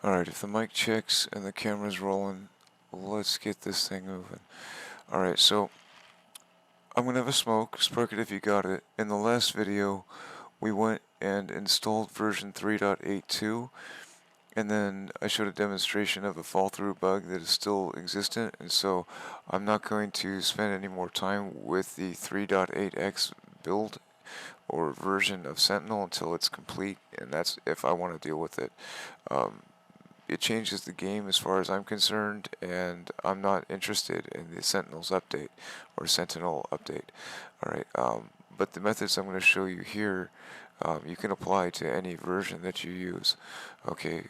Alright, if the mic checks and the camera's rolling, let's get this thing moving. Alright, so I'm gonna have a smoke. Spark it if you got it. In the last video, we went and installed version 3.82, and then I showed a demonstration of a fall-through bug that is still existent, and so I'm not going to spend any more time with the 3.8x build or version of Sentinel until it's complete, and that's if I want to deal with it. It changes the game as far as I'm concerned, and I'm not interested in the Sentinels update or Sentinel update. Alright, but the methods I'm going to show you here, you can apply to any version that you use. Okay,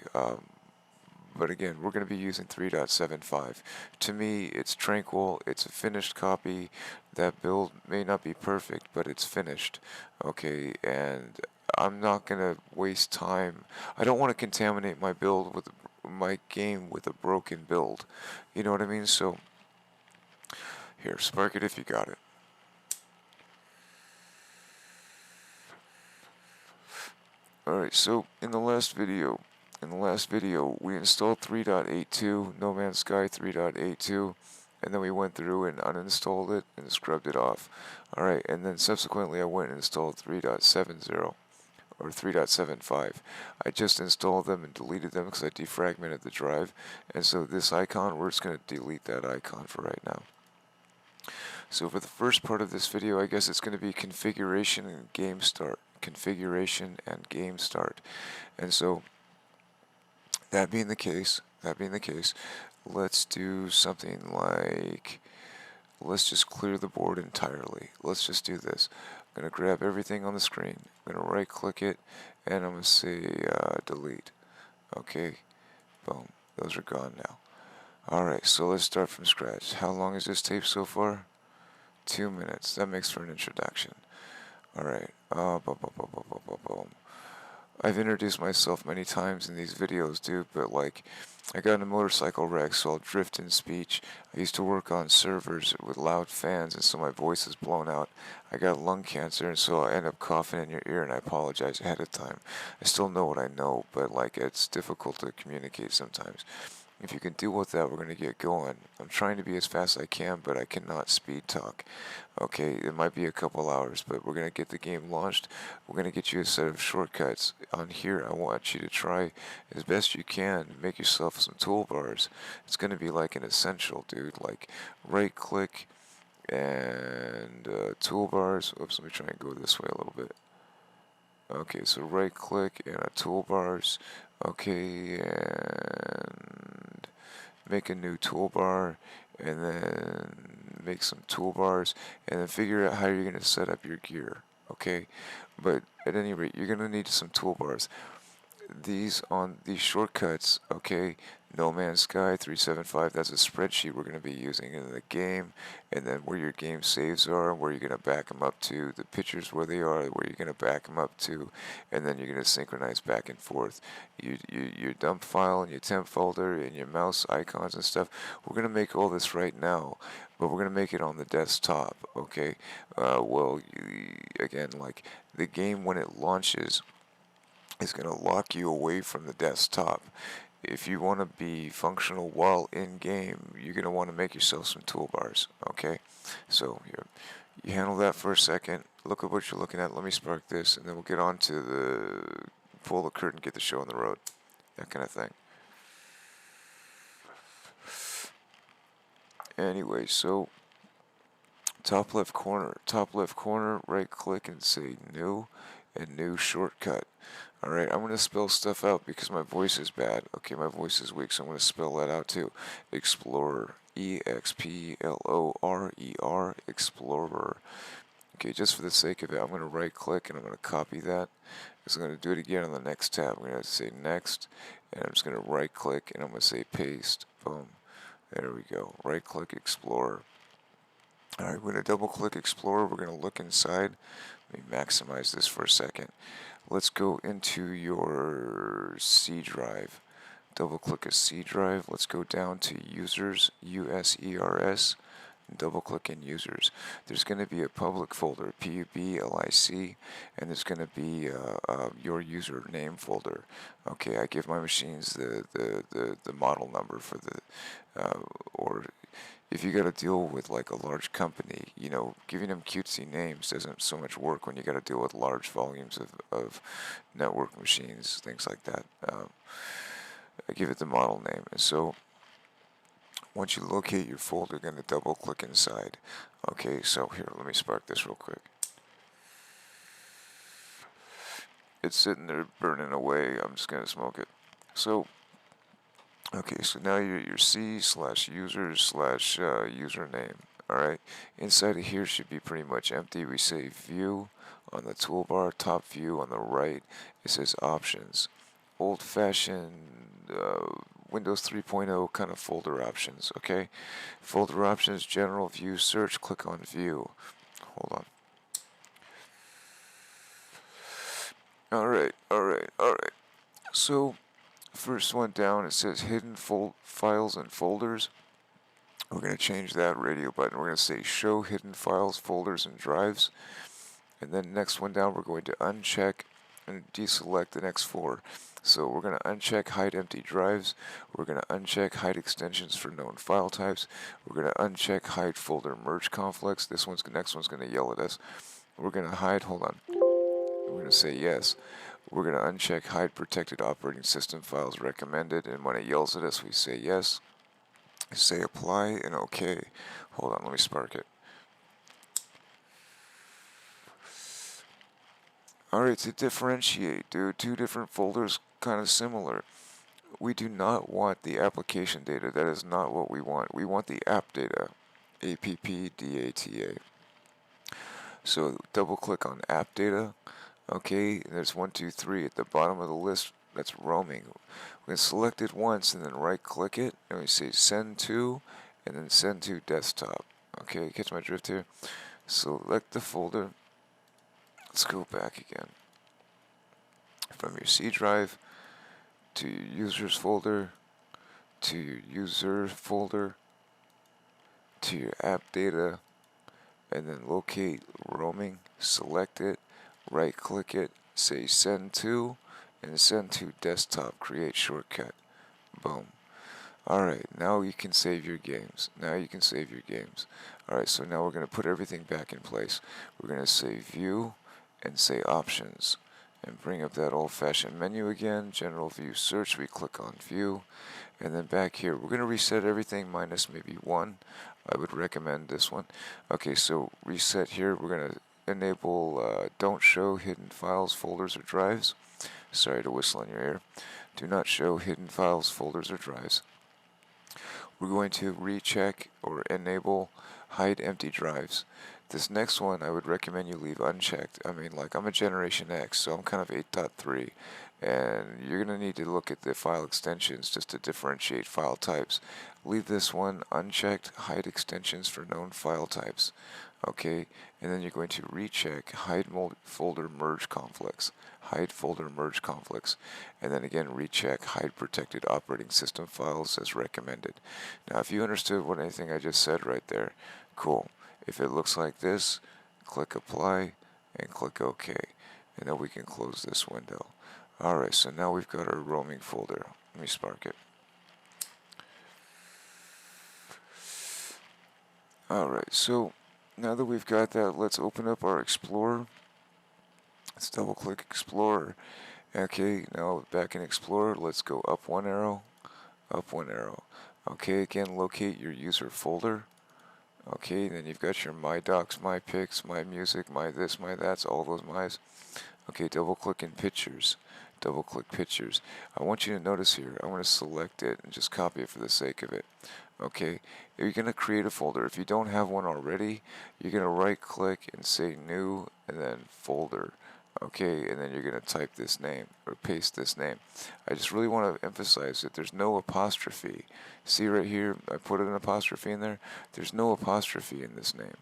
but again, we're going to be using 3.75. To me, it's tranquil, it's a finished copy. That build may not be perfect, but it's finished. Okay, and I'm not going to waste time. I don't want to contaminate my build with my game with a broken build. You know what I mean? So, here, spark it if you got it. Alright, so in the last video, we installed 3.82, No Man's Sky 3.82, and then we went through and uninstalled it and scrubbed it off. Alright, and then subsequently I went and installed 3.70 or 3.75. I just installed them and deleted them because I defragmented the drive, and so this icon, we're just going to delete that icon for right now. So for the first part of this video, I guess it's going to be configuration and game start. Configuration and game start. And so, that being the case, let's do something like, let's just clear the board entirely. Let's just do this. I'm going to grab everything on the screen. I'm going to right click it, and I'm going to say delete. Okay, boom, those are gone now. Alright, so let's start from scratch. How long is this tape so far? 2 minutes. That makes for an introduction. Alright, I've introduced myself many times in these videos, dude, but like, I got in a motorcycle wreck, so I'll drift in speech. I used to work on servers with loud fans, and so my voice is blown out. I got lung cancer, and so I end up coughing in your ear, and I apologize ahead of time. I still know what I know, but like, it's difficult to communicate sometimes. If you can deal with that, we're going to get going. I'm trying to be as fast as I can, but I cannot speed talk. Okay, it might be a couple hours, but we're going to get the game launched. We're going to get you a set of shortcuts. On here, I want you to try as best you can to make yourself some toolbars. It's going to be like an essential, dude. Like, right click and toolbars. Oops, let me try and go this way a little bit. Okay, so right click and toolbars. Okay, and make a new toolbar, and then make some toolbars, and then figure out how you're going to set up your gear. Okay, but at any rate, you're going to need some toolbars. These shortcuts, okay, No Man's Sky 375, that's a spreadsheet we're going to be using in the game, and then where your game saves are, where you're going to back them up to, the pictures where they are, where you're going to back them up to, and then you're going to synchronize back and forth. Your dump file and your temp folder and your mouse icons and stuff, we're going to make all this right now, but we're going to make it on the desktop, okay? Again, like, the game when it launches is going to lock you away from the desktop. If you want to be functional while in game, you're going to want to make yourself some toolbars, okay? So you handle that for a second. Look at what you're looking at. Let me spark this, and then we'll get on to the pull the curtain, get the show on the road, that kind of thing. Anyway, so top left corner, right click and say new, and new shortcut. Alright, I'm going to spell stuff out because my voice is bad. Okay, my voice is weak, so I'm going to spell that out too. Explorer. E-X-P-L-O-R-E-R. Explorer. Okay, just for the sake of it, I'm going to right click and I'm going to copy that. I'm going to do it again on the next tab. I'm going to say next, and I'm just going to right click and I'm going to say paste. Boom. There we go. Right click Explorer. Alright, we're going to double click Explorer. We're going to look inside. Let me maximize this for a second. Let's go into your C drive. Double click a C drive. Let's go down to users, USERS. double click in users. There's going to be a public folder, PUBLIC, and there's going to be your username folder. Okay, I give my machines the model number for or if you got to deal with like a large company, giving them cutesy names doesn't so much work when you got to deal with large volumes of network machines, things like that. I give it the model name, and so once you locate your folder, you're going to double click inside. Okay, so here, let me spark this real quick. It's sitting there burning away. I'm just going to smoke it. So, okay, so now you're your C/users/username. Alright, inside of here should be pretty much empty. We say view on the toolbar, top view on the right. It says options. Old-fashioned Windows 3.0 kind of folder options, okay? Folder options, general, view, search, click on view. Hold on. Alright. So, first one down, it says hidden files and folders. We're going to change that radio button. We're going to say show hidden files, folders, and drives. And then next one down, we're going to uncheck and deselect the next four. So we're going to uncheck hide empty drives. We're going to uncheck hide extensions for known file types. We're going to uncheck hide folder merge conflicts. Next one's going to yell at us. We're going to hide, hold on. We're going to say yes. We're going to uncheck hide protected operating system files recommended. And when it yells at us, we say yes. Say apply and OK. Hold on, let me spark it. Alright, to differentiate, dude, two different folders kind of similar. We do not want the application data. That is not what we want. We want the app data. APP-DATA. So double click on app data. Okay, there's 1, 2, 3 at the bottom of the list. That's roaming. We're going to select it once and then right click it. And we say send to and then send to desktop. Okay, catch my drift here? Select the folder. Let's go back again. From your C drive to your users folder to your user folder to your app data, and then locate roaming, select it, right click it, say send to, and send to desktop, create shortcut. Boom. Alright, now you can save your games. Alright, so now we're going to put everything back in place. We're going to say view and say options. And bring up that old-fashioned menu again, general view search, we click on view. And then back here, we're going to reset everything minus maybe 1. I would recommend this one. Okay, so reset here, we're going to enable don't show hidden files, folders, or drives. Sorry to whistle in your ear. Do not show hidden files, folders, or drives. We're going to recheck or enable hide empty drives. This next one I would recommend you leave unchecked. I mean, like, I'm a Generation X, so I'm kind of 8.3, and you're going to need to look at the file extensions just to differentiate file types. Leave this one unchecked, hide extensions for known file types. Okay, and then you're going to recheck hide folder merge conflicts. Hide folder merge conflicts. And then again, recheck hide protected operating system files as recommended. Now, if you understood anything I just said right there, cool. If it looks like this, click apply and click OK. And then we can close this window. Alright, so now we've got our roaming folder. Let me spark it. Alright, so now that we've got that, let's open up our Explorer. Let's double click Explorer. Okay, now back in Explorer, let's go up one arrow, up one arrow. Okay, again, locate your user folder. Okay, then you've got your My Docs, My Pics, My Music, My This, My That's, all those My's. Okay, double click in Pictures. Double click Pictures. I want you to notice here, I want to select it and just copy it for the sake of it. Okay, you're going to create a folder. If you don't have one already, you're going to right click and say New and then Folder. Okay, and then you're going to type this name or paste this name. I just really want to emphasize that there's no apostrophe. See right here, I put an apostrophe in there. There's no apostrophe in this name.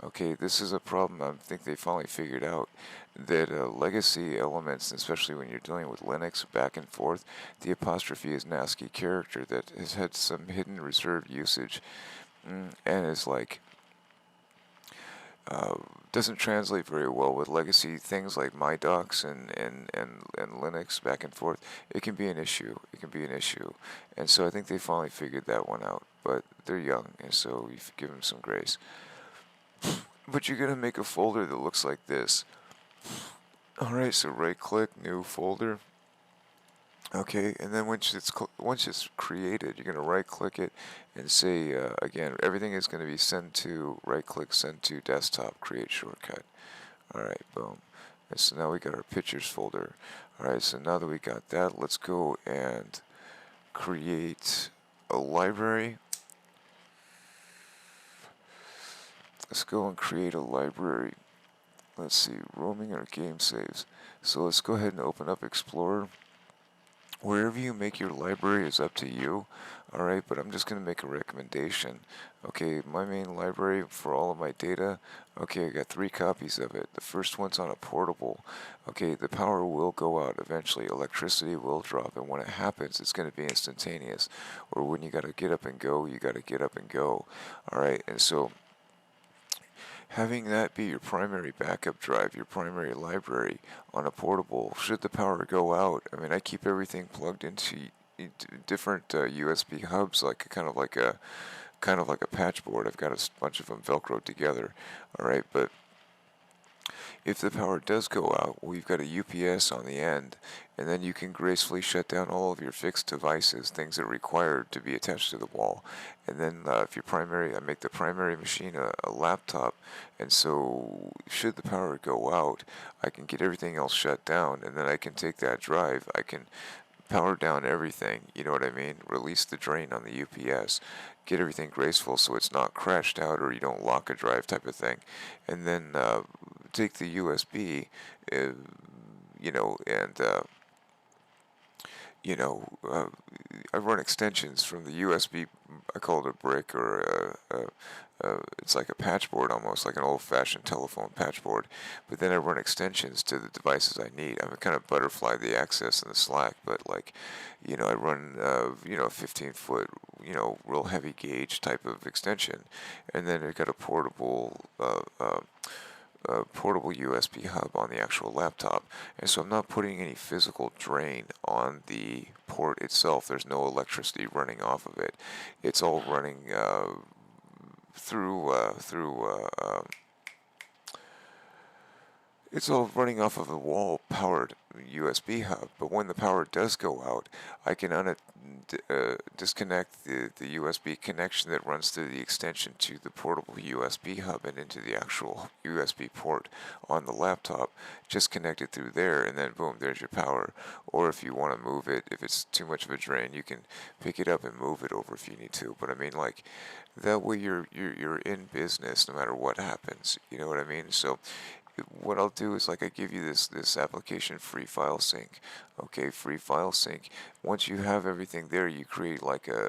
Okay, this is a problem I think they finally figured out, that legacy elements, especially when you're dealing with Linux back and forth, the apostrophe is an ASCII character that has had some hidden reserved usage and is like uh, doesn't translate very well with legacy things like MyDocs and Linux back and forth. It can be an issue. It can be an issue. And so I think they finally figured that one out. But they're young, and so you give them some grace. But you're going to make a folder that looks like this. Alright, so right click, new folder. Okay, and then once it's created, you're going to right click it and say, again, everything is going to be sent to, right click, send to desktop, create shortcut. Alright, boom. And so now we got our pictures folder. Alright, so now that we got that, let's go and create a library. Let's go and create a library. Let's see, roaming or game saves. So let's go ahead and open up Explorer. Wherever you make your library is up to you, alright, but I'm just going to make a recommendation. Okay, my main library for all of my data, okay, I got 3 copies of it. The first one's on a portable. Okay, the power will go out eventually, electricity will drop, and when it happens, it's going to be instantaneous. Or when you got to get up and go, you got to get up and go. Alright, and so having that be your primary backup drive, your primary library on a portable, should the power go out, I mean, I keep everything plugged into different USB hubs, like kind of like a patch board. I've got a bunch of them velcroed together. All right, but if the power does go out, well, you've got a UPS on the end, and then you can gracefully shut down all of your fixed devices, things that are required to be attached to the wall. And then if I make the primary machine a laptop, and so should the power go out, I can get everything else shut down, and then I can take that drive, I can power down everything, you know what I mean? Release the drain on the UPS, get everything graceful so it's not crashed out or you don't lock a drive type of thing, and then take the USB, you know, and I run extensions from the USB. I call it a brick or it's like a patch board almost, like an old-fashioned telephone patch board. But then I run extensions to the devices I need. I'm kind of butterfly the access and the slack, but like, I run a 15-foot, real heavy gauge type of extension, and then I got a portable USB hub on the actual laptop, and so I'm not putting any physical drain on the port itself. There's no electricity running off of it. It's all running it's all running off of a wall-powered USB hub, but when the power does go out, I can disconnect the USB connection that runs through the extension to the portable USB hub and into the actual USB port on the laptop. Just connect it through there, and then boom, there's your power. Or if you want to move it, if it's too much of a drain, you can pick it up and move it over if you need to. But I mean, like, that way you're in business no matter what happens. You know what I mean? So what I'll do is, like, I give you this application, Free File Sync. Okay, Free File Sync. Once you have everything there, you create like a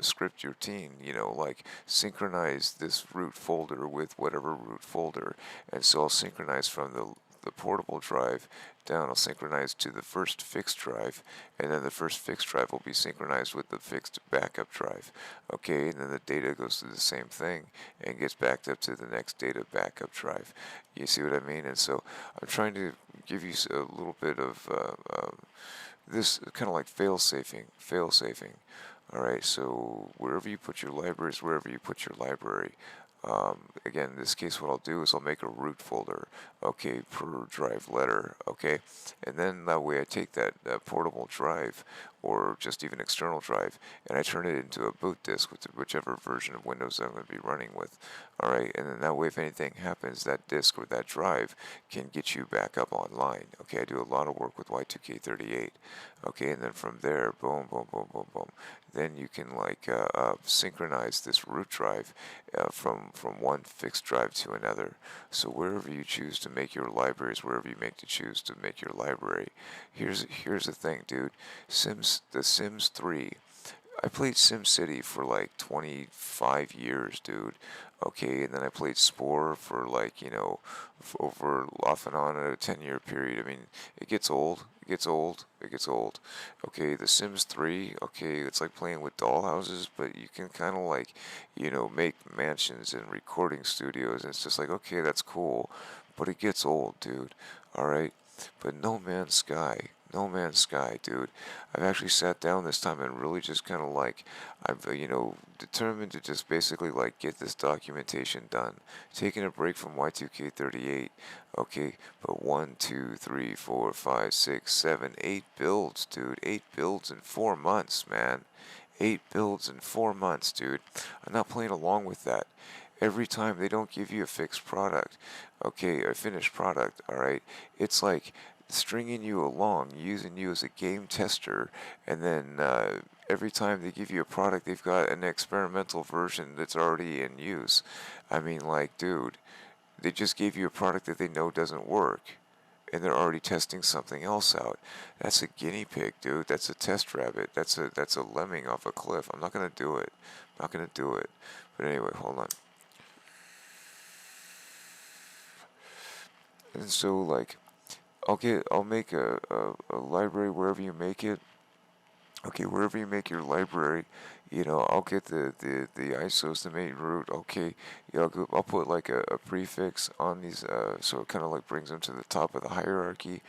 script routine, like synchronize this root folder with whatever root folder. And so I'll synchronize from the portable drive down. I'll synchronize to the first fixed drive, and then the first fixed drive will be synchronized with the fixed backup drive. Okay, and then the data goes through the same thing and gets backed up to the next data backup drive. You see what I mean? And so I'm trying to give you a little bit of this kind of like fail-safing. Alright, so wherever you put your libraries, wherever you put your library. Again, in this case, what I'll do is I'll make a root folder, okay, per drive letter, okay, and then that way I take that portable drive, or just even external drive, and I turn it into a boot disk with whichever version of Windows I'm going to be running with, alright, and then that way if anything happens, that disk or that drive can get you back up online, okay. I do a lot of work with Y2K38, okay, and then from there, boom, boom, boom, boom, boom, then you can like synchronize this root drive from one fixed drive to another. So wherever you choose to make your libraries, wherever you choose to make your library, here's the thing, dude. The Sims 3 I played SimCity for like 25 years, dude. Okay, and then I played Spore for like, over off and on a 10-year period. I mean, it gets old. It gets old. It gets old. Okay, The Sims 3, okay, it's like playing with dollhouses, but you can kind of like, make mansions and recording studios, and it's just like, okay, that's cool, but it gets old, dude. All right? But No Man's Sky, No Man's Sky, dude. I've actually sat down this time and really just kind of like, I've, determined to just basically like get this documentation done. Taking a break from Y2K38, okay, but 1, 2, 3, 4, 5, 6, 7, 8 builds, dude. 8 builds in 4 months, man. 8 builds in 4 months, dude. I'm not playing along with that. Every time they don't give you a fixed product, okay, a finished product, alright? It's like stringing you along, using you as a game tester, and then every time they give you a product, they've got an experimental version that's already in use. I mean, like, dude, they just gave you a product that they know doesn't work, and they're already testing something else out. That's a guinea pig, dude. That's a test rabbit. That's a lemming off a cliff. I'm not gonna do it. I'm not gonna do it. But anyway, hold on. And so like, I'll make a library wherever you make it. Okay, wherever you make your library, I'll get the ISOs, the main root. Okay, I'll put like a prefix on these, so it kind of like brings them to the top of the hierarchy.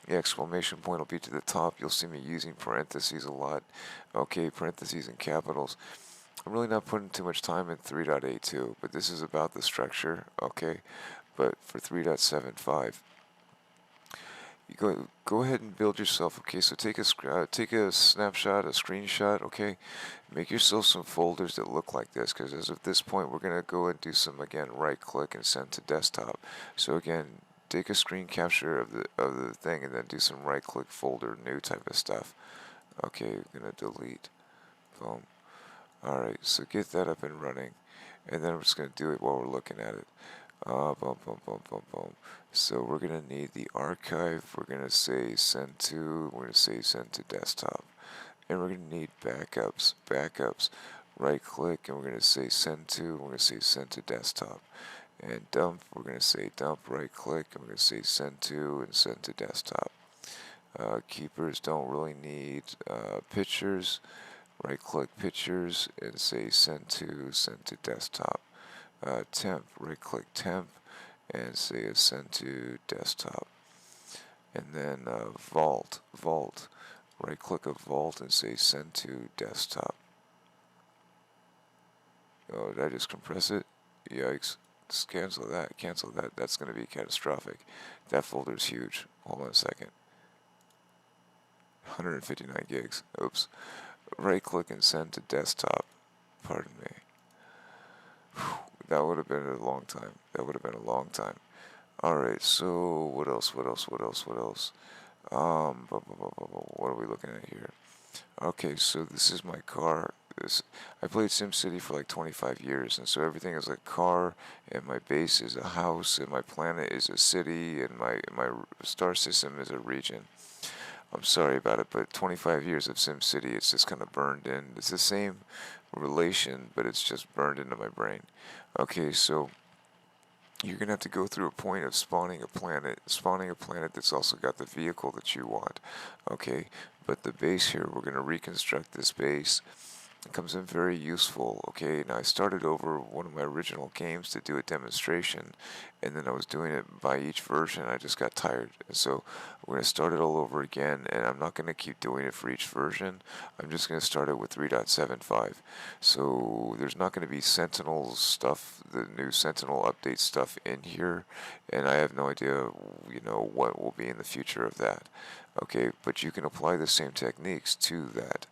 The exclamation point will be to the top. You'll see me using parentheses a lot. Okay, parentheses and capitals. I'm really not putting too much time in 3.82, but this is about the structure. Okay, but for 3.75. You go ahead and build yourself. Okay, so take a snapshot, a screenshot. Okay, make yourself some folders that look like this, because as of this point we're gonna go and do some, again, right click and send to desktop. So again, take a screen capture of the thing and then do some right click, folder new type of stuff. Okay, we're gonna delete. Boom. Alright, so get that up and running, and then we're just gonna do it while we're looking at it. Boom, boom, boom, boom, boom. So we're gonna need the archive. We're gonna say send to. We're gonna say send to desktop, and we're gonna need backups. Backups. Right click, and we're gonna say send to. We're gonna say send to desktop. And dump. We're gonna say dump. Right click, and we're gonna say send to and send to desktop. Keepers don't really need pictures. Right click pictures and say send to desktop. Temp, right click temp and say send to desktop. And then vault, right click a vault and say send to desktop. Oh, did I just compress it? Yikes. Just cancel that, that's going to be catastrophic. That folder's huge. Hold on a second. 159 gigs. Oops. Right click and send to desktop. Pardon me. That would have been a long time. That would have been a long time. Alright, so what else? What are we looking at here? Okay, so this is my car. I played SimCity for like 25 years, and so everything is a car, and my base is a house, and my planet is a city, and my star system is a region. I'm sorry about it, but 25 years of SimCity, it's just kind of burned in. It's the same relation, but it's just burned into my brain. Okay, so you're going to have to go through a point of spawning a planet that's also got the vehicle that you want. Okay, but the base here, we're going to reconstruct this base. It comes in very useful. Okay, now I started over one of my original games to do a demonstration, and then I was doing it by each version. I just got tired, and so we're going to start it all over again, and I'm not going to keep doing it for each version. I'm just going to start it with 3.75. So there's not going to be Sentinel stuff, the new Sentinel update stuff in here, and I have no idea, what will be in the future of that. Okay, but you can apply the same techniques to that.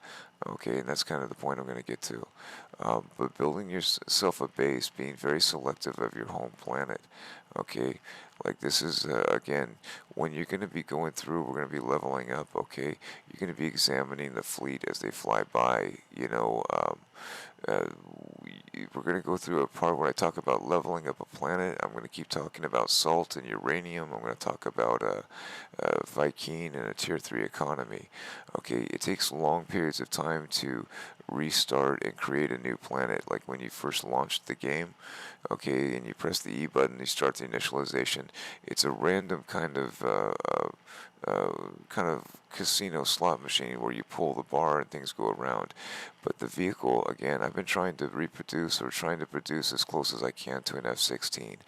Okay, and that's kind of the point I'm going to get to. But building yourself a base, being very selective of your home planet. Okay, like this is, again, when you're going to be going through, we're going to be leveling up, okay? You're going to be examining the fleet as they fly by, uh, we're going to go through a part where I talk about leveling up a planet. I'm going to keep talking about salt and uranium. I'm going to talk about Viking and a tier 3 economy. Okay, it takes long periods of time to restart and create a new planet, like when you first launched the game, okay, and you press the E button, you start the initialization. It's a random kind of casino slot machine where you pull the bar and things go around. But the vehicle, again, I've been trying to reproduce or trying to produce as close as I can to an F-16.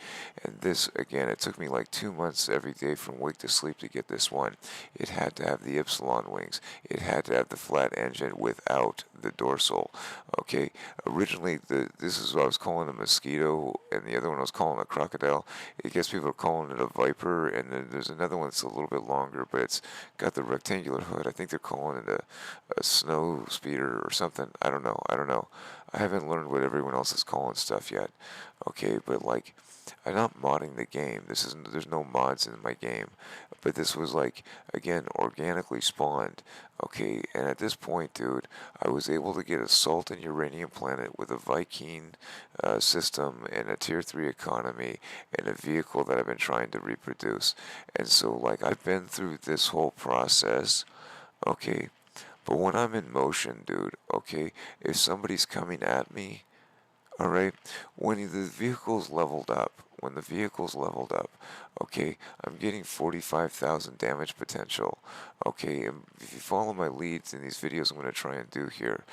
And this, again, it took me like 2 months every day from wake to sleep to get this one. It had to have the Ypsilon wings. It had to have the flat engine without the dorsal. Okay, originally this is what I was calling a mosquito, and the other one I was calling a crocodile. I guess people are calling it a viper, and then there's another one that's a little bit longer, but it's got the rectangular hood. I think they're calling it a snow speeder or something. I don't know. I don't know. I haven't learned what everyone else is calling stuff yet. Okay, but like, I'm not modding the game. There's no mods in my game, but this was like, again, organically spawned. Okay, and at this point, dude, I was able to get a salt and uranium planet with a Viking system and a tier 3 economy and a vehicle that I've been trying to reproduce. And so, like, I've been through this whole process, okay, but when I'm in motion, dude, okay, if somebody's coming at me, alright, when the vehicle's leveled up, okay, I'm getting 45,000 damage potential, okay, and if you follow my leads in these videos I'm going to try and do here,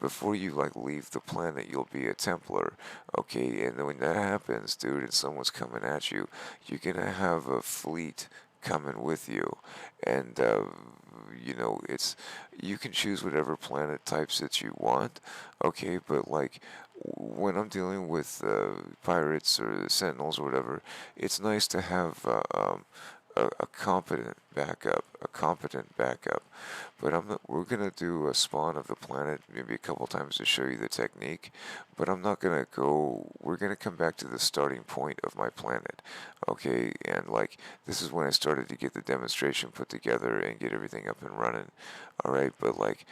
before you, like, leave the planet, you'll be a Templar, okay, and when that happens, dude, and someone's coming at you, you're going to have a fleet coming with you, and, you can choose whatever planet types that you want, okay, but like when I'm dealing with pirates or the Sentinels or whatever, it's nice to have a competent backup, But we're gonna do a spawn of the planet maybe a couple times to show you the technique, but I'm not gonna go. We're gonna come back to the starting point of my planet, okay? And like this is when I started to get the demonstration put together and get everything up and running, all right? But like,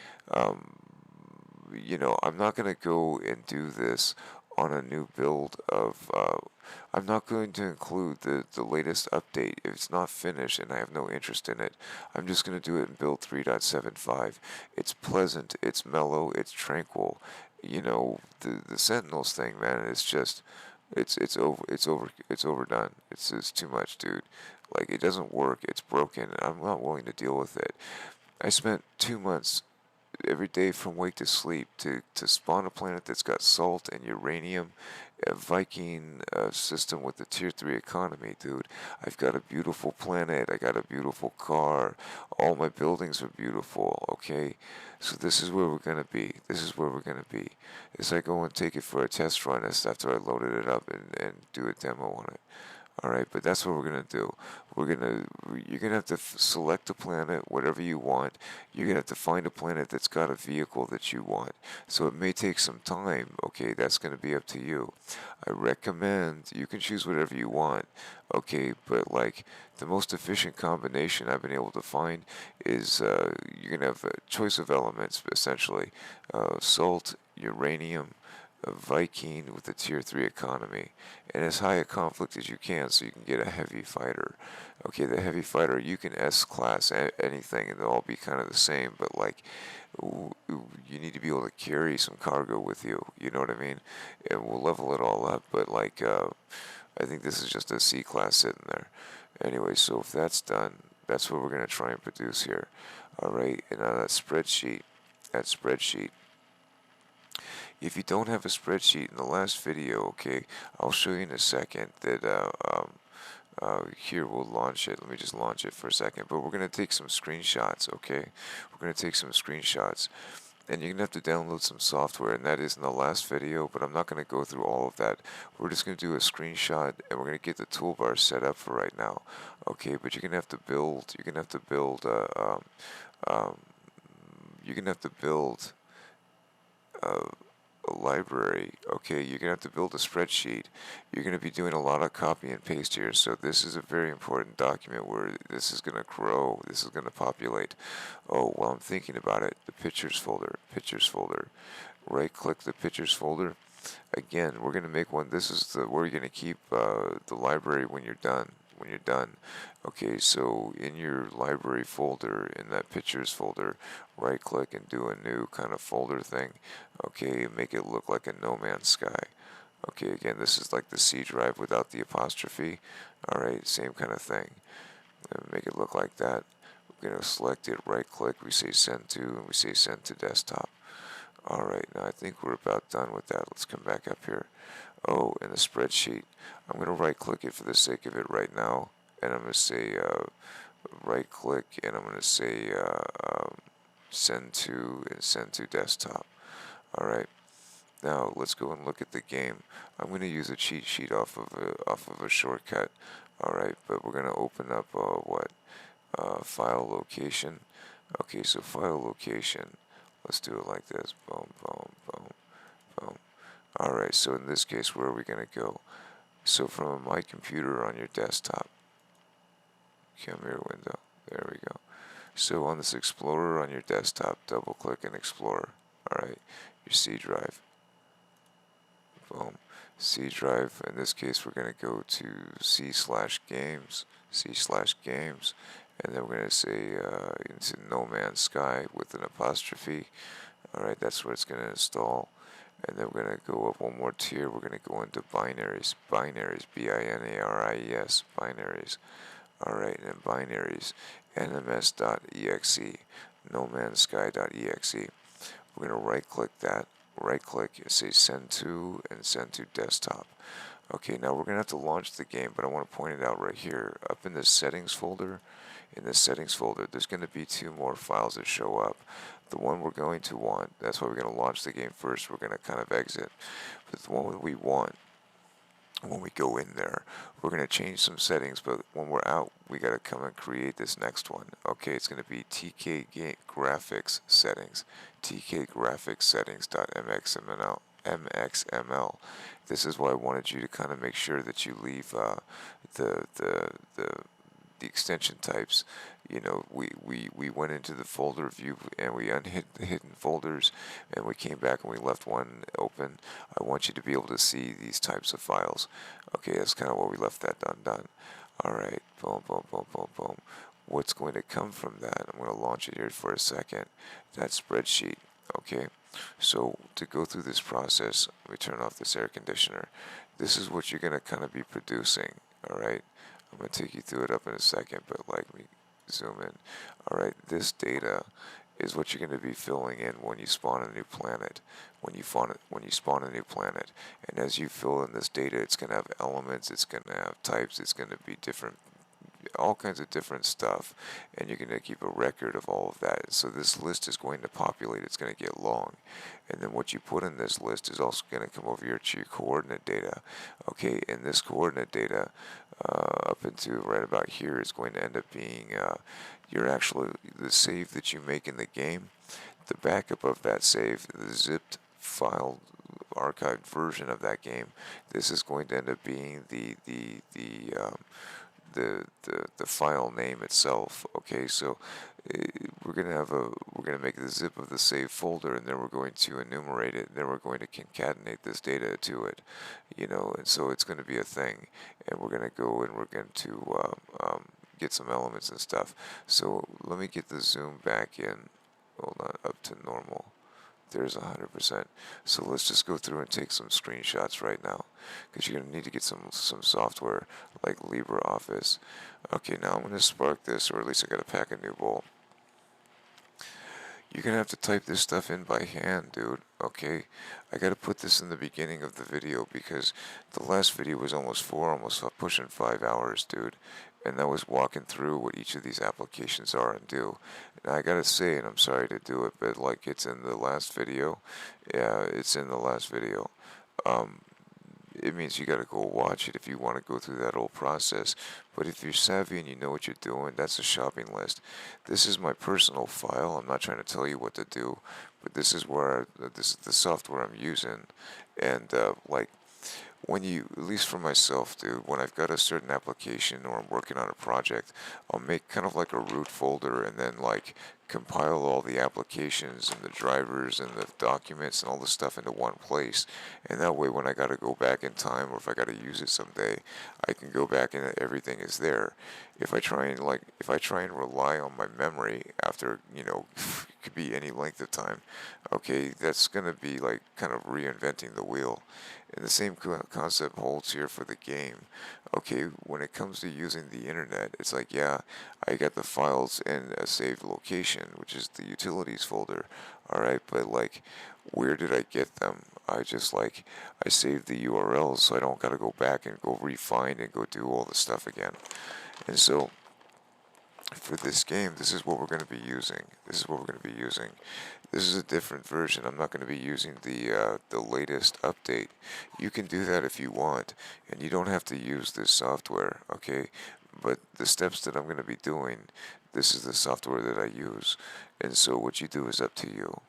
I'm not going to go and do this on a new build of, I'm not going to include the latest update if it's not finished and I have no interest in it. I'm just going to do it in build 3.75. It's pleasant, it's mellow, it's tranquil. The Sentinels thing, man, it's just, it's overdone. It's too much, dude. Like, it doesn't work, it's broken, and I'm not willing to deal with it. I spent 2 months every day from wake to sleep to spawn a planet that's got salt and uranium, a Viking system with the tier 3 economy, dude. I've got a beautiful planet, I got a beautiful car, all my buildings are beautiful, okay? So this is where we're gonna be. As I go and take it for a test run, that's after I loaded it up and do a demo on it. Alright, but that's what we're gonna do. You're gonna have to select a planet, whatever you want. You're gonna have to find a planet that's got a vehicle that you want. So it may take some time, okay, that's gonna be up to you. I recommend, you can choose whatever you want, okay, but like, the most efficient combination I've been able to find is, you're gonna have a choice of elements, essentially. Salt, uranium, a Viking with a tier 3 economy, and as high a conflict as you can so you can get a heavy fighter. Okay, the heavy fighter, you can S-class anything and they'll all be kind of the same, but like, you need to be able to carry some cargo with you, you know what I mean? And we'll level it all up, but like, I think this is just a C-class sitting there. Anyway, so if that's done, that's what we're going to try and produce here. Alright, and on that spreadsheet, if you don't have a spreadsheet in the last video, okay, I'll show you in a second that, here we'll launch it. Let me just launch it for a second. But we're going to take some screenshots, okay? We're going to take some screenshots. And you're going to have to download some software, and that is in the last video, but I'm not going to go through all of that. We're just going to do a screenshot, and we're going to get the toolbar set up for right now, okay? But you're going to have to build, a library, okay? You're going to have to build a spreadsheet. You're going to be doing a lot of copy and paste here, so this is a very important document where this is going to grow, this is going to populate. Oh, while I'm thinking about it, the pictures folder, right click the pictures folder. Again, we're going to make one, this is where you're going to keep the library when you're done, when you're done. Okay, so in your library folder, in that pictures folder, right click and do a new kind of folder thing. Okay, make it look like a No Man's Sky. Okay, again, this is like the C drive without the apostrophe. Alright, same kind of thing. Make it look like that. We're going to select it, right click, we say send to, and we say send to desktop. Alright, now I think we're about done with that. Let's come back up here. Oh, in the spreadsheet, I'm going to right click it for the sake of it right now. And I'm going to say right click and I'm going to say send to and send to desktop. Alright, now let's go and look at the game. I'm going to use a cheat sheet off of a shortcut. Alright, but we're going to open up file location. Okay, so file location. Let's do it like this. Boom, boom, boom, boom. Alright, so in this case, where are we going to go? So from my computer on your desktop, come here window, there we go. So on this Explorer on your desktop, double click and Explorer. Alright, your C drive. Boom. C drive, in this case we're going to go to C/games, C/games, and then we're going to say into No Man's Sky with an apostrophe. Alright, that's where it's going to install. And then we're going to go up one more tier. We're going to go into binaries. Binaries, binaries, binaries. Alright, and then binaries, nms.exe, nomansky.exe. We're going to right click that, right click and say send to and send to desktop. Okay, now we're going to have to launch the game, but I want to point it out right here. Up in the settings folder, there's going to be two more files that show up. The one we're going to want, that's why we're going to launch the game first, we're going to kind of exit. But the one we want, when we go in there, we're going to change some settings, but when we're out, we got to come and create this next one. Okay, it's going to be TK graphics settings, TK graphics settings.mxml. MXML. This is why I wanted you to kind of make sure that you leave the extension types. You know, we went into the folder view and we unhid the hidden folders and we came back and we left one open. I want you to be able to see these types of files. Okay, that's kind of what we left that done. Alright, boom, boom, boom, boom, boom. What's going to come from that? I'm going to launch it here for a second. That spreadsheet. Okay, so to go through this process, let me turn off this air conditioner. This is what you're going to kind of be producing. Alright, I'm going to take you through it up in a second, but let me zoom in. Alright, this data is what you're going to be filling in when you spawn a new planet. When you spawn a new planet, and as you fill in this data, it's going to have elements, it's going to have types, it's going to be different, all kinds of different stuff, and you're going to keep a record of all of that. So this list is going to populate, it's going to get long, and then what you put in this list is also going to come over here to your coordinate data. Okay, and this coordinate data up into right about here is going to end up being the save that you make in the game. The backup of that save, the zipped file archived version of that game, this is going to end up being the file name itself. Okay, so we're gonna make the zip of the save folder, and then we're going to enumerate it, and then we're going to concatenate this data to it, you know, and so it's going to be a thing, and we're going to go and we're going to get some elements and stuff. So let me get the zoom back in. Hold on, up to normal. There's 100%. So let's just go through and take some screenshots right now, because you're going to need to get some software like LibreOffice. Okay, now I'm going to spark this, or at least I got to pack a new bowl. You're going to have to type this stuff in by hand, dude, okay? I got to put this in the beginning of the video because the last video was almost pushing 5 hours, dude. And that was walking through what each of these applications are and do. And I gotta say, and I'm sorry to do it, but like it's in the last video. Yeah, it's in the last video. It means you gotta go watch it if you want to go through that whole process. But if you're savvy and you know what you're doing, that's a shopping list. This is my personal file. I'm not trying to tell you what to do, but this is the software I'm using, and like when you, at least for myself, dude, when I've got a certain application or I'm working on a project, I'll make kind of like a root folder and then like compile all the applications and the drivers and the documents and all the stuff into one place. And that way, when I got to go back in time or if I got to use it someday, I can go back and everything is there. If I try and rely on my memory after, it could be any length of time, okay, that's going to be like kind of reinventing the wheel. And the same concept holds here for the game. Okay, when it comes to using the internet, it's like, yeah, I got the files in a saved location, which is the utilities folder. Alright, but like, where did I get them? I saved the URLs so I don't gotta go back and go refine and go do all the stuff again. And so, for this game, this is what we're going to be using. This is what we're going to be using. This is a different version. I'm not going to be using the latest update. You can do that if you want, and you don't have to use this software, okay? But the steps that I'm going to be doing, this is the software that I use. And so what you do is up to you.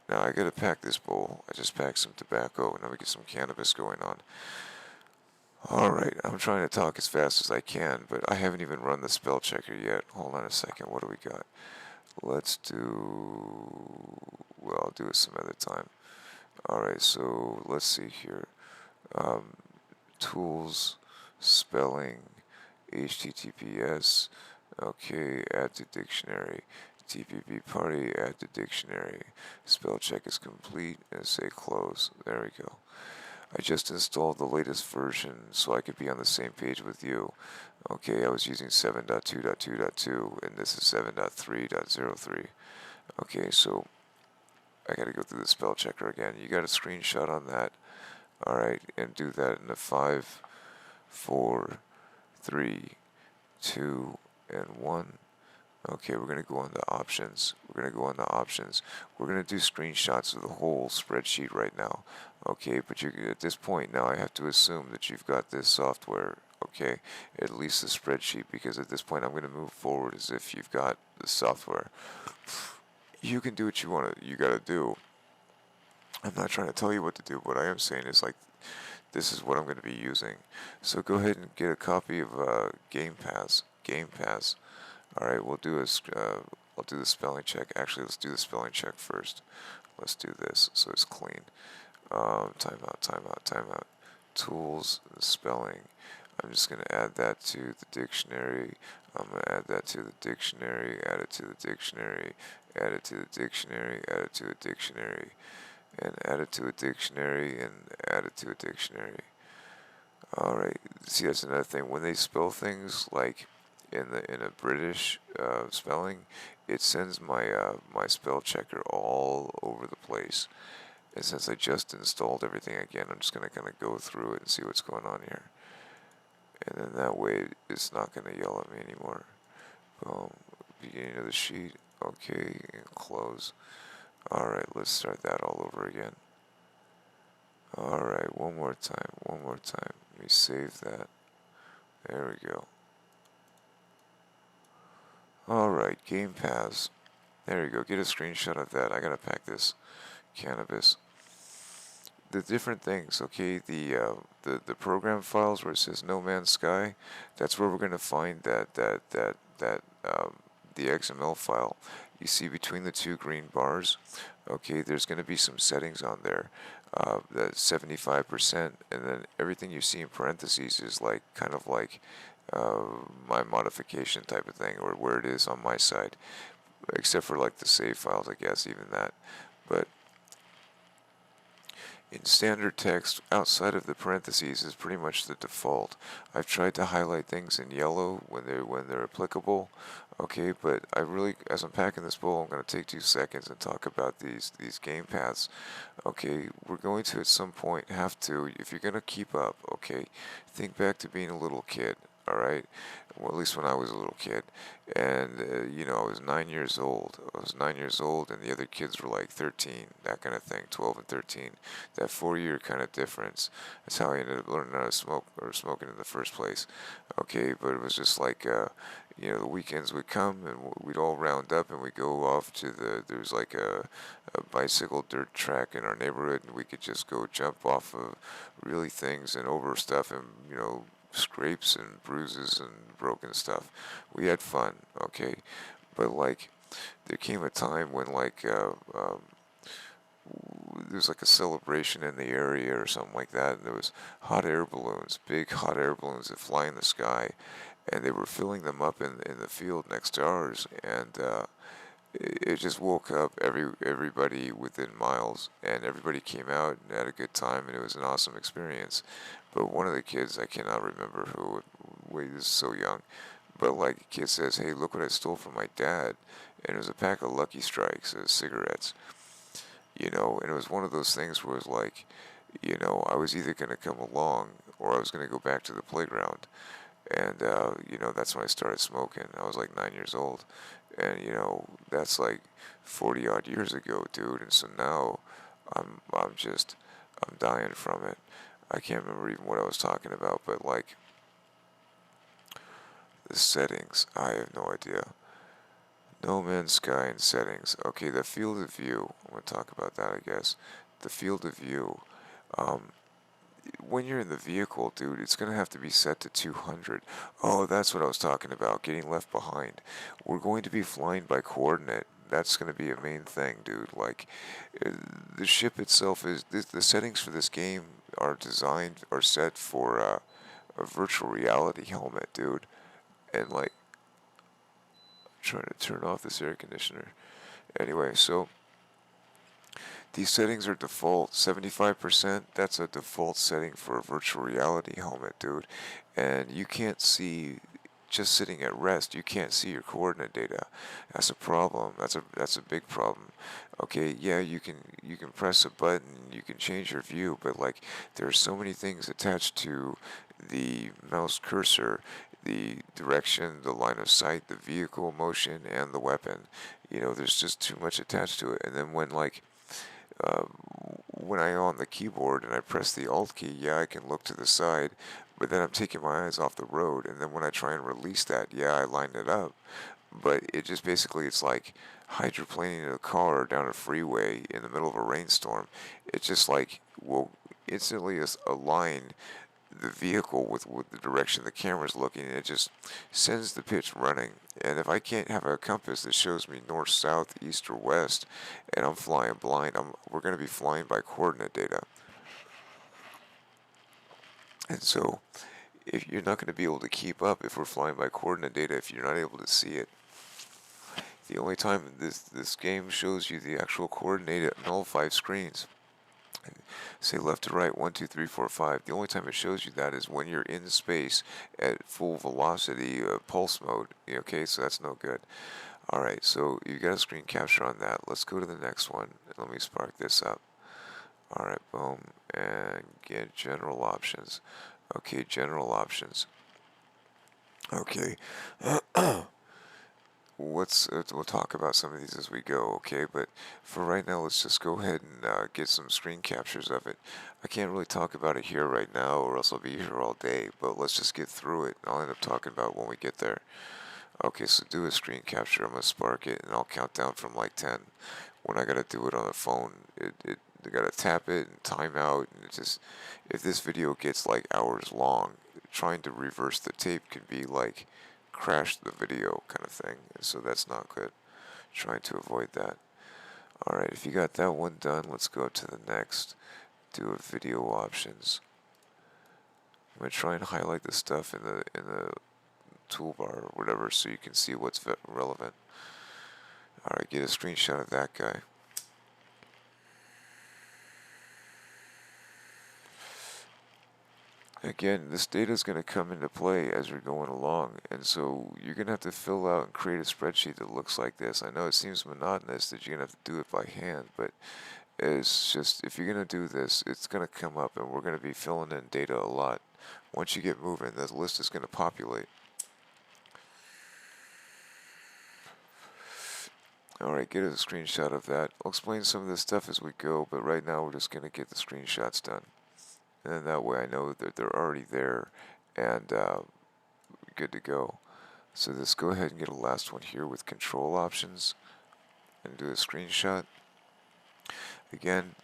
Now I got to pack this bowl. I just packed some tobacco, and now we get some cannabis going on. Alright, I'm trying to talk as fast as I can, but I haven't even run the spell checker yet. Hold on a second, what do we got? Let's do... Well, I'll do it some other time. Alright, so let's see here. Tools, spelling, HTTPS, okay, add to dictionary. TPP party, add to dictionary. Spell check is complete, and say close. There we go. I just installed the latest version so I could be on the same page with you. Okay, I was using 7.2.2.2 and this is 7.3.03. Okay, so I gotta go through the spell checker again. You got a screenshot on that. Alright, and do that in a 5, 4, 3, 2, and 1. Okay, we're going to go on to options. We're going to go on to options. We're going to do screenshots of the whole spreadsheet right now. Okay, but at this point now I have to assume that you've got this software, okay, at least the spreadsheet, because at this point I'm going to move forward as if you've got the software. You can do what you got to do. I'm not trying to tell you what to do. What I am saying is like, this is what I'm going to be using. So go ahead and get a copy of Game Pass. Game Pass. Alright, I'll do the spelling check. Actually, let's do the spelling check first. Let's do this so it's clean. Timeout, timeout, timeout. Tools, spelling. I'm just going to add that to the dictionary. I'm going to add that to the dictionary, add it to the dictionary, add it to the dictionary, add it to a dictionary, and add it to a dictionary, and add it to a dictionary. Alright, see, that's another thing. When they spell things like in a British spelling, it sends my spell checker all over the place. And since I just installed everything again, I'm just gonna kind of go through it and see what's going on here. And then that way, it's not gonna yell at me anymore. Boom. Beginning of the sheet. Okay, and close. Alright, let's start that all over again. Alright, one more time, one more time. Let me save that. There we go. Alright, Game Pass. There you go, get a screenshot of that. I gotta pack this cannabis. The different things, okay, the program files where it says No Man's Sky, that's where we're gonna find the XML file. You see between the two green bars, okay, there's gonna be some settings on there. That's 75%, and then everything you see in parentheses is like kind of like my modification type of thing, or where it is on my side, except for like the save files, I guess, even that. But in standard text, outside of the parentheses is pretty much the default. I've tried to highlight things in yellow when they're applicable, okay, but as I'm packing this bowl, I'm going to take 2 seconds and talk about these game paths. Okay, we're going to at some point have to, if you're going to keep up, okay, think back to being a little kid. all right? Well, at least when I was a little kid. And, I was 9 years old. I was 9 years old, and the other kids were like 13, that kind of thing, 12 and 13. That 4 year kind of difference. That's how I ended up learning how to smoke, or smoking in the first place. Okay, but it was just like, the weekends would come, and we'd all round up, and we'd go off to there was like a bicycle dirt track in our neighborhood, and we could just go jump off of really things and over stuff, and, scrapes and bruises and broken stuff. We had fun, okay? But like, there came a time when there was like a celebration in the area or something like that, and there was hot air balloons, big hot air balloons that fly in the sky, and they were filling them up in the field next to ours, and it just woke up everybody within miles, and everybody came out and had a good time, and it was an awesome experience. But one of the kids, I cannot remember who, wait, this is so young, but like a kid says, "Hey, look what I stole from my dad," and it was a pack of Lucky Strikes, cigarettes, and it was one of those things where it was like, I was either gonna come along or I was gonna go back to the playground, and that's when I started smoking. I was like 9 years old, and that's like 40 odd years ago, dude. And so now I'm dying from it. I can't remember even what I was talking about, but like the settings, I have no idea. No Man's Sky and settings. Okay, the field of view. I'm gonna talk about that, I guess. The field of view. Um, when you're in the vehicle, dude, it's gonna have to be set to 200. Oh, that's what I was talking about, getting left behind. We're going to be flying by coordinate. That's gonna be a main thing, dude. Like, uh, the ship itself is the settings for this game are designed or set for a virtual reality helmet, dude. And like, I'm trying to turn off this air conditioner. Anyway, so these settings are default. 75%, that's a default setting for a virtual reality helmet, dude. And you can't see, just sitting at rest, you can't see your coordinate data. That's a problem. That's a big problem. Okay, yeah, you can press a button, you can change your view, but like there are so many things attached to the mouse cursor, the direction, the line of sight, the vehicle motion, and the weapon. There's just too much attached to it. And then uh, when I on the keyboard and I press the Alt key, yeah, I can look to the side, but then I'm taking my eyes off the road, and then when I try and release that, yeah, I line it up, but it just basically, it's like hydroplaning a car down a freeway in the middle of a rainstorm. It's just like, will instantly align the vehicle with the direction the camera's looking, and it just sends the pitch running. And if I can't have a compass that shows me north, south, east, or west, and I'm flying blind, we're going to be flying by coordinate data. And so, if you're not going to be able to keep up if we're flying by coordinate data, if you're not able to see it. The only time this game shows you the actual coordinate on all 5 screens, say left to right, 1, 2, 3, 4, 5. The only time it shows you that is when you're in space at full velocity, pulse mode. Okay, so that's no good. Alright, so you got a screen capture on that. Let's go to the next one. Let me spark this up. Alright, boom. And get general options. Okay, general options. Okay. We'll talk about some of these as we go, okay? But for right now, let's just go ahead and get some screen captures of it. I can't really talk about it here right now, or else I'll be here all day. But let's just get through it. I'll end up talking about it when we get there. Okay, so do a screen capture. I'm gonna spark it, and I'll count down from like 10. When I gotta do it on the phone, I gotta tap it and time out, and it just, if this video gets like hours long, trying to reverse the tape can be like crash the video kind of thing, and so that's not good. Trying to avoid that. Alright, if you got that one done, let's go to the next. Do a video options. I'm gonna try and highlight the stuff in the toolbar or whatever so you can see what's relevant. Alright, get a screenshot of that guy. Again, this data is going to come into play as we're going along, and so you're going to have to fill out and create a spreadsheet that looks like this. I know it seems monotonous that you're going to have to do it by hand, but is just, if you're going to do this, it's going to come up and we're going to be filling in data a lot. Once you get moving, the list is going to populate. Alright, get a screenshot of that. I'll explain some of this stuff as we go, but right now we're just going to get the screenshots done. And then that way I know that they're already there and good to go. So let's go ahead and get a last one here with control options and do a screenshot. Again,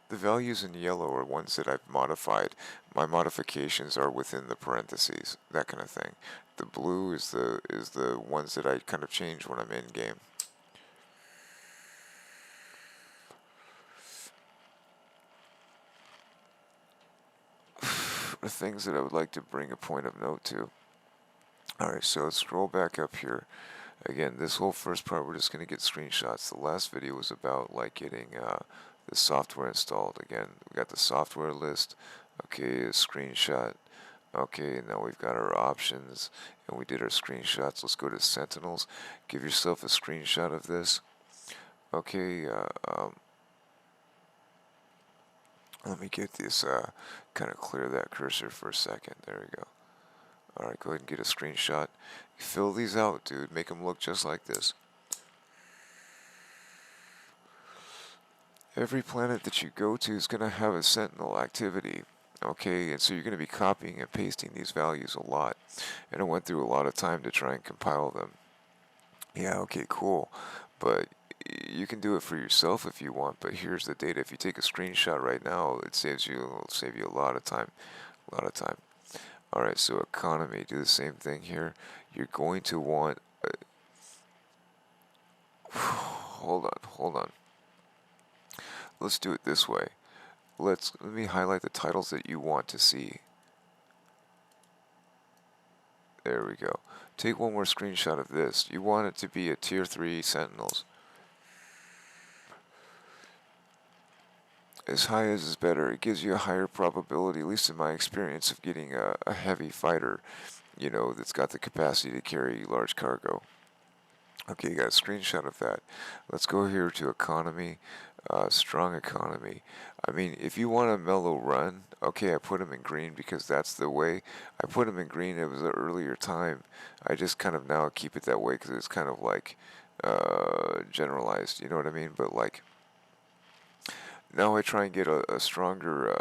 the values in yellow are ones that I've modified. My modifications are within the parentheses, that kind of thing. The blue is the ones that I kind of change when I'm in game. The things that I would like to bring a point of note to. Alright, so let's scroll back up here. Again, this whole first part we're just going to get screenshots. The last video was about like getting the software installed. Again, we got the software list. Okay, a screenshot. Okay, now we've got our options and we did our screenshots. Let's go to Sentinels. Give yourself a screenshot of this. Okay, let me get this, kind of clear that cursor for a second. There we go. Alright, go ahead and get a screenshot. Fill these out, dude. Make them look just like this. Every planet that you go to is going to have a Sentinel activity. Okay, and so you're going to be copying and pasting these values a lot. And I went through a lot of time to try and compile them. Yeah, okay, cool. But you can do it for yourself if you want, but here's the data. If you take a screenshot right now, it'll save you a lot of time. A lot of time. Alright, so economy, do the same thing here. You're going to want... hold on. Let's do it this way. Let me highlight the titles that you want to see. There we go. Take one more screenshot of this. You want it to be a tier 3 Sentinels. As high as is better. It gives you a higher probability, at least in my experience, of getting a heavy fighter, you know, that's got the capacity to carry large cargo. Okay, you got a screenshot of that. Let's go here to economy, strong economy. I mean, if you want a mellow run, okay, I put them in green because that's the way. I put them in green, it was an earlier time. I just kind of now keep it that way because it's kind of like generalized, you know what I mean? But like, now I try and get a stronger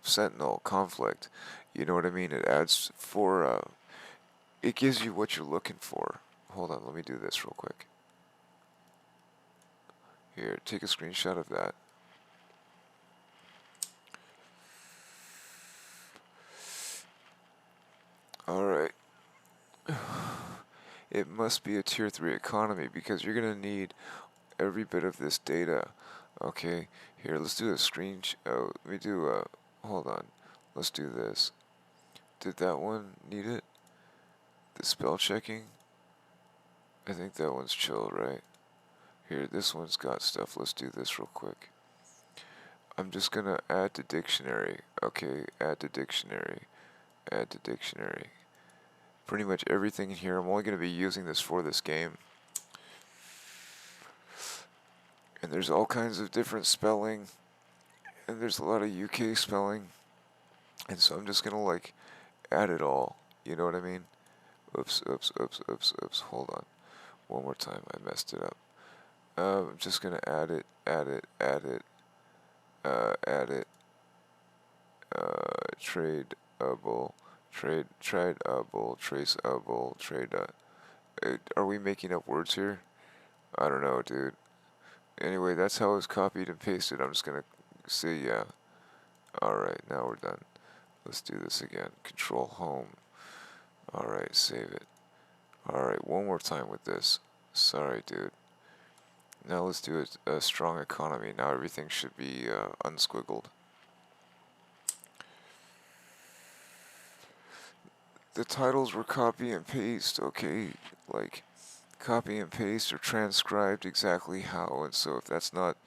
Sentinel conflict, you know what I mean? It adds for, it gives you what you're looking for. Hold on, let me do this real quick. Here, take a screenshot of that. Alright. It must be a tier 3 economy because you're going to need every bit of this data. Okay, here, let's do a let me do hold on. Let's do this. Did that one need it? The spell checking? I think that one's chill, right? Here, this one's got stuff. Let's do this real quick. I'm just gonna add to dictionary. Okay, add to dictionary. Add to dictionary. Pretty much everything in here. I'm only gonna be using this for this game. And there's all kinds of different spelling. And there's a lot of UK spelling. And so I'm just gonna like add it all. You know what I mean? Oops. Hold on. One more time. I messed it up. I'm just gonna add it. Tradeable, traceable, are we making up words here? I don't know, dude. Anyway, that's how it's copied and pasted. I'm just gonna see, yeah. Alright, now we're done. Let's do this again. Control home. Alright, save it. Alright, one more time with this. Sorry, dude. Now let's do a strong economy. Now everything should be unsquiggled. The titles were copy and paste, okay? Like, copy and paste or transcribed exactly how, and so if that's not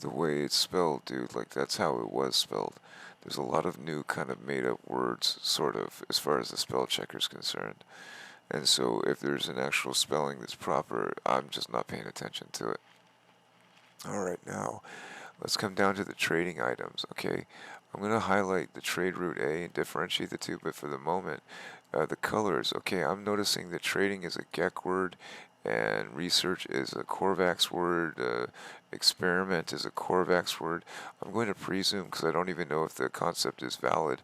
the way it's spelled, dude, like that's how it was spelled. There's a lot of new kind of made up words, sort of, as far as the spell checker's concerned. And so if there's an actual spelling that's proper, I'm just not paying attention to it. Alright, now, Let's come down to the trading items, okay? I'm going to highlight the trade route A and differentiate the two, but for the moment, the colors, okay, I'm noticing that trading is a GEC word, and research is a Corvax word, experiment is a Corvax word. I'm going to presume, because I don't even know if the concept is valid.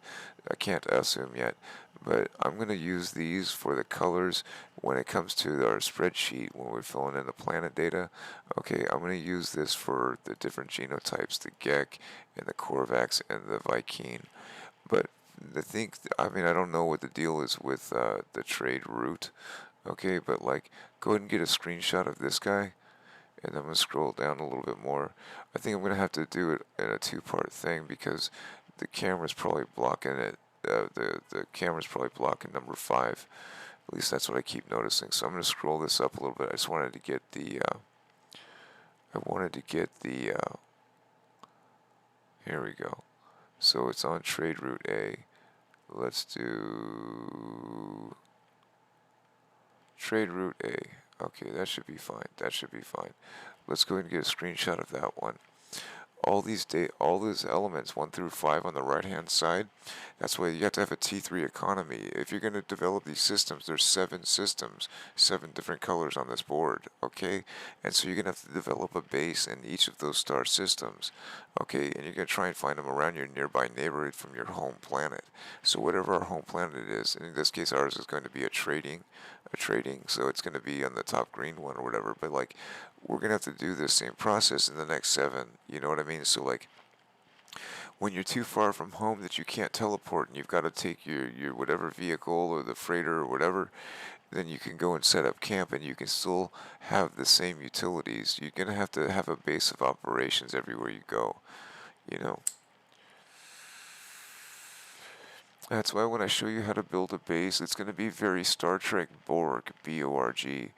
I can't assume yet, but I'm going to use these for the colors when it comes to our spreadsheet when we're filling in the planet data. Okay, I'm going to use this for the different genotypes, the GEC and the Corvax and the Viking. But the thing, I mean, I don't know what the deal is with the trade route. Okay, but like, go ahead and get a screenshot of this guy, and I'm going to scroll down a little bit more. I think I'm going to have to do it in a two-part thing because the camera's probably blocking it. The camera's probably blocking number 5. At least that's what I keep noticing. So I'm going to scroll this up a little bit. I just wanted to get the here we go. So it's on trade route A. Let's do trade route A. Okay, that should be fine. That should be fine. Let's go ahead and get a screenshot of that one. All these elements 1 through 5 on the right hand side. That's why you have to have a T3 economy. If you're going to develop these systems, there's 7 systems, 7 different colors on this board, okay? And so you're going to have to develop a base in each of those star systems, okay? And you're going to try and find them around your nearby neighborhood from your home planet. So whatever our home planet is, and in this case ours is going to be a trading, so it's going to be on the top green one or whatever, but like we're going to have to do the same process in the next 7, you know what I mean? So like when you're too far from home that you can't teleport and you've got to take your whatever vehicle or the freighter or whatever, then you can go and set up camp and you can still have the same utilities. You're going to have a base of operations everywhere you go, you know. That's why when I show you how to build a base, it's going to be very Star Trek Borg, B-O-R-G.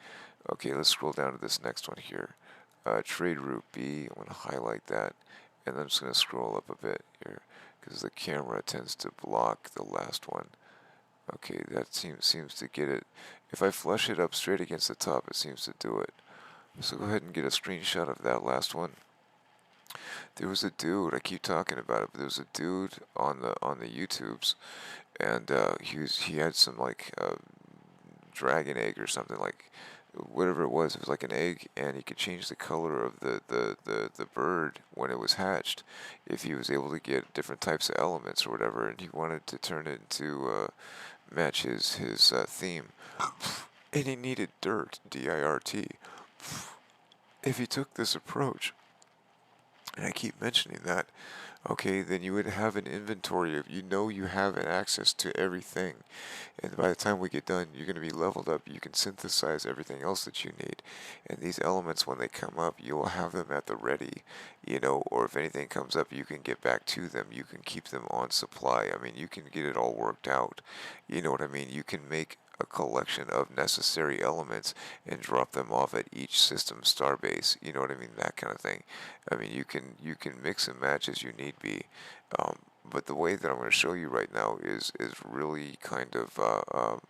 Okay, let's scroll down to this next one here. Trade route B, I'm going to highlight that, and I'm just going to scroll up a bit here, because the camera tends to block the last one. Okay, that seems to get it. If I flush it up straight against the top, it seems to do it. So go ahead and get a screenshot of that last one. There was a dude, I keep talking about it, but there was a dude on the YouTubes, and he had some like dragon egg or something, like whatever it was like an egg, and he could change the color of the bird when it was hatched if he was able to get different types of elements or whatever, and he wanted to turn it into match his theme, and he needed dirt, D-I-R-T. If he took this approach, and I keep mentioning that, okay, then you would have an inventory of, you have access to everything. And by the time we get done, you're going to be leveled up. You can synthesize everything else that you need. And these elements, when they come up, you will have them at the ready, or if anything comes up, you can get back to them. You can keep them on supply. I mean, you can get it all worked out. You know what I mean? You can make a collection of necessary elements and drop them off at each system starbase. You know what I mean? That kind of thing. I mean, you can mix and match as you need be. But the way that I'm going to show you right now is really kind of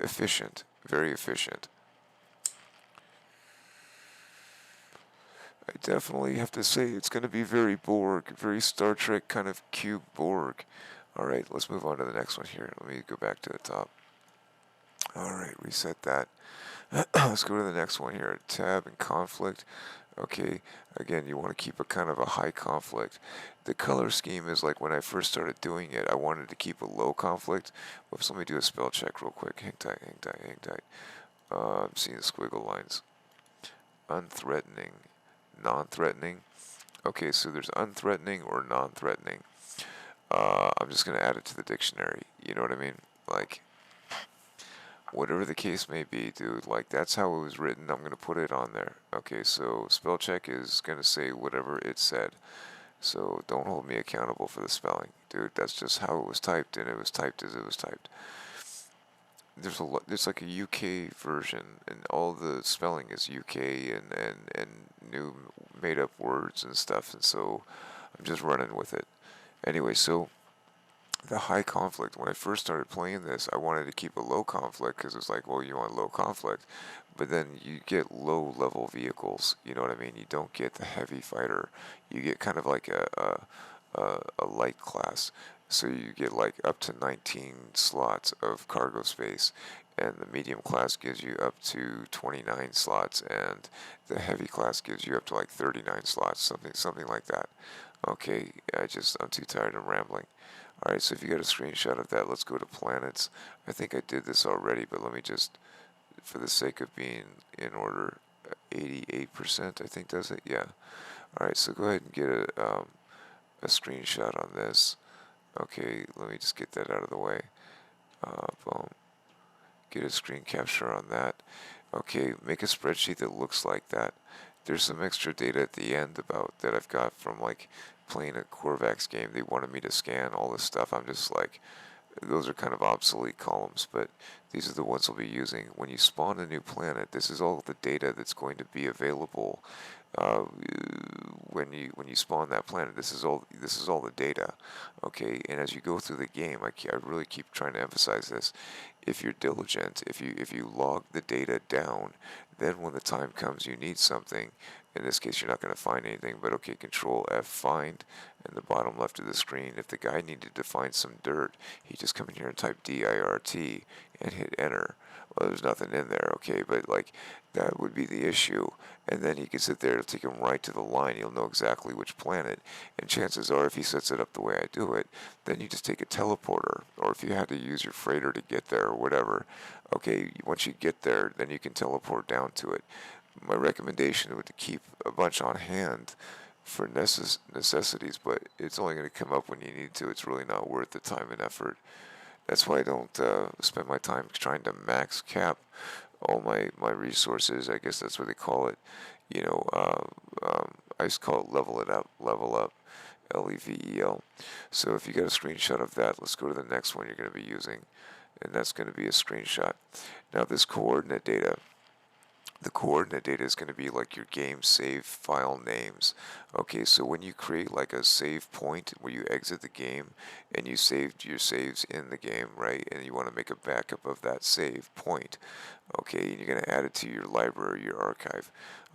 efficient, very efficient. I definitely have to say it's going to be very Borg, very Star Trek kind of cube Borg. Alright, let's move on to the next one here. Let me go back to the top. Alright, reset that. Let's go to the next one here. Tab and conflict. Okay, again, you want to keep a kind of a high conflict. The color scheme is like when I first started doing it, I wanted to keep a low conflict. Whoops, let me do a spell check real quick. Hang tight, hang tight, hang tight. I'm seeing the squiggle lines. Unthreatening, non-threatening. Okay, so there's unthreatening or non-threatening. I'm just going to add it to the dictionary. You know what I mean? Like, whatever the case may be, dude, like, that's how it was written. I'm going to put it on there. Okay, so spell check is going to say whatever it said. So don't hold me accountable for the spelling. Dude, that's just how it was typed, and it was typed as it was typed. There's like a UK version, and all the spelling is UK and new made up words and stuff, and so I'm just running with it. Anyway, so the high conflict. When I first started playing this, I wanted to keep a low conflict because it's like, well, you want low conflict, but then you get low level vehicles. You know what I mean? You don't get the heavy fighter. You get kind of like a light class. So you get like up to 19 slots of cargo space, and the medium class gives you up to 29 slots, and the heavy class gives you up to like 39 slots, something like that. Okay, I'm too tired of rambling. Alright, so if you got a screenshot of that, let's go to planets. I think I did this already, but let me just, for the sake of being in order, 88% I think does it, yeah. Alright, so go ahead and get a screenshot on this. Okay, let me just get that out of the way. Boom. Get a screen capture on that. Okay, make a spreadsheet that looks like that. There's some extra data at the end about that I've got from like playing a Corvax game. They wanted me to scan all this stuff. I'm just like, those are kind of obsolete columns, but these are the ones we'll be using. When you spawn a new planet, this is all the data that's going to be available uh, when you spawn that planet. This is all the data, okay. And as you go through the game, I really keep trying to emphasize this. If you're diligent, if you log the data down, then when the time comes you need something, in this case you're not going to find anything, but okay, Control F find, in the bottom left of the screen. If the guy needed to find some dirt, he just come in here and type DIRT and hit enter. Well, there's nothing in there, okay, but like that would be the issue. And then he can sit there, it'll take him right to the line, he'll know exactly which planet. And chances are, if he sets it up the way I do it, then you just take a teleporter, or if you had to use your freighter to get there or whatever, okay, once you get there, then you can teleport down to it. My recommendation would to keep a bunch on hand for necessities, but it's only going to come up when you need to. It's really not worth the time and effort. That's why I don't spend my time trying to max cap all my resources. I guess that's what they call it. You know, I just call it level up, Level. So if you got a screenshot of that, let's go to the next one you're going to be using, and that's going to be a screenshot. Now this coordinate data, the coordinate data is going to be like your game save file names. Okay, so when you create like a save point where you exit the game and you saved your saves in the game, right, and you want to make a backup of that save point, okay, and you're going to add it to your library, your archive.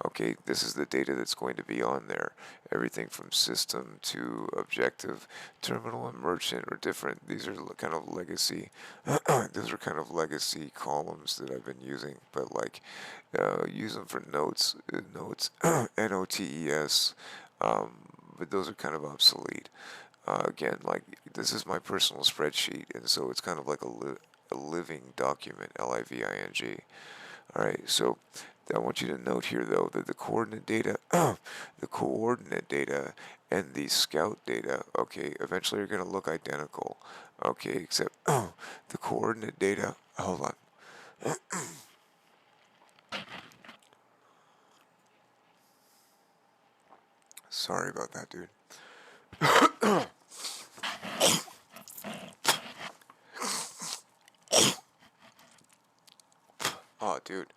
Okay, this is the data that's going to be on there. Everything from system to objective, terminal, and merchant are different. These are kind of legacy. Those are kind of legacy columns that I've been using, but like use them for notes, NOTES. But those are kind of obsolete. Again, like this is my personal spreadsheet, and so it's kind of like a living document, LIVING. All right, so I want you to note here, though, that the coordinate data, and the scout data, okay, eventually are going to look identical, okay, except the coordinate data. Hold on. Sorry about that, dude. Oh, dude.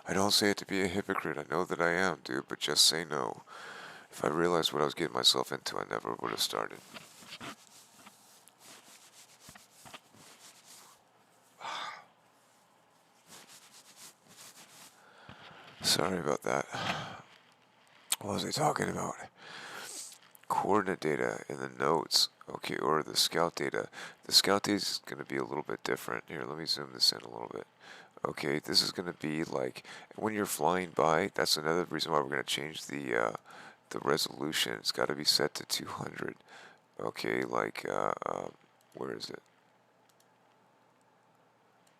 I don't say it to be a hypocrite. I know that I am, dude, but just say no. If I realized what I was getting myself into, I never would have started. Sorry about that. What was I talking about? Coordinate data in the notes, okay, or the scout data. The scout data is going to be a little bit different. Here, let me zoom this in a little bit. Okay, this is going to be like when you're flying by. That's another reason why we're going to change the resolution. It's got to be set to 200. Okay, like where is it?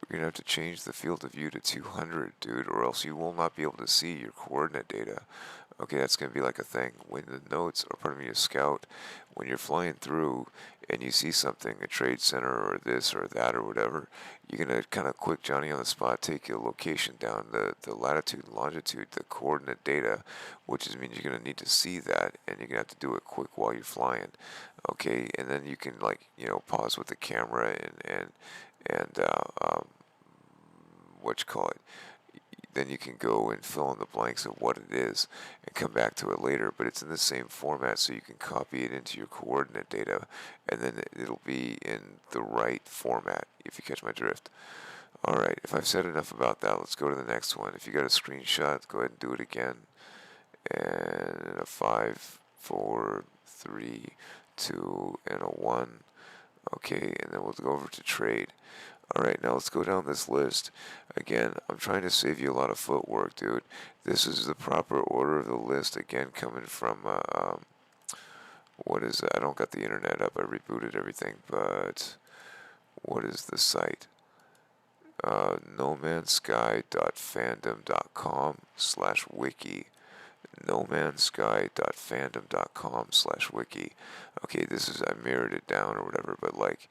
You're going to have to change the field of view to 200, dude, or else you will not be able to see your coordinate data. Okay, that's going to be like a thing. When the notes, or pardon me, a scout, when you're flying through and you see something, a trade center or this or that or whatever, you're going to kind of quick Johnny on the spot, take your location down, the latitude and longitude, the coordinate data, which means you're going to need to see that, and you're going to have to do it quick while you're flying. Okay, and then you can, like, pause with the camera and what you call it, then you can go and fill in the blanks of what it is and come back to it later. But it's in the same format, so you can copy it into your coordinate data, and then it'll be in the right format, if you catch my drift. Alright, if I've said enough about that, let's go to the next one. If you got a screenshot, go ahead and do it again. And a 5, 4, 3, 2, and a 1. Okay, and then we'll go over to trade. Alright, now let's go down this list. Again, I'm trying to save you a lot of footwork, dude. This is the proper order of the list, again, coming from, what is it? I don't got the internet up. I rebooted everything, but what is the site? nomansky.fandom.com/wiki. nomansky.fandom.com/wiki. Okay, this is, I mirrored it down or whatever, but like,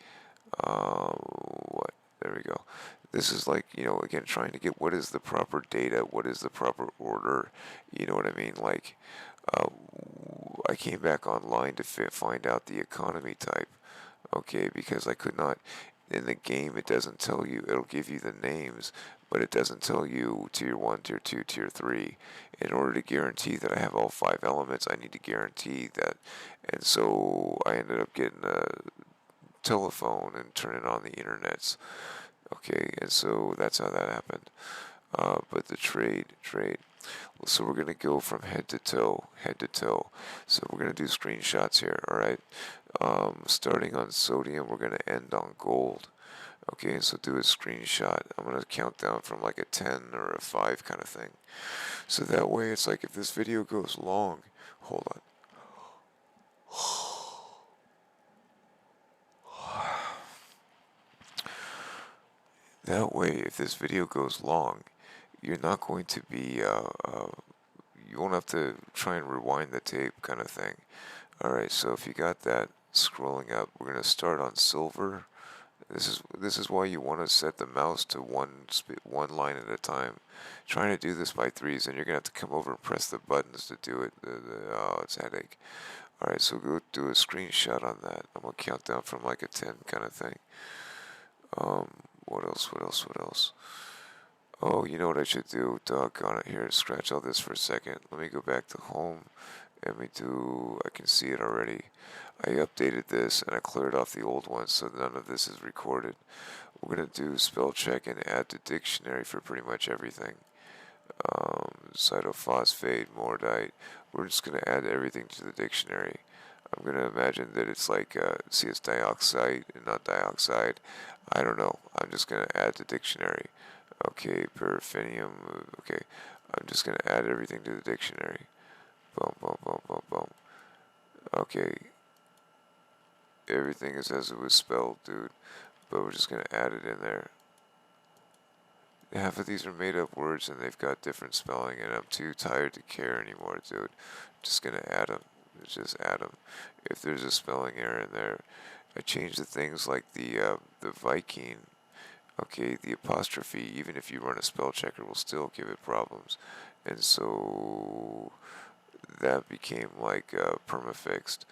what? There we go. This is like, again, trying to get what is the proper data, what is the proper order, you know what I mean? Like, I came back online to find out the economy type, okay, because I could not, in the game it doesn't tell you, it'll give you the names, but it doesn't tell you tier 1, tier 2, tier 3. In order to guarantee that I have all 5 elements, I need to guarantee that, and so I ended up getting a telephone and turning on the internets, okay, and so that's how that happened. But the trade. So we're gonna go from head to toe. So we're gonna do screenshots here. All right. Starting on sodium, we're gonna end on gold. Okay, so do a screenshot. I'm gonna count down from like a 10 or a 5 kind of thing. So that way, it's like if this video goes long, hold on. That way, if this video goes long, you're not going to be, you won't have to try and rewind the tape kind of thing. Alright, so if you got that, scrolling up, we're going to start on silver. This is why you want to set the mouse to one line at a time. Trying to do this by threes, and you're going to have to come over and press the buttons to do it. Oh, it's a headache. Alright, so go do a screenshot on that. I'm going to count down from like a 10 kind of thing. What else? Oh, you know what I should do? Doggone it. Here, scratch all this for a second. Let me go back to home. And I can see it already. I updated this and I cleared off the old ones so none of this is recorded. We're going to do spell check and add to dictionary for pretty much everything. Cytophosphate, mordite. We're just going to add everything to the dictionary. I'm going to imagine that it's like, see, it's dioxide and not dioxide. I don't know. I'm just going to add to dictionary. Okay, paraffinium. Okay, I'm just going to add everything to the dictionary. Boom. Okay. Everything is as it was spelled, dude. But we're just going to add it in there. Half of these are made up words and they've got different spelling, and I'm too tired to care anymore, dude. I'm just going to add them. Just add them. If there's a spelling error in there, I changed the things like the Viking. Okay, the apostrophe, even if you run a spell checker, will still give it problems. And so that became like permafixed.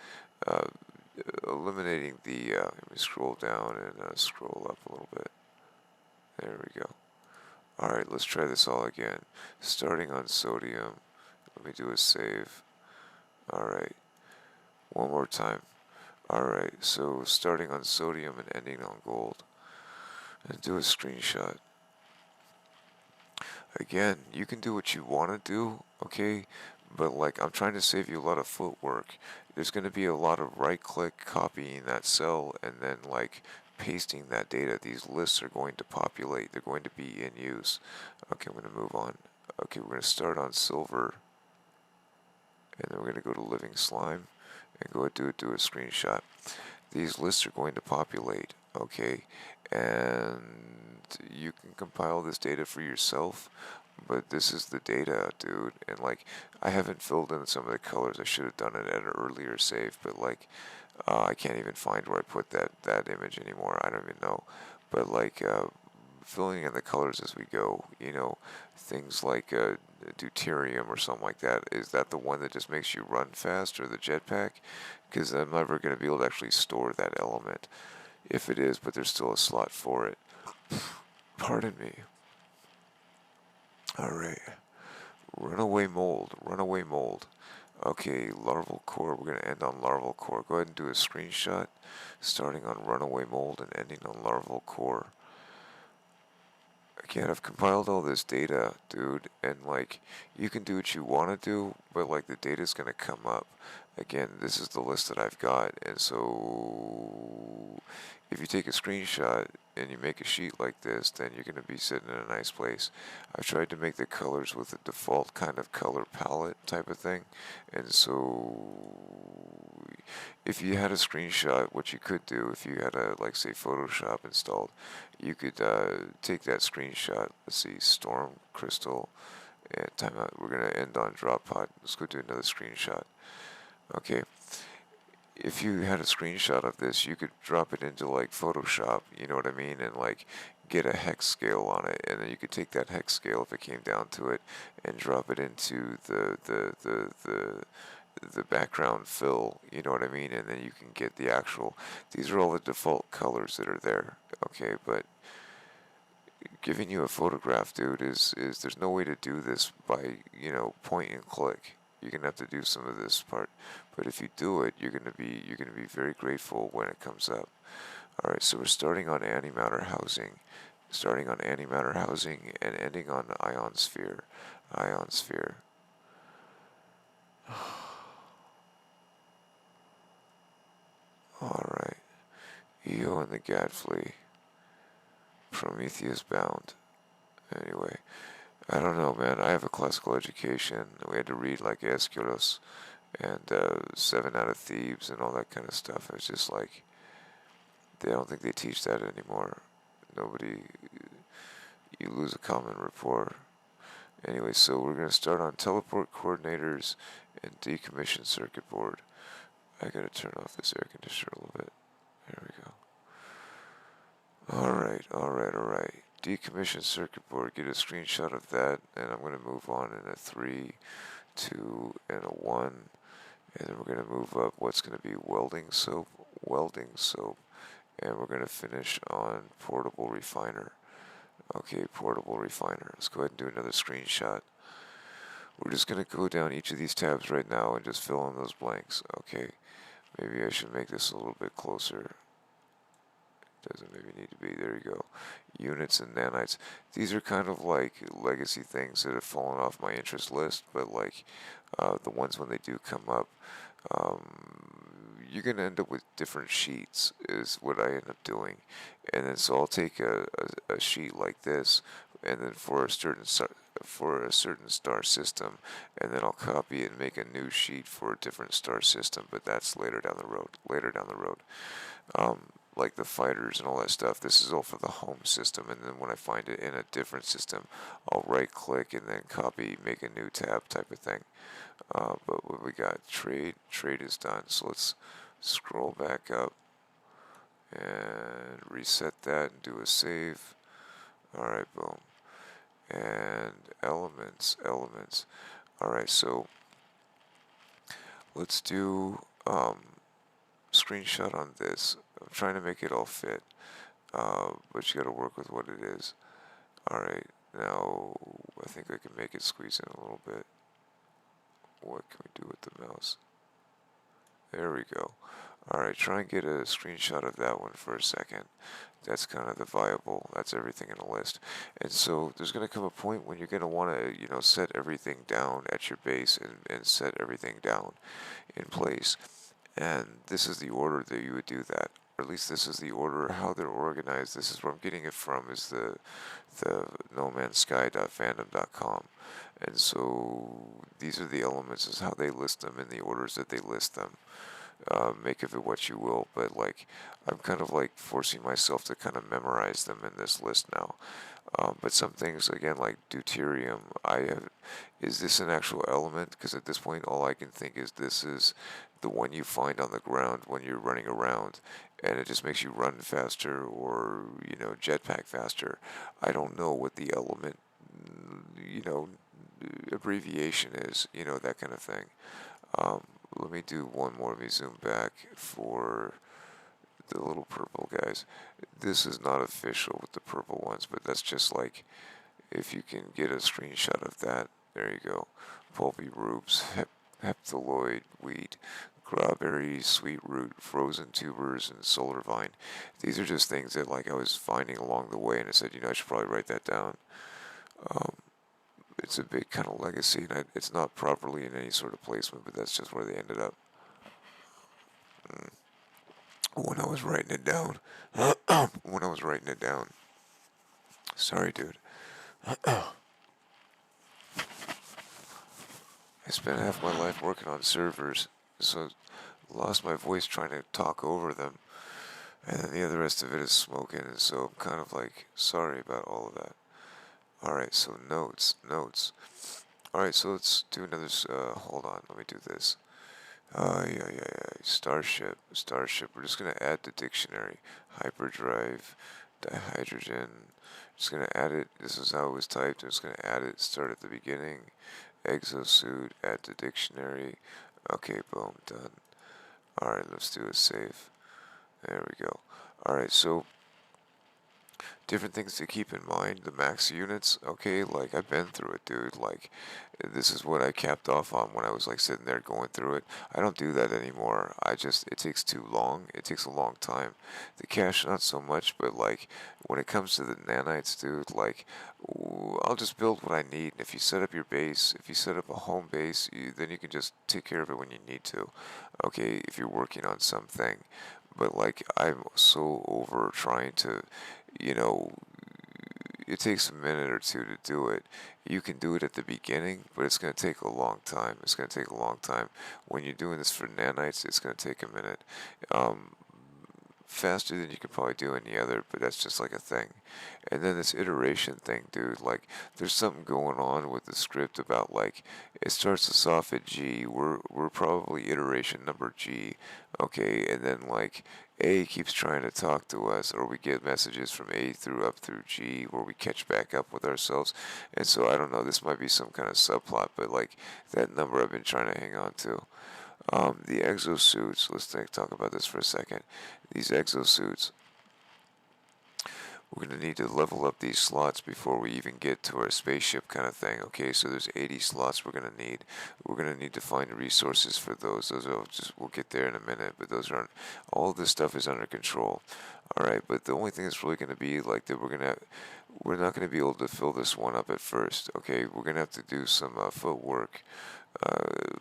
Eliminating the, let me scroll down and scroll up a little bit. There we go. Alright, let's try this all again. Starting on sodium. Let me do a save. Alright. One more time. Alright, so starting on sodium and ending on gold. And do a screenshot. Again, you can do what you want to do, okay? But like, I'm trying to save you a lot of footwork. There's going to be a lot of right-click copying that cell and then like pasting that data. These lists are going to populate. They're going to be in use. Okay, I'm going to move on. Okay, we're going to start on silver. And then we're going to go to living slime and go do a screenshot. These lists are going to populate, okay? And you can compile this data for yourself, but this is the data, dude. And like, I haven't filled in some of the colors. I should have done it at an earlier save, but like, I can't even find where I put that image anymore. I don't even know. But like, filling in the colors as we go, things like deuterium or something like that. Is that the one that just makes you run fast, or the jetpack? Because I'm never going to be able to actually store that element. If it is, but there's still a slot for it. Pardon me. Alright. Runaway mold. Runaway mold. Okay, larval core. We're going to end on larval core. Go ahead and do a screenshot starting on runaway mold and ending on larval core. Again, I've compiled all this data, dude, and like, you can do what you want to do, but like, the data's going to come up. Again, this is the list that I've got, and so if you take a screenshot and you make a sheet like this, then you're going to be sitting in a nice place. I've tried to make the colors with the default kind of color palette type of thing, and so if you had a screenshot, what you could do, if you had a, like, say, Photoshop installed, you could take that screenshot. Let's see, Storm Crystal, and timeout. We're going to end on Drop Pod. Let's go do another screenshot. Okay, if you had a screenshot of this, you could drop it into like Photoshop, you know what I mean, and like get a hex scale on it, and then you could take that hex scale if it came down to it, and drop it into the background fill, you know what I mean, and then you can get the actual. These are all the default colors that are there. Okay, but giving you a photograph, dude, is there's no way to do this by, point and click. You're gonna have to do some of this part, but if you do it, you're gonna be very grateful when it comes up. All right, so we're starting on antimatter housing, and ending on ionosphere, ionosphere. All right, Io and the Gadfly, Prometheus bound. Anyway, I don't know, man. I have a classical education. We had to read like Aeschylus and Seven Out of Thebes and all that kind of stuff. It's just like they don't think they teach that anymore. Nobody, you lose a common rapport. Anyway, so we're gonna start on teleport coordinators and decommission circuit board. I gotta turn off this air conditioner a little bit. There we go. Alright. Decommission circuit board, get a screenshot of that, and I'm gonna move on in a 3, 2, and a 1. And then we're going to move up what's going to be welding soap, and we're going to finish on portable refiner. Okay, portable refiner. Let's go ahead and do another screenshot. We're just going to go down each of these tabs right now and just fill in those blanks. Okay, maybe I should make this a little bit closer. Doesn't maybe need to be. There you go. Units and nanites. These are kind of like legacy things that have fallen off my interest list, but like the ones when they do come up, you're going to end up with different sheets is what I end up doing. And then so I'll take a sheet like this, and then for a certain star system, and then I'll copy it and make a new sheet for a different star system, but that's later down the road. Like the fighters and all that stuff, this is all for the home system, and then when I find it in a different system, I'll right click and then copy, make a new tab type of thing. But what we got, trade is done, so let's scroll back up and reset that and do a save. Alright, boom. And elements. Alright, so let's do screenshot on this. I'm trying to make it all fit, but you gotta work with what it is. Alright, now I think I can make it squeeze in a little bit. What can we do with the mouse? There we go. Alright, try and get a screenshot of that one for a second. That's kind of the viable, that's everything in a list. And so there's going to come a point when you're going to want to, set everything down at your base and set everything down in place. And this is the order that you would do that. Or at least this is the order how they're organized. This is where I'm getting it from, is the nomansky.fandom.com. And so these are the elements, is how they list them in the orders that they list them. Make of it what you will, but like I'm kind of like forcing myself to kind of memorize them in this list now. But some things, again, like deuterium, is this an actual element? Because at this point, all I can think is this is the one you find on the ground when you're running around, and it just makes you run faster or, jetpack faster. I don't know what the element, abbreviation is, that kind of thing. Let me do one more. Let me zoom back for the little purple guys. This is not official with the purple ones, but that's just like If you can get a screenshot of that, there you go. Pulpy roots, heptaloid wheat, crawberries, sweet root, frozen tubers, and solar vine. These are just things that like I was finding along the way, and I said, I should probably write that down. Um, it's a big kind of legacy, and it's not properly in any sort of placement, but that's just where they ended up. When I was writing it down, when I was writing it down. Sorry, dude. I spent half my life working on servers, so lost my voice trying to talk over them, and then the other rest of it is smoking, and so I'm kind of like sorry about all of that. Alright, so notes. Alright, so let's do another, hold on, let me do this. Yeah. Starship. We're just gonna add the dictionary. Hyperdrive, dihydrogen. Just gonna add it. This is how it was typed. I'm just gonna add it. Start at the beginning. Exosuit. Add the dictionary. Okay, boom, done. Alright, let's do a save. There we go. Alright, so different things to keep in mind. The max units, okay, like I've been through it, dude. Like this is what I capped off on when I was like sitting there going through it. I don't do that anymore. It takes too long. It takes a long time. The cache, not so much, but like when it comes to the nanites, dude, like I'll just build what I need. And if you set up your base, if you set up a home base, then you can just take care of it when you need to. Okay, if you're working on something. But like I'm so over trying to, you know, it takes a minute or two to do it. You can do it at the beginning, but it's going to take a long time. It's going to take a long time. When you're doing this for nanites, it's going to take a minute. Um, Faster than you could probably do any other, but that's just like a thing. And then this iteration thing, dude, like there's something going on with the script about like it starts us off at G. We're probably iteration number G, okay, and then like A keeps trying to talk to us, or we get messages from A through up through G where we catch back up with ourselves. And so I don't know, this might be some kind of subplot, but like that number I've been trying to hang on to. The exosuits, talk about this for a second. These exosuits, we're going to need to level up these slots before we even get to our spaceship kind of thing. Okay, so there's 80 slots we're going to need. We're going to need to find resources for those. We'll get there in a minute, but those aren't, all of this stuff is under control. Alright, but the only thing that's really going to be like that we're not going to be able to fill this one up at first. Okay, we're going to have to do some footwork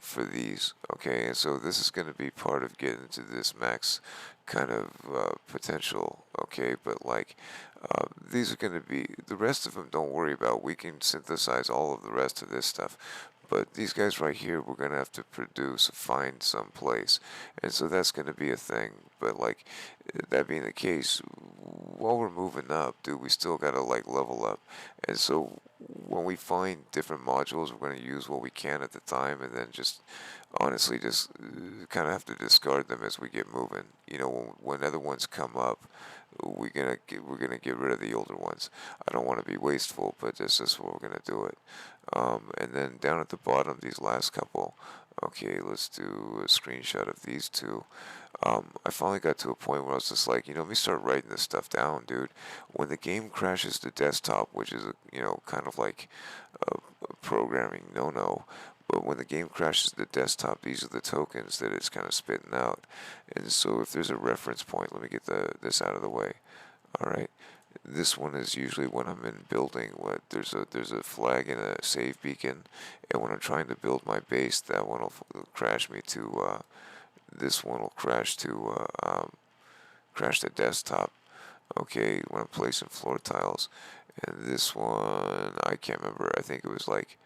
for these. Okay, and so this is going to be part of getting to this max kind of potential. Okay, but like these are going to be the rest of them. Don't worry about. We can synthesize all of the rest of this stuff. But these guys right here, we're going to have to find some place. And so that's going to be a thing. But like, that being the case, while we're moving up, dude, we still got to like level up. And so when we find different modules, we're going to use what we can at the time, and then just honestly just kind of have to discard them as we get moving. You know, when other ones come up, we're gonna get rid of the older ones. I don't want to be wasteful, but this is what we're gonna do it. And then down at the bottom, these last couple. Okay, let's do a screenshot of these two. I finally got to a point where I was just like, let me start writing this stuff down, dude. When the game crashes to desktop, which is, kind of like a programming no-no, but when the game crashes to desktop, these are the tokens that it's kind of spitting out. And so if there's a reference point, let me get this out of the way. All right. This one is usually when I'm in building. There's a flag and a save beacon, and when I'm trying to build my base, that one will crash me to. This one will crash to crash the desktop. Okay, when I'm placing floor tiles, and this one I can't remember. I think it was like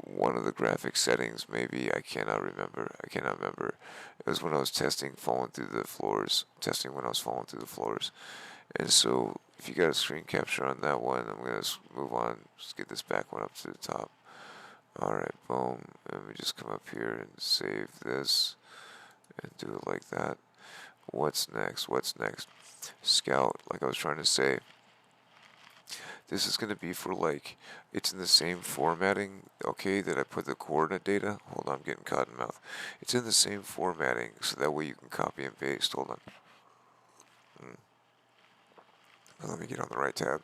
one of the graphic settings, maybe. I cannot remember. It was when I was testing falling through the floors. Testing when I was falling through the floors. And so, if you got a screen capture on that one, I'm going to move on. Just get this back one up to the top. Alright, boom. Let me just come up here and save this. And do it like that. What's next? Scout, like I was trying to say. This is going to be for like, it's in the same formatting, okay, that I put the coordinate data. Hold on, I'm getting caught in mouth. It's in the same formatting, so that way you can copy and paste. Hold on. Let me get on the right tab.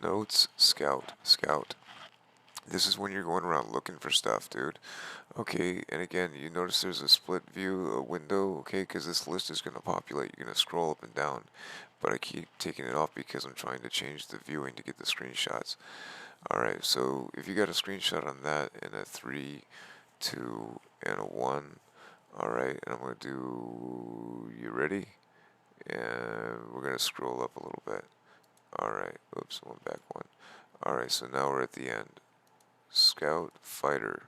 Notes, scout, scout. This is when you're going around looking for stuff, dude. Okay, and again, you notice there's a split view a window, okay, because this list is going to populate. You're going to scroll up and down, but I keep taking it off because I'm trying to change the viewing to get the screenshots. Alright, so if you got a screenshot on that in a 3, 2, and a 1, alright, and I'm going to do, you ready? And we're going to scroll up a little bit. Alright, oops, one back one. Alright, so now we're at the end. Scout, fighter.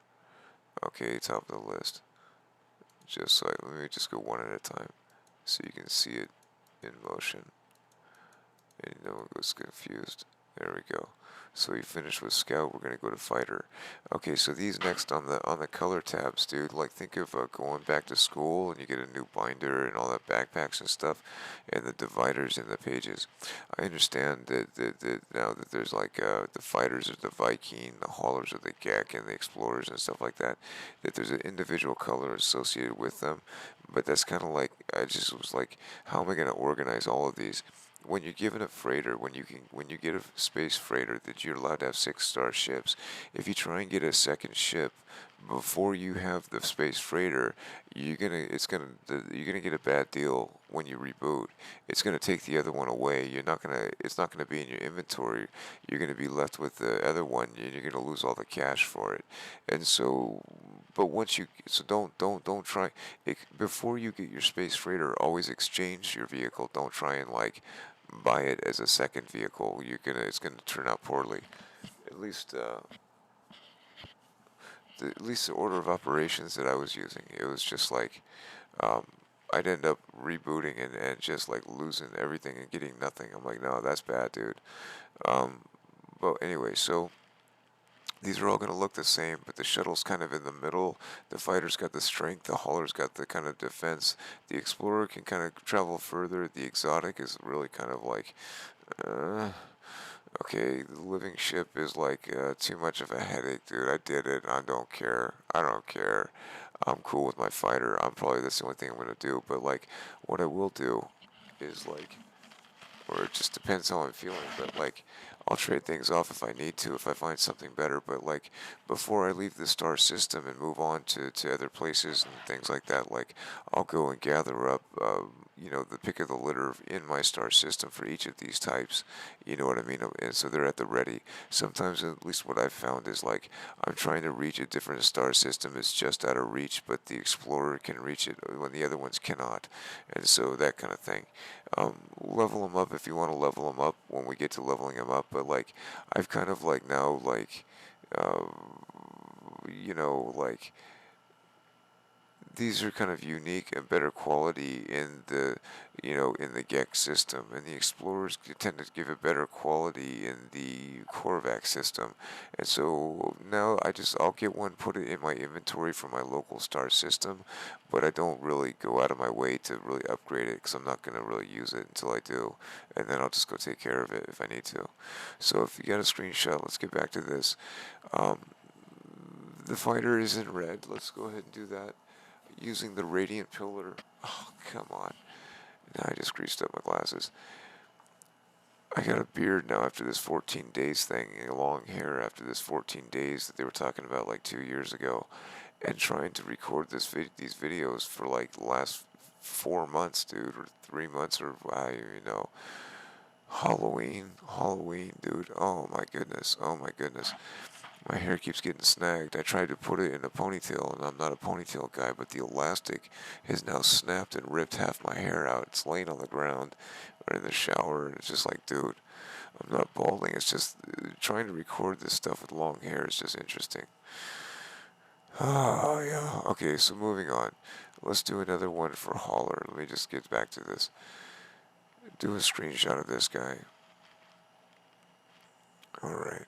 Okay, top of the list. Just like, let me just go one at a time so you can see it in motion and no one goes confused. There we go. So we finished with scout. We're gonna go to fighter. Okay, so these next on the color tabs, dude. Like think of going back to school and you get a new binder and all that backpacks and stuff, and the dividers in the pages. I understand that now that there's like the fighters are the Viking, the haulers are the Gek, and the explorers and stuff like that. That there's an individual color associated with them, but that's kind of like I just was like, how am I gonna organize all of these? When you're given a freighter, when you get a space freighter that you're allowed to have 6-star ships, if you try and get a second ship before you have the space freighter, you're gonna get a bad deal when you reboot. It's gonna take the other one away. It's not gonna be in your inventory. You're gonna be left with the other one, and you're gonna lose all the cash for it. And so, but once you so don't try before you get your space freighter. Always exchange your vehicle. Don't try and like buy it as a second vehicle. It's gonna turn out poorly. At least at least the order of operations that I was using, it was just like um, I'd end up rebooting and just like losing everything and getting nothing. I'm like, no, that's bad, dude. Um, but anyway, so these are all going to look the same, but the shuttle's kind of in the middle. The fighter's got the strength, the hauler's got the kind of defense. The explorer can kind of travel further. The exotic is really kind of like, uh, okay, the living ship is like too much of a headache, dude. I did it. I don't care. I don't care. I'm cool with my fighter. I'm probably that's the only thing I'm gonna do. But like, what I will do is like, or it just depends how I'm feeling. But like, I'll trade things off if I need to, if I find something better. But like, before I leave the star system and move on to other places and things like that, like, I'll go and gather up, the pick of the litter in my star system for each of these types. You know what I mean? And so they're at the ready. Sometimes, at least what I've found is like, I'm trying to reach a different star system. It's just out of reach, but the explorer can reach it when the other ones cannot. And so that kind of thing. Level them up if you want to level them up when we get to leveling them up. But like, I've kind of like now like, uh, like these are kind of unique and better quality in the GEX system, and the Explorers tend to give a better quality in the Korvax system. And so now I'll get one, put it in my inventory for my local star system, but I don't really go out of my way to really upgrade it because I'm not going to really use it until I do, and then I'll just go take care of it if I need to. So if you got a screenshot, let's get back to this. Um, the fighter is in red. Let's go ahead and do that using the radiant pillar. Oh, come on. Now I just greased up my glasses. I got a beard now after this 14 days thing, long hair after this 14 days that they were talking about like 2 years ago, and trying to record these videos for like the last 4 months, dude, or 3 months, or Halloween, dude. Oh my goodness, oh my goodness. My hair keeps getting snagged. I tried to put it in a ponytail, and I'm not a ponytail guy, but the elastic has now snapped and ripped half my hair out. It's laying on the ground or in the shower, and it's just like, dude, I'm not balding. It's just trying to record this stuff with long hair is just interesting. Oh, yeah. Okay, so moving on. Let's do another one for Hauler. Let me just get back to this. Do a screenshot of this guy. Alright.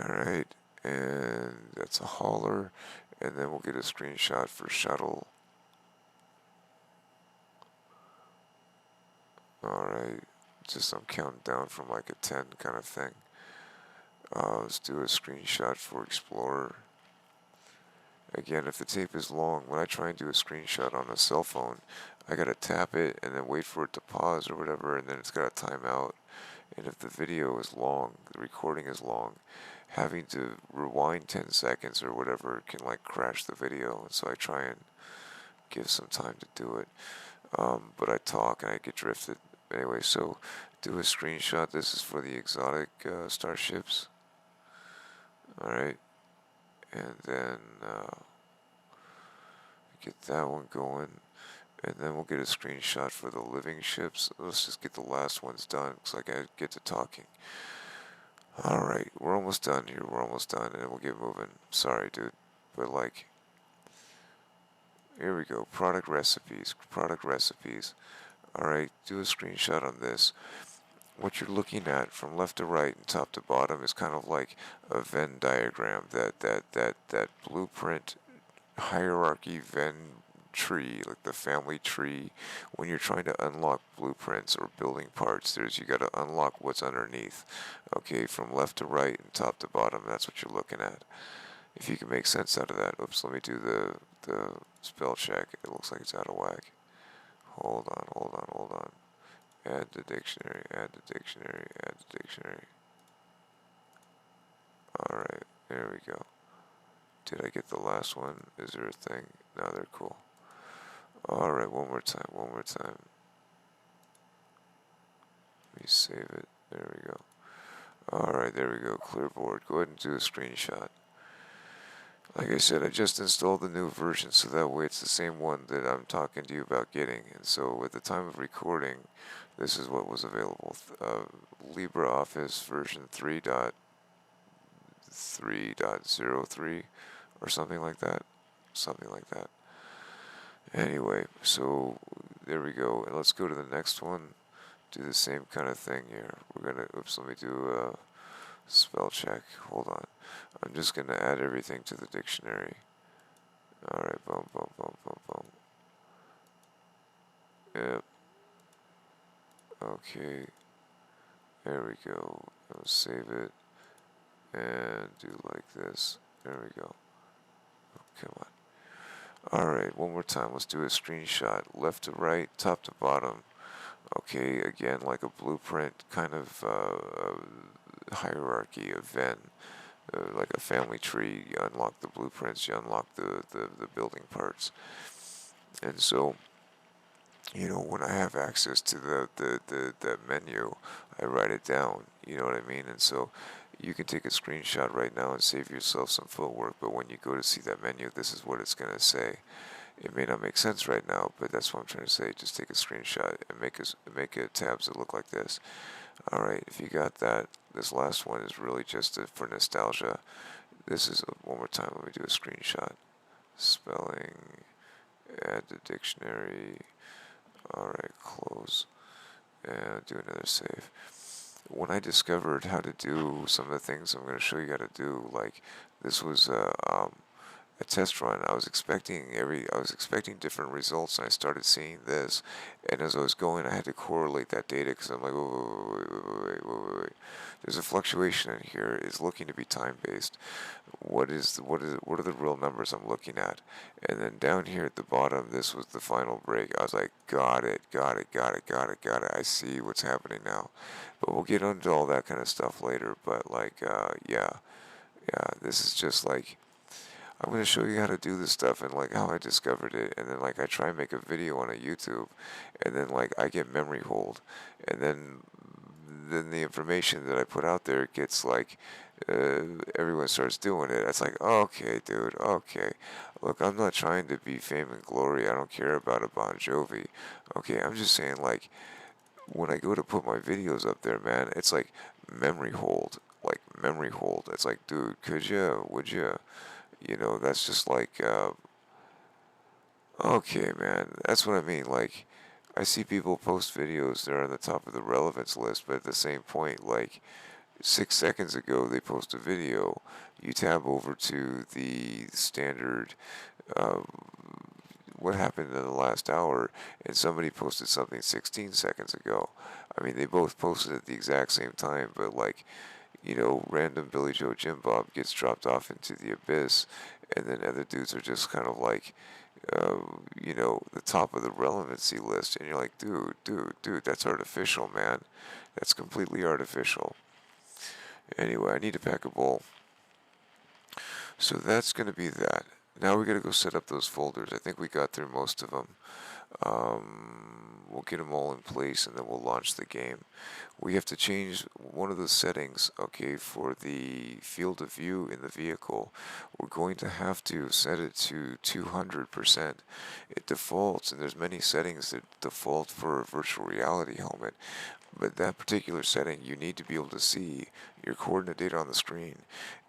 Alright. And that's a Hauler. And then we'll get a screenshot for Shuttle. Alright. Just I'm counting down from like a 10 kind of thing. Let's do a screenshot for Explorer. Again, if the tape is long, when I try and do a screenshot on a cell phone, I gotta tap it and then wait for it to pause or whatever, and then it's gotta time out. And if the video is long, the recording is long, having to rewind 10 seconds or whatever can like crash the video. And so I try and give some time to do it. But I talk and I get drifted. Anyway, so do a screenshot. This is for the exotic starships. Alright. And then get that one going. And then we'll get a screenshot for the living ships. Let's just get the last ones done because I gotta get to talking. Alright, we're almost done here. We're almost done, and then we'll get moving. Sorry, dude. But, like, here we go. Product recipes. Product recipes. Alright, do a screenshot on this. What you're looking at from left to right and top to bottom is kind of like a Venn diagram. That blueprint hierarchy Venn tree, like the family tree. When you're trying to unlock blueprints or building parts, you got to unlock what's underneath. Okay, from left to right and top to bottom, that's what you're looking at. If you can make sense out of that. Oops, let me do the spell check. It looks like it's out of whack. Hold on. Add the dictionary, add the dictionary, add the dictionary. Alright, there we go. Did I get the last one? Is there a thing? No, they're cool. Alright, one more time. Let me save it. There we go. Alright, there we go. Clear board. Go ahead and do a screenshot. Like I said, I just installed the new version, so that way it's the same one that I'm talking to you about getting. And so at the time of recording, this is what was available. LibreOffice version 3.3.03 or something like that. Anyway, so there we go. And let's go to the next one. Do the same kind of thing here. Oops, let me do a spell check. Hold on. I'm just gonna add everything to the dictionary. Alright, boom. Yep. Okay. There we go. I'll save it. And do like this. There we go. Oh, come on. Alright, one more time. Let's do a screenshot. Left to right, top to bottom. Okay, again, like a blueprint kind of hierarchy, a Venn, like a family tree. You unlock the blueprints, you unlock the building parts. And so, when I have access to the menu, I write it down, you know what I mean? And so you can take a screenshot right now and save yourself some footwork, but when you go to see that menu, this is what it's going to say. It may not make sense right now, but that's what I'm trying to say. Just take a screenshot and make a tabs that look like this. Alright, if you got that, this last one is really just for nostalgia. This is, one more time, let me do a screenshot. Spelling, add the dictionary. Alright, close. And do another save. When I discovered how to do some of the things I'm going to show you how to do, like, this was a test run. I was expecting different results, and I started seeing this. And as I was going, I had to correlate that data because I'm like, wait. There's a fluctuation in here. It's looking to be time based. What are the real numbers I'm looking at? And then down here at the bottom, this was the final break. I was like, got it. I see what's happening now. But we'll get into all that kind of stuff later. But like, yeah, this is just like, I'm going to show you how to do this stuff and like how I discovered it, and then like I try and make a video on a YouTube, and then like I get memory hold, and then the information that I put out there gets like everyone starts doing it. It's like, okay, dude, okay. Look, I'm not trying to be fame and glory. I don't care about a Bon Jovi. Okay, I'm just saying like when I go to put my videos up there, man, it's like memory hold. Like memory hold. It's like, dude, would you? That's just like, okay, man, that's what I mean. Like, I see people post videos, they're on the top of the relevance list, but at the same point, like, 6 seconds ago, they post a video. You tab over to the standard, uh, what happened in the last hour, and somebody posted something 16 seconds ago. I mean, they both posted at the exact same time, but like, random Billy Joe Jim Bob gets dropped off into the abyss, and then other dudes are just kind of like, uh, the top of the relevancy list, and you're like, dude, that's artificial, man. That's completely artificial. Anyway, I need to pack a bowl. So that's going to be that. Now we got to go set up those folders. I think we got through most of them. We'll get them all in place and then we'll launch the game. We have to change one of the settings, okay, for the field of view in the vehicle. We're going to have to set it to 200%. It defaults, and there's many settings that default for a virtual reality helmet. But that particular setting, you need to be able to see your coordinate data on the screen.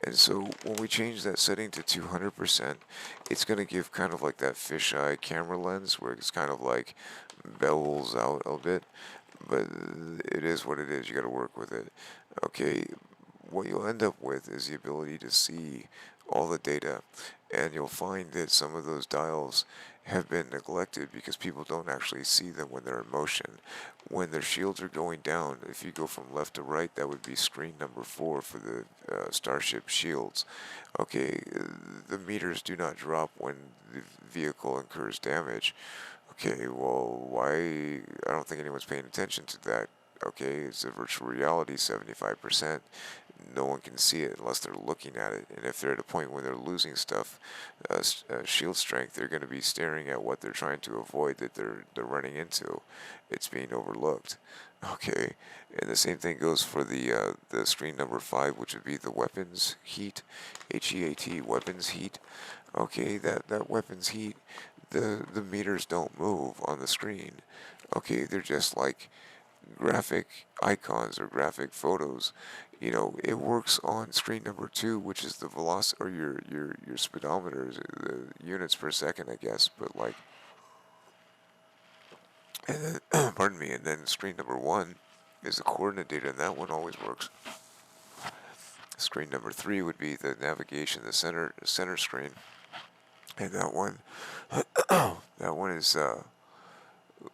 And so when we change that setting to 200%, it's going to give kind of like that fisheye camera lens where it's kind of like bevels out a bit. But it is what it is. You got to work with it. Okay, what you'll end up with is the ability to see all the data, and you'll find that some of those dials have been neglected because people don't actually see them when they're in motion. When their shields are going down, if you go from left to right, that would be screen number 4 for the Starship shields. Okay, the meters do not drop when the vehicle incurs damage. Okay, well, why? I don't think anyone's paying attention to that. Okay, it's a virtual reality 75%. No one can see it unless they're looking at it. And if they're at a point where they're losing stuff, shield strength, they're going to be staring at what they're trying to avoid that they're running into. It's being overlooked. Okay, and the same thing goes for the screen number 5, which would be the weapons heat, HEAT, weapons heat. Okay, that weapons heat, the meters don't move on the screen. Okay, they're just like graphic icons or graphic photos. It works on screen number 2, which is the velocity or your speedometers, the units per second, I guess. But like, and then, pardon me, and then screen number 1 is the coordinate data, and that one always works. Screen number 3 would be the navigation, the center screen, and that one, that one is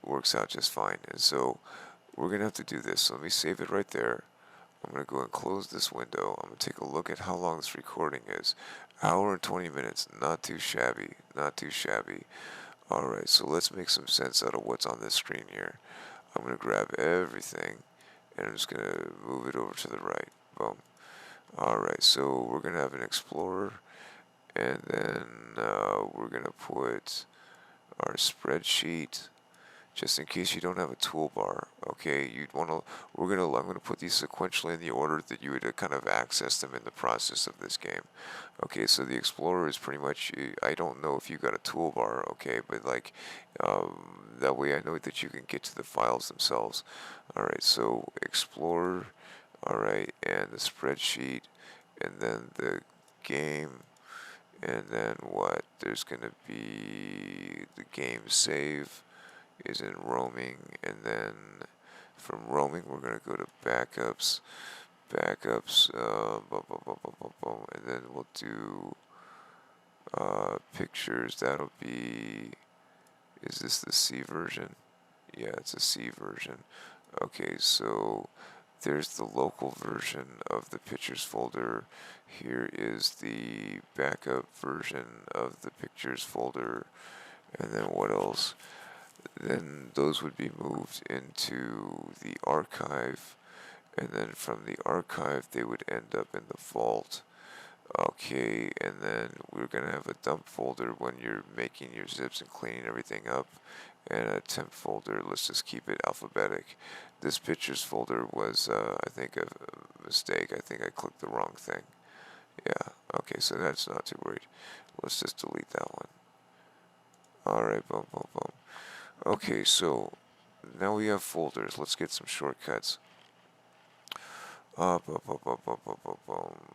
works out just fine. And so we're gonna have to do this. So let me save it right there. I'm going to go and close this window. I'm going to take a look at how long this recording is. Hour and 20 minutes. Not too shabby. Not too shabby. Alright, so let's make some sense out of what's on this screen here. I'm going to grab everything and I'm just going to move it over to the right. Boom. Alright, so we're going to have an Explorer, and then we're going to put our spreadsheet, just in case you don't have a toolbar. Okay, I'm gonna put these sequentially in the order that you would kind of access them in the process of this game. Okay, so the Explorer is pretty much, I don't know if you got a toolbar, okay, but like, that way I know that you can get to the files themselves. Alright, so Explorer, alright, and the spreadsheet, and then the game, and then what? There's gonna be the game save is in roaming, and then from roaming we're going to go to backups, and then we'll do pictures. That'll be, is this the C version? Yeah, it's a C version. Okay, so there's the local version of the pictures folder. Here is the backup version of the pictures folder, and then what else? Then those would be moved into the archive, and then from the archive they would end up in the vault. Okay, and then we're going to have a dump folder when you're making your zips and cleaning everything up, and a temp folder. Let's just keep it alphabetic. This pictures folder was, I think, a mistake. I think I clicked the wrong thing. Yeah, okay, so that's not too worried. Let's just delete that one. Alright, boom, boom, boom. Okay, so now we have folders. Let's get some shortcuts.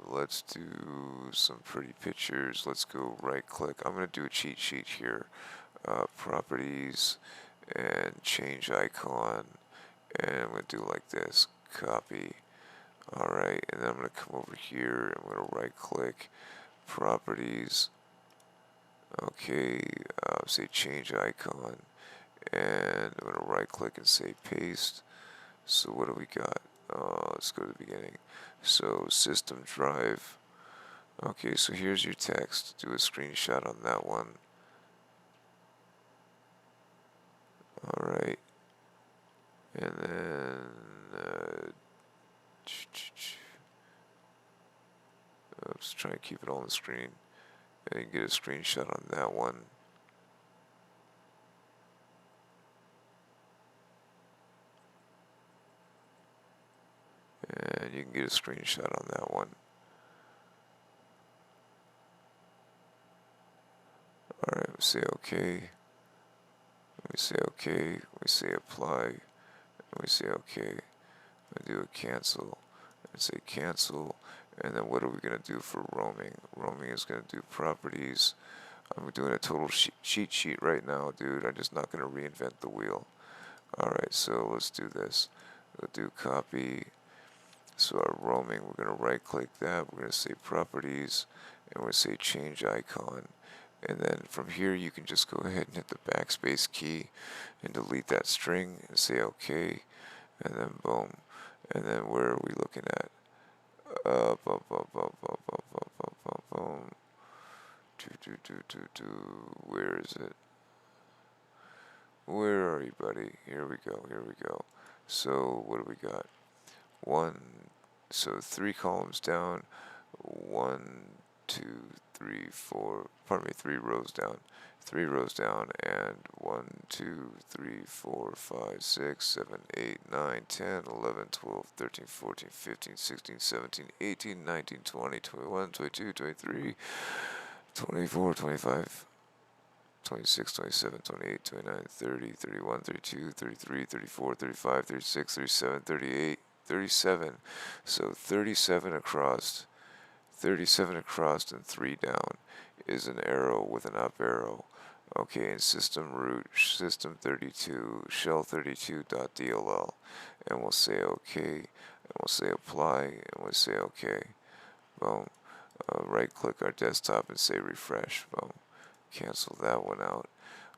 Let's do some pretty pictures. Let's go right click. I'm going to do a cheat sheet here. Properties and change icon. And I'm going to do like this. Copy. Alright, and then I'm going to come over here. I'm going to right click. Properties. Okay, say change icon. And I'm going to right click and say paste. So what do we got? Let's go to the beginning. So system drive. Okay, so here's your text. Do a screenshot on that one. Alright. And then, let's try and keep it on the screen. And you get a screenshot on that one. And you can get a screenshot on that one. Alright, we say OK. We say OK. We say apply. And we say OK. We do a cancel. And say cancel. And then what are we going to do for roaming? Roaming is going to do properties. I'm doing a total cheat sheet right now, dude. I'm just not going to reinvent the wheel. Alright, so let's do this. We'll do copy. So our roaming, we're going to right click that. We're going to say properties. And we're going to say change icon. And then from here you can just go ahead and hit the backspace key and delete that string and say OK. And then boom. And then where are we looking at? Up, up, up, up, up, up, up, up, up, boom. Where is it? Where are you, buddy? Here we go, here we go. So, what do we got? So 3 columns down, 1, 2, 3, 4, pardon me, 3 rows down. 3 rows down, and 1, 2, 3, 4, 5, 6, 7, 8, 9, 10, 11, 12, 13, 14, 15, 16, 17, 18, 19, 20, 21, 22, 23, 24, 25, 26, 27, 28, 29, 30, 31, 32, 33, 34, 35, 36, 37, 38, 37. So 37 across, 37 across and 3 down is an arrow with an up arrow. Okay, and system root, system32, shell32.dll, and we'll say OK, and we'll say apply, and we'll say OK. Boom. Right click our desktop and say refresh. Boom. Cancel that one out.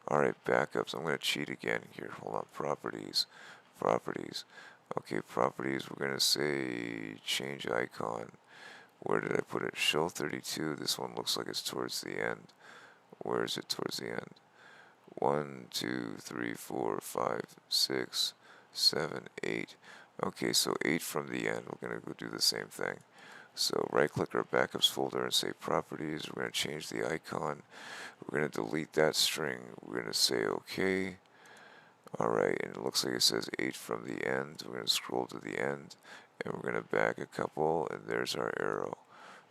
Alright, backups. I'm going to cheat again here. Hold on. Properties. Properties. Okay, properties. We're going to say change icon. Where did I put it? Show 32. This one looks like it's towards the end. Where is it towards the end? 1, 2, 3, 4, 5, 6, 7, 8. Okay, so 8 from the end. We're going to go do the same thing. So right click our backups folder and say properties. We're going to change the icon. We're going to delete that string. We're going to say OK. Alright, and it looks like it says 8 from the end. We're going to scroll to the end, and we're going to back a couple, and there's our arrow.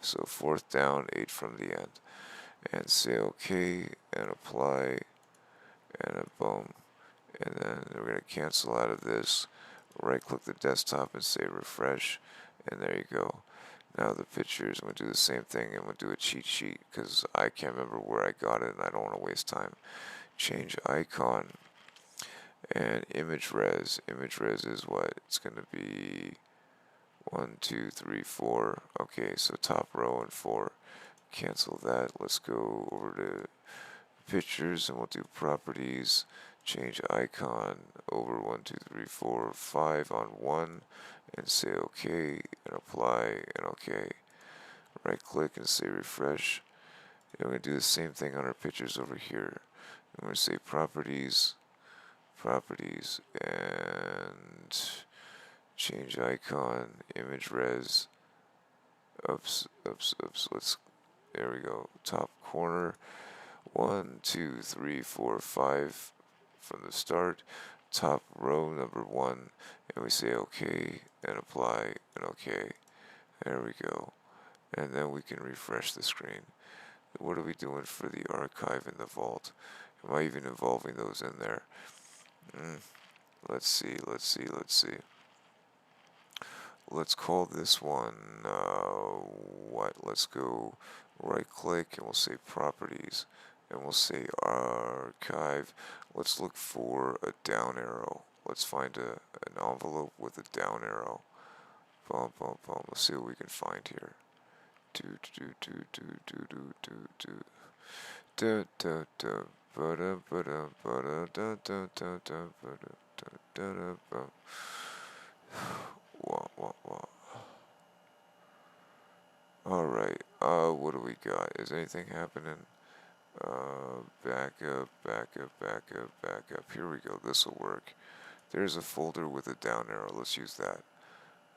So 4th down, 8 from the end. And say OK, and apply, and a boom. And then we're going to cancel out of this. Right click the desktop and say refresh, and there you go. Now the pictures, I'm going to do the same thing. I'm going to do a cheat sheet because I can't remember where I got it and I don't want to waste time. Change icon and image res. Image res is what? It's going to be 1, 2, 3, 4. Okay, so top row and 4. Cancel that. Let's go over to pictures and we'll do properties. Change icon over 1, 2, 3, 4, 5 on 1. And say OK, and apply, and OK. Right click and say refresh. And we're going to do the same thing on our pictures over here. I'm going to say properties, properties, and change icon, image res, ups, ups, ups, there we go, top corner, 1, 2, 3, 4, 5 from the start, top row number 1, and we say OK, and apply, and OK. There we go. And then we can refresh the screen. What are we doing for the archive in the vault? Am I even involving those in there? Let's see, let's see, let's see. Let's call this one, what? Let's go right click and we'll say properties. And we'll say archive. Let's look for a down arrow. Let's find an envelope with a down arrow. Boom, boom, boom. Let's see what we can find here. Alright, what do we got? Is anything happening? Backup, backup, backup, backup. Here we go. This will work. There's a folder with a down arrow. Let's use that.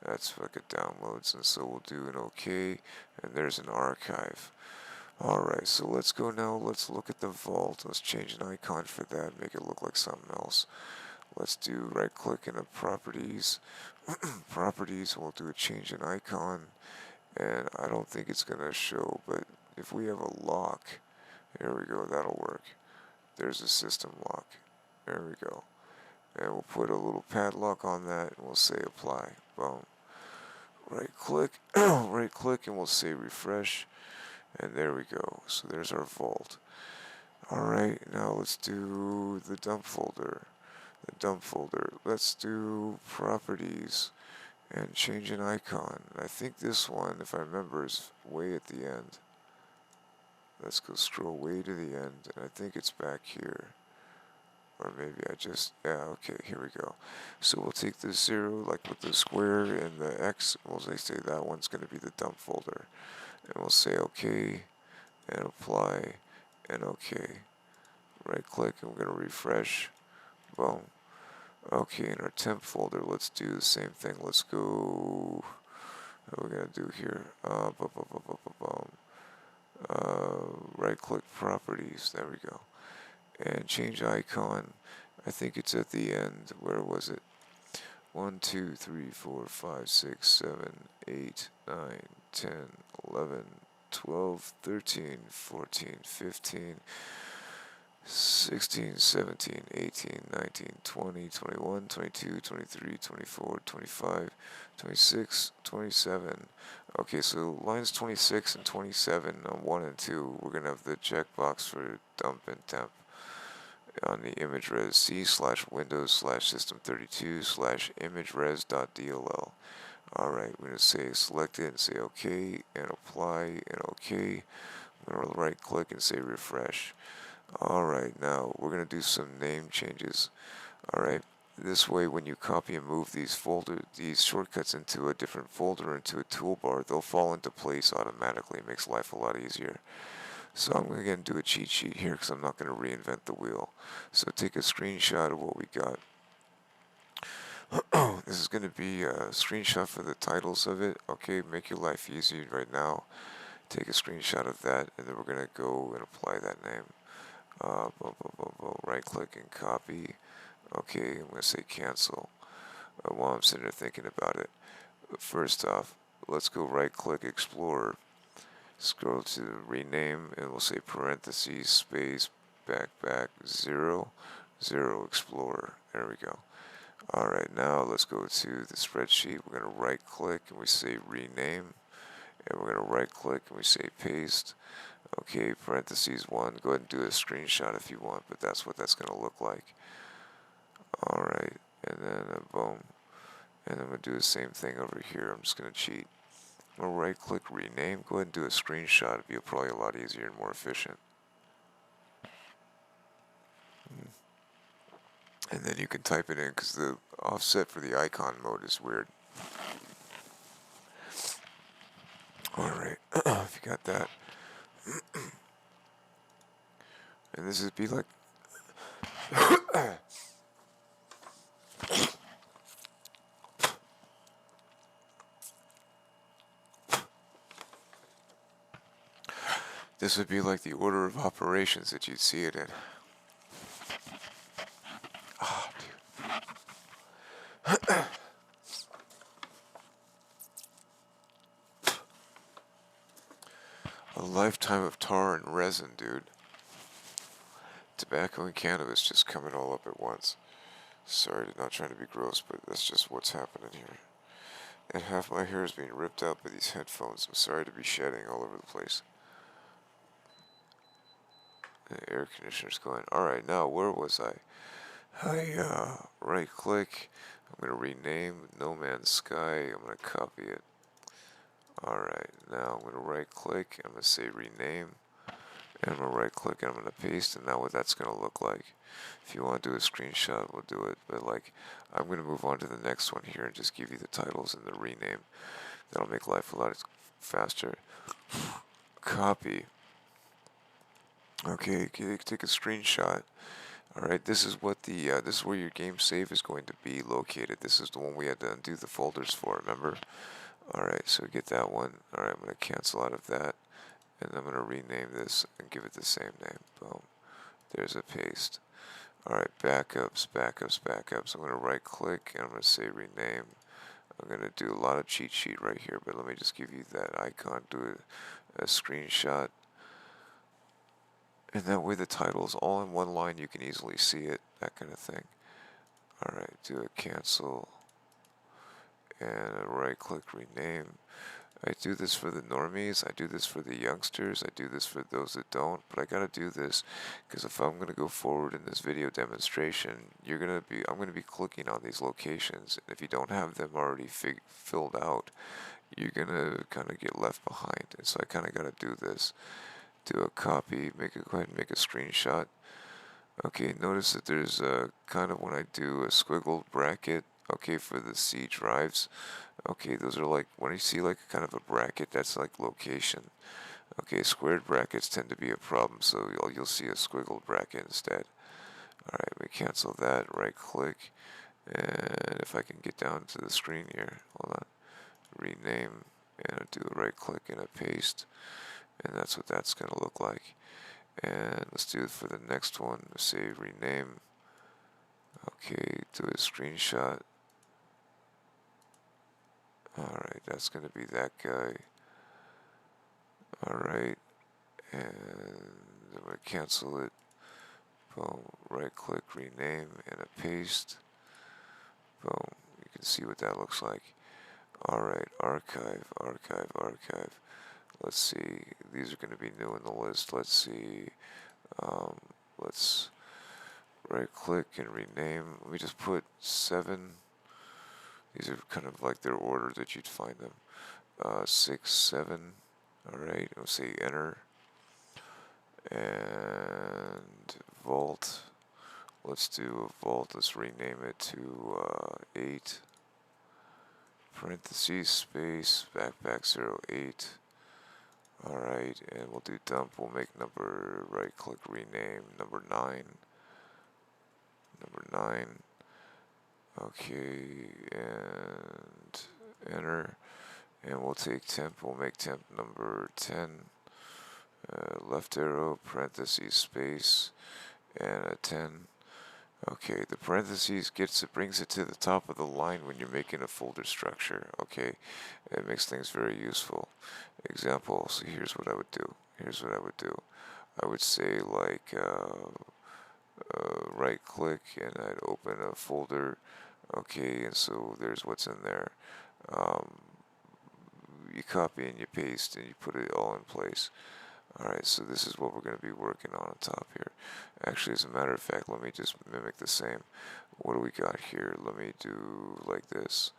That's fucking downloads. And so we'll do an OK. And there's an archive. Alright, so let's go now. Let's look at the vault. Let's change an icon for that. Make it look like something else. Let's do right click in the properties. Properties. We'll do a change in icon. And I don't think it's going to show. But if we have a lock. There we go. That'll work. There's a system lock. There we go. And we'll put a little padlock on that, and we'll say apply. Boom. Right click, right click, and we'll say refresh. And there we go. So there's our vault. Alright, now let's do the dump folder. The dump folder. Let's do properties and change an icon. I think this one, if I remember, is way at the end. Let's go scroll way to the end, and I think it's back here. Or maybe yeah, okay, here we go. So we'll take the 0, like with the square and the X, and we'll say that one's going to be the dump folder. And we'll say OK, and apply, and OK. Right click, and we're going to refresh. Boom. Okay, in our temp folder, let's do the same thing. Let's go, what are we going to do here? Right click properties, there we go. And change icon. I think it's at the end. Where was it? 1, 2, 3, 4, 5, 6, 7, 8, 9, 10, 11, 12, 13, 14, 15, 16, 17, 18, 19, 20, 21, 22, 23, 24, 25, 26, 27. Okay, so lines 26 and 27 on 1 and 2, we're going to have the checkbox for dump and temp. On the image res c/windows/system32/imageres.dll. Alright, we're going to say select it and say OK, and apply, and OK. I'm going to right click and say refresh. Alright, now we're going to do some name changes. Alright, this way when you copy and move these shortcuts into a different folder, into a toolbar, they'll fall into place automatically. It makes life a lot easier. So I'm going to do a cheat sheet here because I'm not going to reinvent the wheel. So take a screenshot of what we got. This is going to be a screenshot for the titles of it. Okay, make your life easy right now. Take a screenshot of that, and then we're going to go and apply that name. Right click and copy. Okay, I'm going to say cancel. While I'm sitting there thinking about it. First off, let's go right click Explorer. Scroll to rename, and we'll say parentheses space back 0 Explorer. There we go. Alright, now let's go to the spreadsheet. We're going to right click and we say rename, and we're going to right click and we say paste. Okay, parentheses 1. Go ahead and do a screenshot if you want, but that's what that's going to look like. Alright, and then boom. And I'm going to do the same thing over here. I'm just going to cheat. I'm going to right click rename. Go ahead and do a screenshot. It'll be probably a lot easier and more efficient. And then you can type it in because the offset for the icon mode is weird. Alright, if you got that. And this would be like this would be like the order of operations that you'd see it in. Oh, dude. A lifetime of tar and resin, dude. Tobacco and cannabis just coming all up at once. Sorry, not trying to be gross, but that's just what's happening here. And half my hair is being ripped out by these headphones. I'm sorry to be shedding all over the place. The air conditioner's going. Alright, now where was I? Right click. I'm going to rename No Man's Sky. I'm going to copy it. Alright, now I'm going to right click. I'm going to say rename. And I'm going to right click and I'm going to paste. And now what that's going to look like. If you want to do a screenshot, we'll do it. But like, I'm going to move on to the next one here and just give you the titles and the rename. That'll make life a lot faster. copy. Okay, take a screenshot. All right, this is what this is where your game save is going to be located. This is the one we had to undo the folders for. Remember? All right, so get that one. All right, I'm gonna cancel out of that, and I'm gonna rename this and give it the same name. Boom. There's a paste. All right, backups, backups, backups. I'm gonna right click and I'm gonna say rename. I'm gonna do a lot of cheat sheet right here, but let me just give you that icon. Do a screenshot. And that way the title's all in one line, you can easily see it, that kind of thing. Alright, do a cancel, and a right click rename. I do this for the normies, I do this for the youngsters, I do this for those that don't, but I gotta do this, because if I'm gonna go forward in this video demonstration, I'm gonna be clicking on these locations, and if you don't have them already filled out, you're gonna kinda get left behind, and so I kinda gotta do this. Do a copy, go ahead and make a screenshot. Okay, notice that there's a kind of when I do a squiggled bracket, okay, for the C drives. Okay, those are like, when you see like kind of a bracket, that's like location. Okay, squared brackets tend to be a problem, so you'll see a squiggled bracket instead. Alright, we cancel that, right click, and if I can get down to the screen here, hold on, rename, and do a right click and a paste. And that's what that's going to look like. And let's do it for the next one. Say rename. Okay, do a screenshot. Alright, that's going to be that guy. Alright, and I'm going to cancel it. Boom, right click, rename, and a paste. Boom, you can see what that looks like. Alright, archive, archive, archive. Let's see, these are going to be new in the list. Let's see, let's right click and rename. Let me just put 7. These are kind of like their order that you'd find them. 6, 7. Alright, we'll say enter. And vault. Let's do a vault. Let's rename it to 8. Parentheses, space, backpack 08. Alright, and we'll do dump. We'll make number, right click, rename, number 9. Number 9. Okay, and enter. And we'll take temp. We'll make temp number 10. Left arrow, parentheses, space, and a 10. Okay, the parentheses brings it to the top of the line when you're making a folder structure. Okay, it makes things very useful. Example, so here's what I would do. Here's what I would do. I would say like right click and I'd open a folder. Okay, and so there's what's in there. You copy and you paste and you put it all in place. Alright, so this is what we're going to be working on top here. Actually, as a matter of fact, let me just mimic the same. What do we got here? Let me do like this.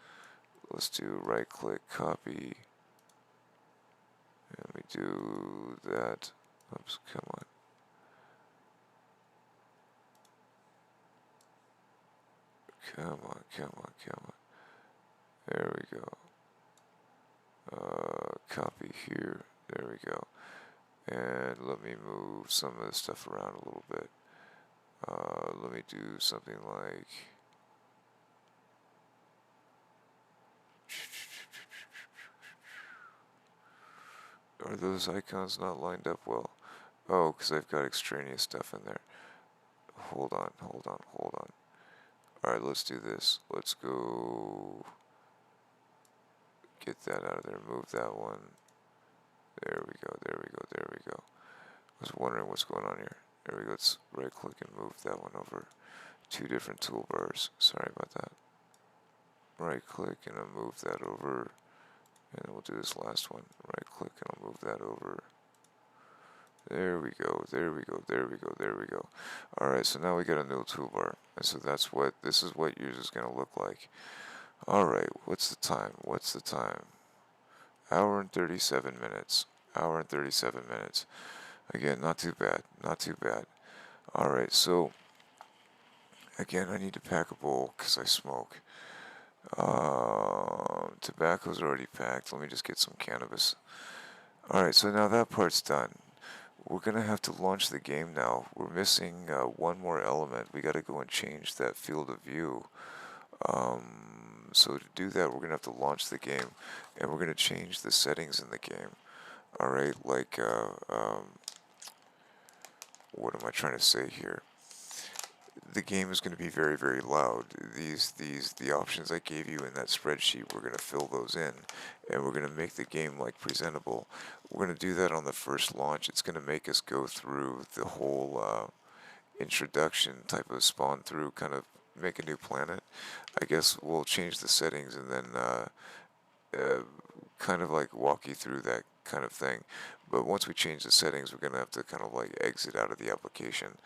Let's do right click, copy. And we do that. Oops, come on. Come on, come on, come on. There we go. Copy here. There we go. And let me move some of the stuff around a little bit. Let me do something like... Are those icons not lined up well? Oh, because I've got extraneous stuff in there. Hold on, hold on, hold on. Alright, let's do this. Let's go... Get that out of there. Move that one. There we go, there we go, there we go. I was wondering what's going on here. There we go. Let's right click and move that one over. 2 different toolbars. Sorry about that. Right click and I'll move that over. And then we'll do this last one. Right click and I'll move that over. There we go, there we go, there we go, there we go. Alright, so now we got a new toolbar. And so this is what yours is going to look like. Alright, what's the time? What's the time? Hour and 37 minutes. Hour and 37 minutes. Again, not too bad, not too bad. Alright, so, again, I need to pack a bowl because I smoke. Tobacco's already packed. Let me just get some cannabis. Alright, so now that part's done. We're gonna have to launch the game now. We're missing one more element. We gotta go and change that field of view. So to do that, we're gonna have to launch the game, and we're gonna change the settings in the game. Alright, like, what am I trying to say here? The game is going to be very, very loud. The options I gave you in that spreadsheet, we're going to fill those in, and we're going to make the game like presentable. We're going to do that on the first launch. It's going to make us go through the whole introduction type of spawn through, kind of make a new planet. I guess we'll change the settings and then kind of like walk you through that kind of thing. But once we change the settings, we're going to have to kind of like exit out of the application.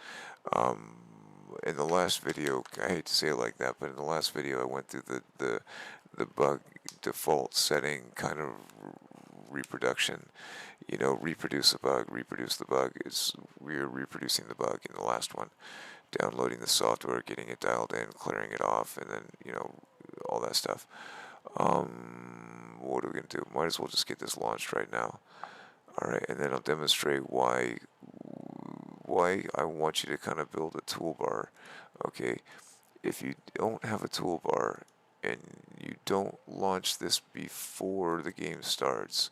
In the last video, I hate to say it like that, but in the last video I went through the bug default setting kind of reproduction. You know, reproduce a bug, reproduce the bug. We're reproducing the bug in the last one. Downloading the software, getting it dialed in, clearing it off, and then, you know, all that stuff. What are we going to do? Might as well just get this launched right now. Alright, and then I'll demonstrate why I want you to kind of build a toolbar. Okay, if you don't have a toolbar and you don't launch this before the game starts,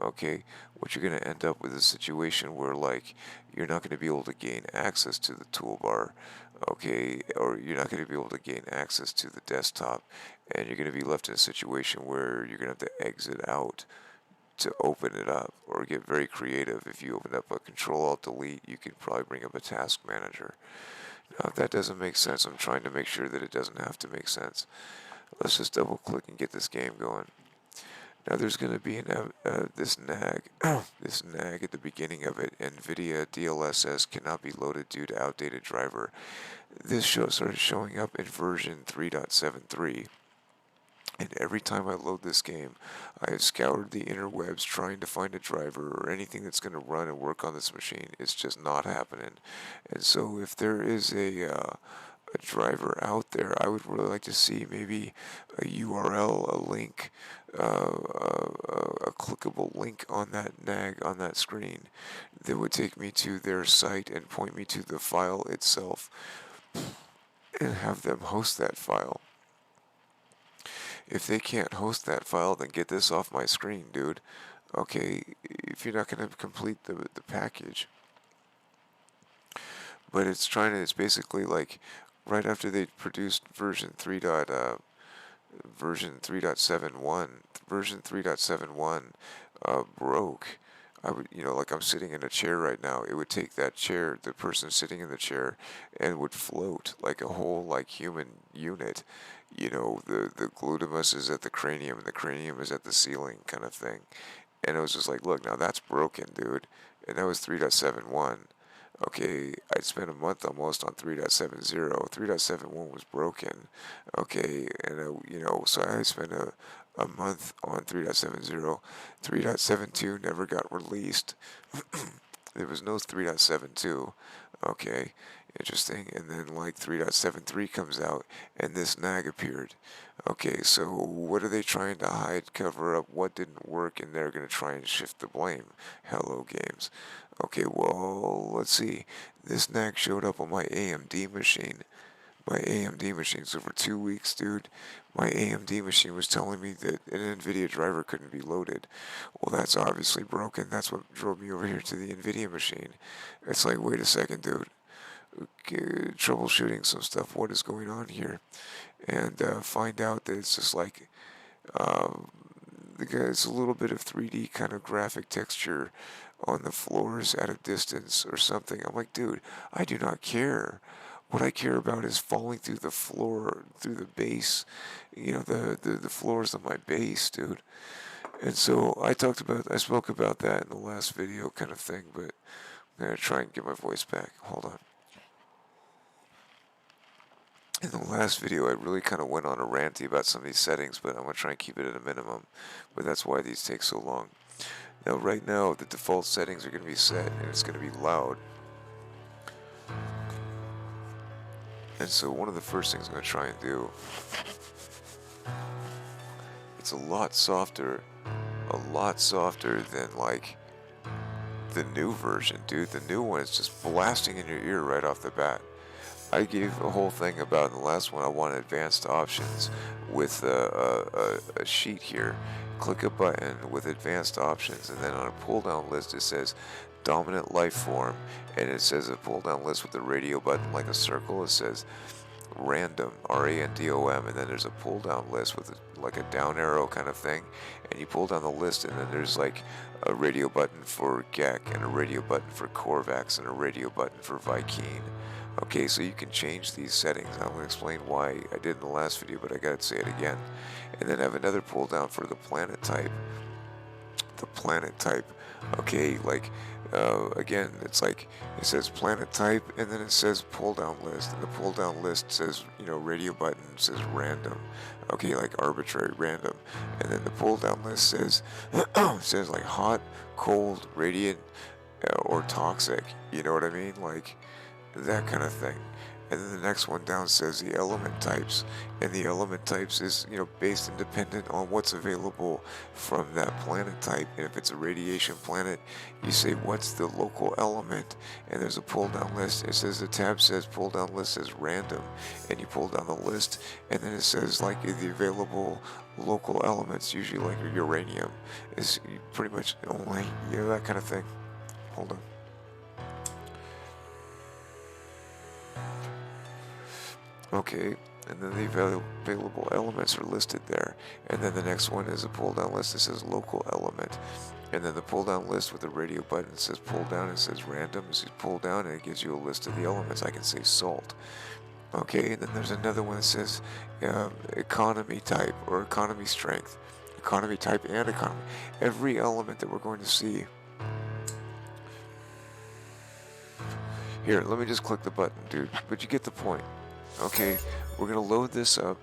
okay, what you're going to end up with is a situation where, like, you're not going to be able to gain access to the toolbar, okay, or you're not going to be able to gain access to the desktop, and you're going to be left in a situation where you're going to have to exit out to open it up, or get very creative. If you open up a Control-Alt-Delete, you could probably bring up a task manager. Now, if that doesn't make sense, I'm trying to make sure that it doesn't have to make sense. Let's just double click and get this game going. Now there's going to be this nag, this nag at the beginning of it. NVIDIA DLSS cannot be loaded due to outdated driver. This started showing up in version 3.73. And every time I load this game, I have scoured the interwebs trying to find a driver or anything that's going to run and work on this machine. It's just not happening. And so if there is a driver out there, I would really like to see maybe a URL, a link, a clickable link on that nag on that screen that would take me to their site and point me to the file itself and have them host that file. If they can't host that file, then get this off my screen, dude. Okay, if you're not going to complete the package. But it's basically like right after they produced version 3.71, version 3.71 broke. I would, like I'm sitting in a chair right now, it would take that chair, the person sitting in the chair, and would float like a whole, like, human unit. The gluteus is at the cranium, and the cranium is at the ceiling kind of thing. And it was just like, look, now that's broken, dude. And that was 3.71. Okay, I'd spent a month almost on 3.70. 3.71 was broken. Okay, and so I spent a month on 3.70. 3.72 never got released. There was no 3.72. Okay, interesting. And then like 3.73 comes out, and this nag appeared. Okay, so what are they trying to hide, cover up? What didn't work? And they're going to try and shift the blame. Hello, games. Okay, well, let's see. This nag showed up on my AMD machine. My AMD machine. So for 2 weeks, dude, my AMD machine was telling me that an NVIDIA driver couldn't be loaded. Well, that's obviously broken. That's what drove me over here to the NVIDIA machine. It's like, wait a second, dude. Okay, troubleshooting some stuff. What is going on here? And find out that it's just like it's a little bit of 3D kind of graphic texture on the floors at a distance or something. I'm like, dude, I do not care. What I care about is falling through the floor, through the base, the floors of my base, dude. And so I spoke about that in the last video kind of thing, but I'm going to try and get my voice back. Hold on. In the last video, I really kind of went on a ranty about some of these settings, but I'm going to try and keep it at a minimum. But that's why these take so long. Now, right now, the default settings are going to be set, and it's going to be loud. And so one of the first things I'm going to try and do, it's a lot softer than, like, the new version, dude. The new one is just blasting in your ear right off the bat. I gave a whole thing about in the last one. I want advanced options with a sheet here. Click a button with advanced options, and then on a pull down list it says dominant life form, and it says a pull down list with the radio button like a circle. It says random, RANDOM, and then there's a pull down list with like a down arrow kind of thing, and you pull down the list, and then there's like a radio button for Gek, and a radio button for Korvax, and a radio button for Vy'keen. Okay, so you can change these settings. I'm going to explain why I did in the last video, but I got to say it again. And then have another pull down for the planet type. The planet type. Okay, like, again, it's like, it says planet type, and then it says pull down list. And the pull down list says, you know, radio button says random. Okay, like arbitrary random. And then the pull down list says, says like hot, cold, radiant, or toxic. You know what I mean? Like, that kind of thing. And then the next one down says the element types, and the element types is, you know, based and dependent on what's available from that planet type. And if it's a radiation planet, you say what's the local element, and there's a pull down list. It says the tab says pull down list is random, and you pull down the list, and then it says like the available local elements, usually like uranium is pretty much only, you know, that kind of thing. Hold on. Okay, and then the available elements are listed there. And then the next one is a pull down list that says local element. And then the pull down list with the radio button says pull down, and it says random. It says pull down, and it gives you a list of the elements. I can say salt. Okay, and then there's another one that says economy type or economy strength. Economy type and economy. Every element that we're going to see. Here, let me just click the button, dude. But you get the point. Okay, we're going to load this up.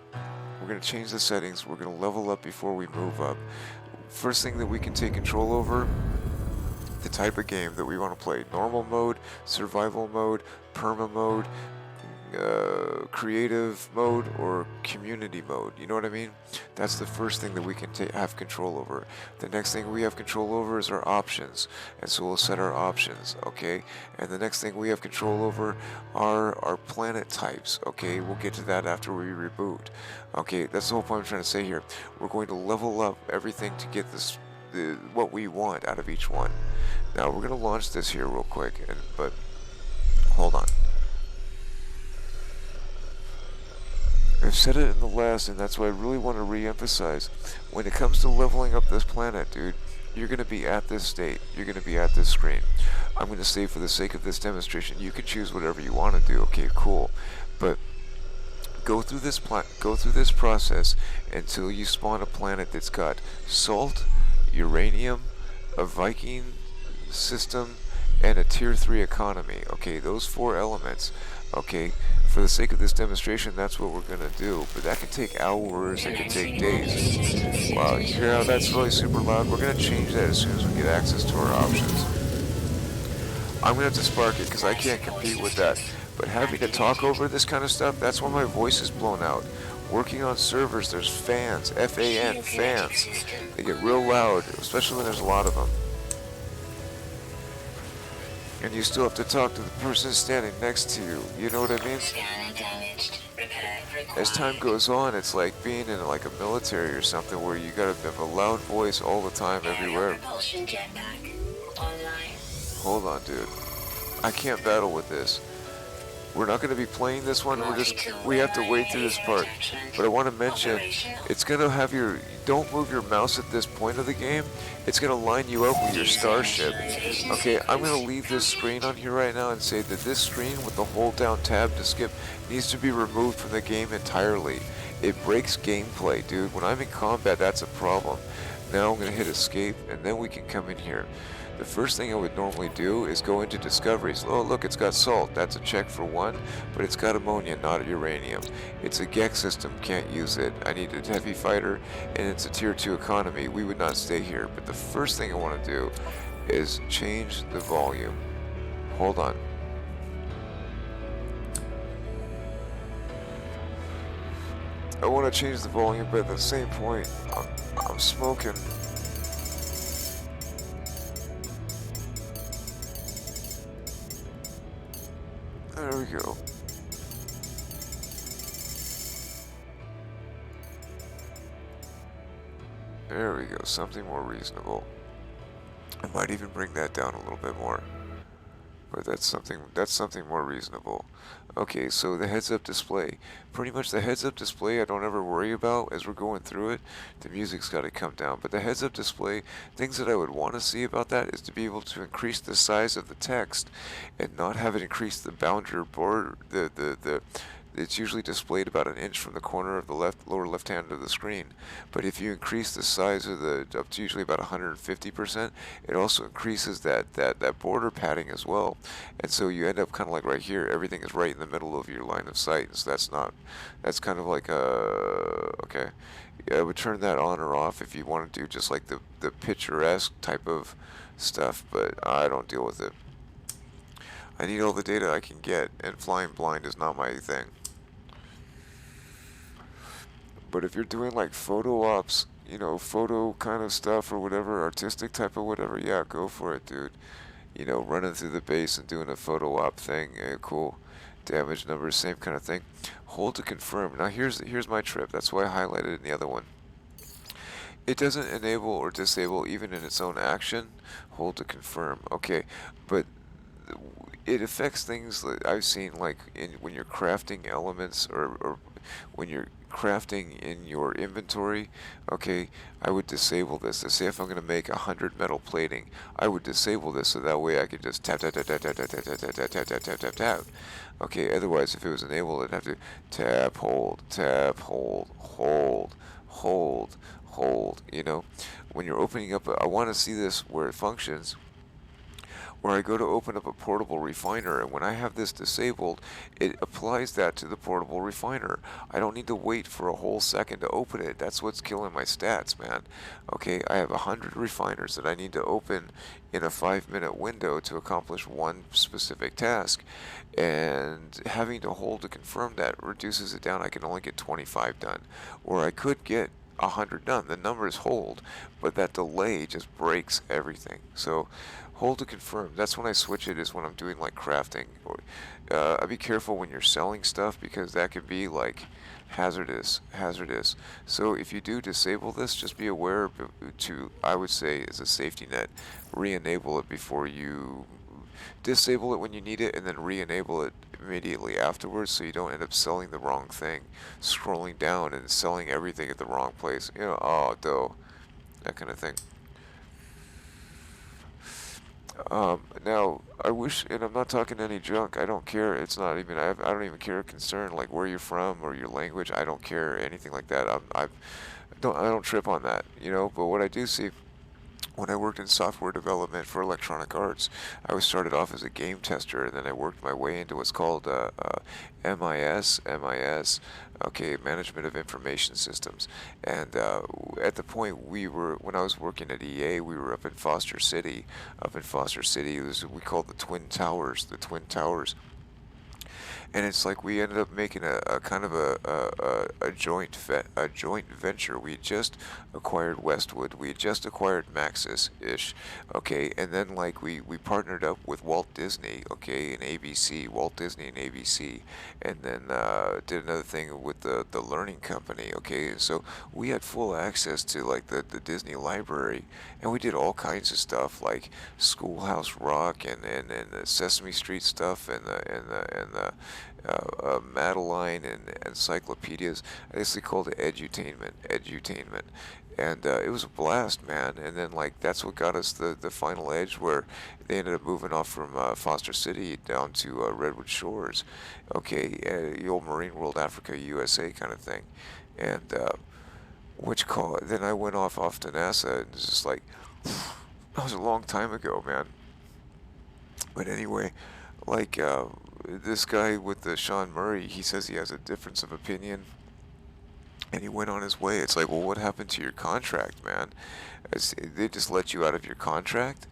We're going to change the settings. We're going to level up before we move up. First thing that we can take control over, the type of game that we want to play. Normal mode, survival mode, perma mode, creative mode, or community mode. You know what I mean? That's the first thing that we can have control over. The next thing we have control over is our options, and so we'll set our options. Okay, and the next thing we have control over are our planet types. Okay, we'll get to that after we reboot. Okay, that's the whole point I'm trying to say here. We're going to level up everything to get this what we want out of each one. Now we're going to launch this here real quick, but hold on. I've said it in the last, and that's why I really want to re-emphasize. When it comes to leveling up this planet, dude, you're going to be at this state. You're going to be at this screen. I'm going to say for the sake of this demonstration, you can choose whatever you want to do. Okay, cool. But go through this process until you spawn a planet that's got salt, uranium, a Vy'keen system, and a tier 3 economy. Okay, those 4 elements. Okay, for the sake of this demonstration, that's what we're going to do. But that can take hours, it can take days. Wow, you hear how that's really super loud? We're going to change that as soon as we get access to our options. I'm going to have to spark it because I can't compete with that. But having to talk over this kind of stuff, that's when my voice is blown out. Working on servers, there's fans, F-A-N, fans. They get real loud, especially when there's a lot of them. And you still have to talk to the person standing next to you. You know what I mean? As time goes on, it's like being in like a military or something where you gotta have a loud voice all the time, everywhere. Hold on, dude. I can't battle with this. We're not going to be playing this one. We have to wait through this part. But I want to mention, it's going to have don't move your mouse at this point of the game. It's going to line you up with your starship. Okay, I'm going to leave this screen on here right now and say that this screen with the hold down tab to skip needs to be removed from the game entirely. It breaks gameplay, dude. When I'm in combat, that's a problem. Now I'm going to hit escape, and then we can come in here. The first thing I would normally do is go into discoveries. Oh, look, it's got salt. That's a check for one, but it's got ammonia, not uranium. It's a Gek system, can't use it. I need a heavy fighter, and it's a tier 2 economy. We would not stay here. But the first thing I want to do is change the volume. Hold on. I want to change the volume, but at the same point, I'm smoking. There we go. There we go. Something more reasonable. I might even bring that down a little bit more. But that's something more reasonable. Okay, so the heads-up display. Pretty much the heads-up display I don't ever worry about as we're going through it. The music's got to come down. But the heads-up display, things that I would want to see about that is to be able to increase the size of the text and not have it increase the boundary border, the it's usually displayed about an inch from the corner of the lower left hand of the screen. But if you increase the size of the up to usually about 150%, it also increases that border padding as well. And so you end up kind of like right here, everything is right in the middle of your line of sight. So that's kind of like okay. I would turn that on or off if you want to do just like the picturesque type of stuff, but I don't deal with it. I need all the data I can get, and flying blind is not my thing. But if you're doing like photo ops, photo kind of stuff or whatever, artistic type of whatever, yeah, go for it, dude. Running through the base and doing a photo op thing, cool. Damage numbers, same kind of thing. Hold to confirm. Now here's my trip. That's why I highlighted it in the other one. It doesn't enable or disable even in its own action. Hold to confirm. Okay, but it affects things that I've seen like when you're crafting elements or when you're crafting in your inventory. Okay, I would disable this. Let's say if I'm going to make 100 metal plating, I would disable this so that way I could just tap tap tap tap tap tap tap tap tap tap tap tap tap tap. Okay, otherwise if it was enabled I'd have to tap, hold, tap, hold, hold, hold, hold. When you're opening up, I want to see this where it functions, where I go to open up a portable refiner, and when I have this disabled, it applies that to the portable refiner. I don't need to wait for a whole second to open it. That's what's killing my stats, man. Okay, I have 100 refiners that I need to open in a 5-minute window to accomplish one specific task, and having to hold to confirm that reduces it down. I can only get 25 done, or I could get 100 done. The numbers hold, but that delay just breaks everything. So hold to confirm. That's when I switch it, is when I'm doing like crafting. I'd be careful when you're selling stuff because that could be like hazardous. So if you do disable this, just be aware to, I would say as a safety net, re-enable it before you disable it when you need it, and then re-enable it immediately afterwards so you don't end up selling the wrong thing, scrolling down and selling everything at the wrong place. Oh, dough, that kind of thing. Now, I wish, and I'm not talking any junk, I don't care, it's not even, I don't even care concern, like where you're from or your language, I don't care, anything like that. I don't trip on that, but what I do see, when I worked in software development for Electronic Arts, I was started off as a game tester, and then I worked my way into what's called MIS, okay, Management of Information Systems. And at the point when I was working at EA, we were up in Foster City. We called the Twin Towers, and it's like we ended up making a kind of a joint venture. We had just acquired Westwood, we had just acquired Maxis ish, okay, and then like we partnered up with Walt Disney, okay, and ABC, Walt Disney and ABC, and then did another thing with the Learning Company, okay, and so we had full access to like the Disney library, and we did all kinds of stuff like Schoolhouse Rock and the Sesame Street stuff and the Madeline and encyclopedias. I basically called it edutainment, and it was a blast, man. And then like that's what got us the final edge, where they ended up moving off from Foster City down to Redwood Shores, okay, the old Marine World Africa USA kind of thing, and then I went off to NASA, and it's just like that was a long time ago, man. But anyway, like this guy with the Sean Murray, he says he has a difference of opinion, and he went on his way. It's like, well, what happened to your contract, man? They just let you out of your contract.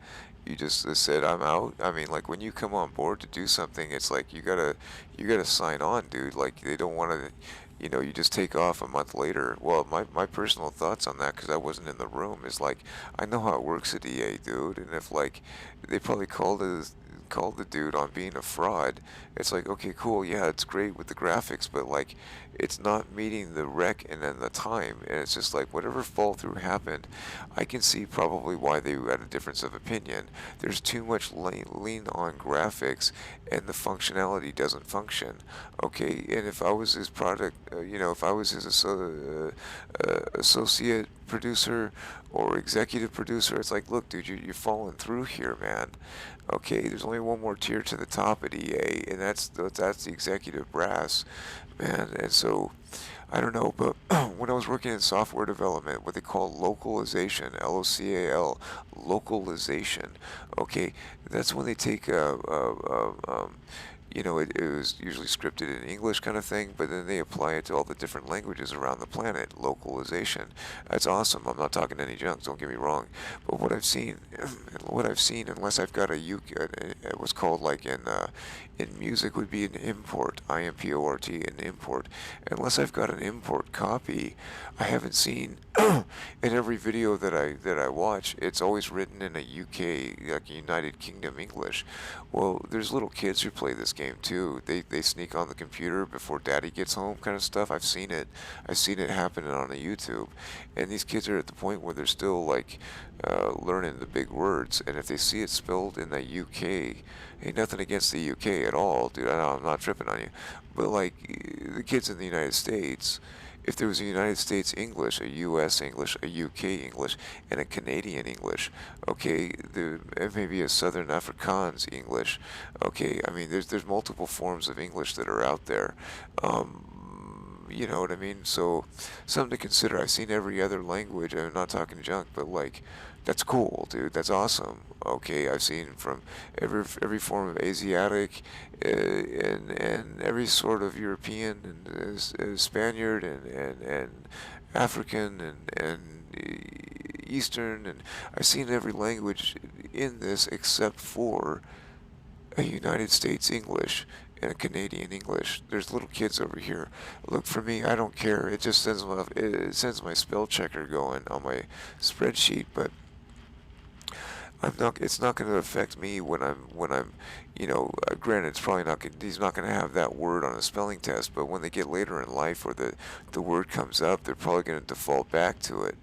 You just said, I'm out. I mean, like when you come on board to do something, it's like you gotta sign on, dude. Like they don't want to. You just take off a month later. Well, my personal thoughts on that, because I wasn't in the room, is like, I know how it works at EA, dude, and if like, they probably call the dude on being a fraud. It's like, okay, cool, yeah, it's great with the graphics, but like, it's not meeting the rec and then the time, and it's just like whatever fall through happened. I can see probably why they had a difference of opinion. There's too much lean on graphics, and the functionality doesn't function. Okay, and if I was his product, if I was his associate producer or executive producer, it's like, look, dude, you're falling through here, man. Okay, there's only one more tier to the top at EA, and that's the executive brass, man. And so, I don't know, but when I was working in software development, what they call localization, LOCAL, localization. Okay, that's when they take it was usually scripted in English kind of thing, but then they apply it to all the different languages around the planet. Localization. That's awesome. I'm not talking any junk. Don't get me wrong. But unless I've got what's called like in music would be an import, IMPORT, an import. Unless I've got an import copy, I haven't seen in every video that I watch. It's always written in a UK, like United Kingdom English. Well, there's little kids who play this game too. They sneak on the computer before daddy gets home, kind of stuff. I've seen it. I've seen it happening on the YouTube, and these kids are at the point where they're still like learning the big words, and if they see it spelled in the UK, ain't nothing against the UK at all, dude. I'm not tripping on you, but like the kids in the United States, if there was a United States English, a US English, a UK English, and a Canadian English, okay, and maybe a Southern Afrikaans English, okay, I mean, there's multiple forms of English that are out there. You know what I mean? So, something to consider. I've seen every other language. I'm not talking junk, but like, that's cool, dude. That's awesome. Okay, I've seen from every form of Asiatic, and every sort of European and Spaniard and African and Eastern, and I've seen every language in this except for a United States English and a Canadian English. There's little kids over here. Look, for me, I don't care. It sends my spell checker going on my spreadsheet, but I'm not. It's not going to affect me when I'm. Granted, it's probably not. He's not going to have that word on a spelling test, but when they get later in life, where the word comes up, they're probably going to default back to it.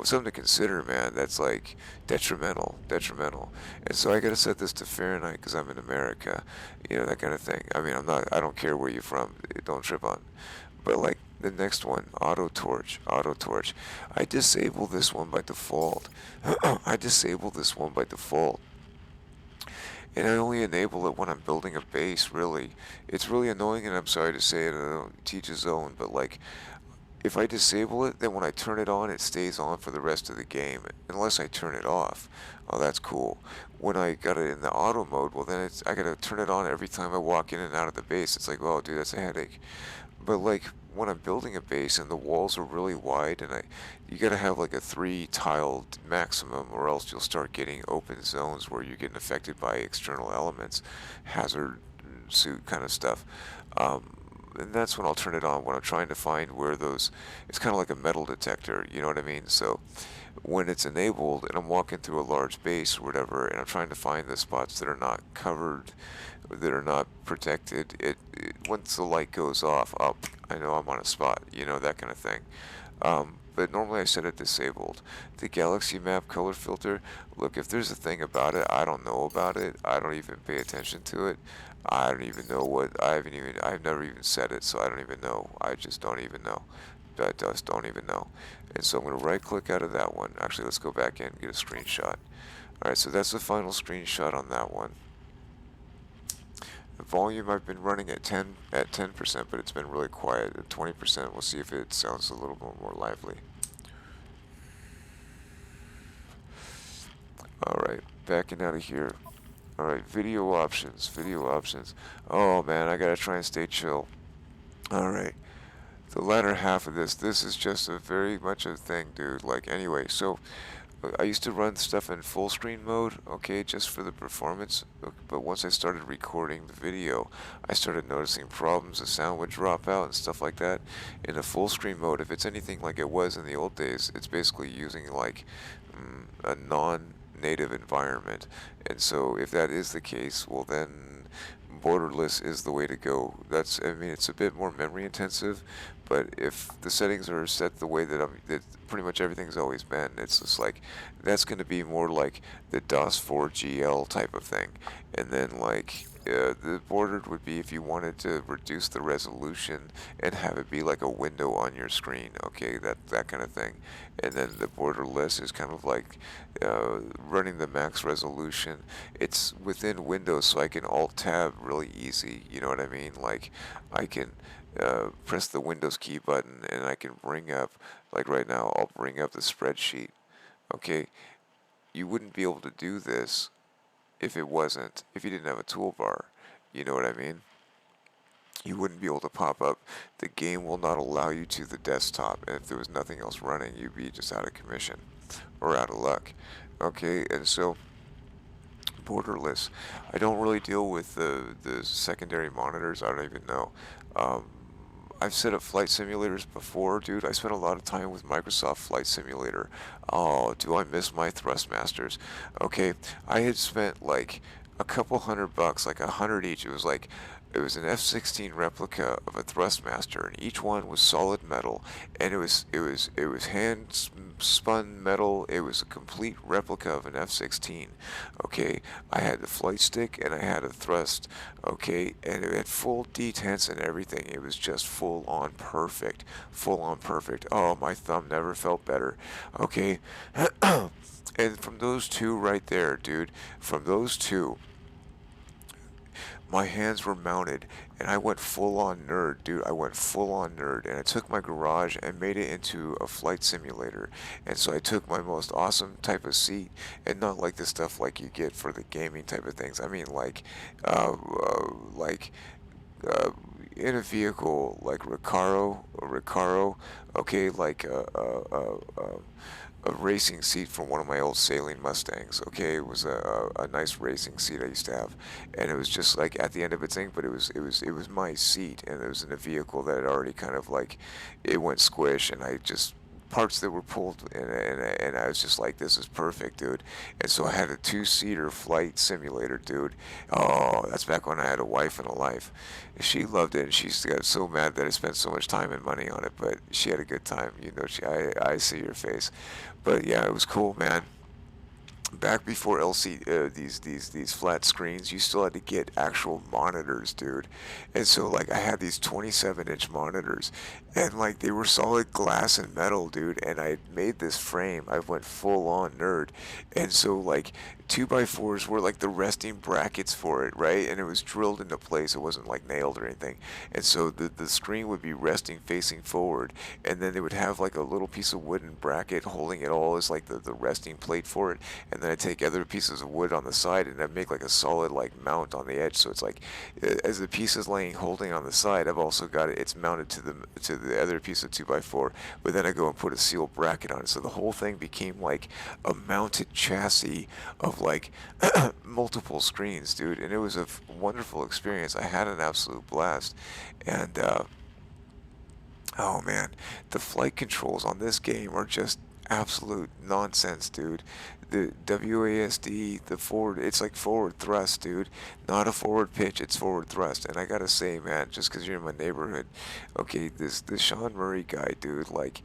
Something to consider, man. That's like detrimental. And so I got to set this to Fahrenheit because I'm in America. That kind of thing. I mean, I'm not. I don't care where you're from. Don't trip on. But like the next one, auto torch. I disable this one by default. I disable this one by default. And I only enable it when I'm building a base, really. It's really annoying, and I'm sorry to say it, I don't teach his own, but like, if I disable it, then when I turn it on, it stays on for the rest of the game, unless I turn it off. Oh, that's cool. When I got it in the auto mode, well then I gotta turn it on every time I walk in and out of the base. It's like, oh dude, that's a headache. But like when I'm building a base and the walls are really wide, and you gotta have like a 3 tiled maximum, or else you'll start getting open zones where you're getting affected by external elements, hazard suit kind of stuff. And that's when I'll turn it on when I'm trying to find where those. It's kind of like a metal detector, you know what I mean? So when it's enabled and I'm walking through a large base or whatever, and I'm trying to find the spots that are not covered, that are not protected, once the light goes off, up, I know I'm on a spot, that kind of thing. But normally I set it disabled. The galaxy map color filter, look, if there's a thing about it, I don't know about it. I don't even pay attention to it. I don't even know I've never even set it, so I don't even know. I just don't even know. I just don't even know. And so I'm going to right click out of that one. Actually, let's go back in and get a screenshot. Alright, so that's the final screenshot on that one. The volume I've been running at 10%, but it's been really quiet at 20%. We'll see if it sounds a little bit more lively. Alright, backing out of here. Alright, video options. Oh man, I gotta try and stay chill. Alright, the latter half of this is just a very much a thing, dude. Like, anyway, so I used to run stuff in full screen mode, okay, just for the performance, but once I started recording the video, I started noticing problems. The sound would drop out and stuff like that. In a full screen mode, if it's anything like it was in the old days, it's basically using like a native environment. And so if that is the case, well then borderless is the way to go. I mean, it's a bit more memory intensive, but if the settings are set the way that pretty much everything's always been, it's just like that's going to be more like the DOS 4 GL type of thing. And then like the bordered would be if you wanted to reduce the resolution and have it be like a window on your screen, okay, that kind of thing. And then the borderless is kind of like running the max resolution. It's within Windows, so I can Alt Tab really easy. You know what I mean? Like I can press the Windows key button and I can bring up, like right now, I'll bring up the spreadsheet. Okay, you wouldn't be able to do this if you didn't have a toolbar. You know what I mean? You wouldn't be able to pop up. The game will not allow you to the desktop, and if there was nothing else running, you'd be just out of commission or out of luck. Okay, and so borderless. I don't really deal with the secondary monitors. I don't even know. Um, I've set up flight simulators before, dude. I spent a lot of time with Microsoft Flight Simulator. Oh, do I miss my Thrustmasters? Okay, I had spent like a couple $100, like 100 each. It was an F-16 replica of a Thrustmaster, and each one was solid metal, and it was hand spun metal. It was a complete replica of an F-16. Okay, I had the flight stick and I had a thrust. Okay, and it had full detents and everything. It was just full on perfect. Oh, my thumb never felt better. Okay, and from those two right there, dude, from those two, my hands were mounted and I went full on nerd, dude. I went full on nerd and I took my garage and made it into a flight simulator. And so I took my most awesome type of seat and not like the stuff like you get for the gaming type of things. I mean like uh, in a vehicle like Recaro, okay, like a racing seat from one of my old sailing Mustangs. Okay, it was a nice racing seat I used to have, and it was just like at the end of its thing, but it was my seat, and it was in a vehicle that had already kind of like it went squish, and I just parts that were pulled and I was just like, this is perfect, dude. And so I had a two-seater flight simulator, dude. Oh, that's back when I had a wife and a life. She loved it, and she got so mad that I spent so much time and money on it, but she had a good time. I see your face. But yeah, it was cool, man. Back before these flat screens, you still had to get actual monitors, dude. And so like I had these 27-inch monitors, and like they were solid glass and metal, dude. And I made this frame. I went full on nerd, and so like 2x4s were like the resting brackets for it, right? And it was drilled into place. It wasn't like nailed or anything. And so the screen would be resting facing forward, and then they would have like a little piece of wooden bracket holding it all as like the resting plate for it. And then I take other pieces of wood on the side and I make like a solid like mount on the edge. So it's like as the piece is laying holding on the side, I've also got it. It's mounted to the other piece of 2x4. But then I go and put a sealed bracket on it. So the whole thing became like a mounted chassis of like multiple screens, dude. And it was a wonderful experience. I had an absolute blast. And oh man, the flight controls on this game are just absolute nonsense, dude. The WASD, the forward, it's like forward thrust, dude. Not a forward pitch, it's forward thrust. And I gotta say, man, just 'cause you're in my neighborhood, okay, this Sean Murray guy, dude, like,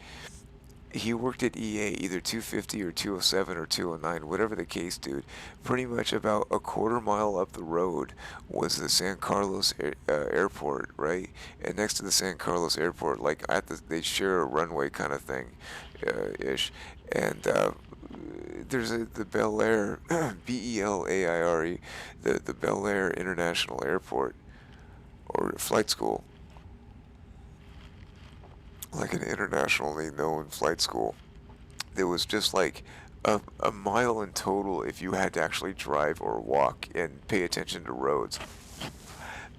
he worked at EA either 250 or 207 or 209, whatever the case, dude. Pretty much about a quarter mile up the road was the San Carlos airport, right? And next to the San Carlos airport, like they share a runway kind of thing, ish. And there's the Bel Air, Belaire, the Bel Air International Airport or flight school, like an internationally known flight school. There was just like a mile in total if you had to actually drive or walk and pay attention to roads.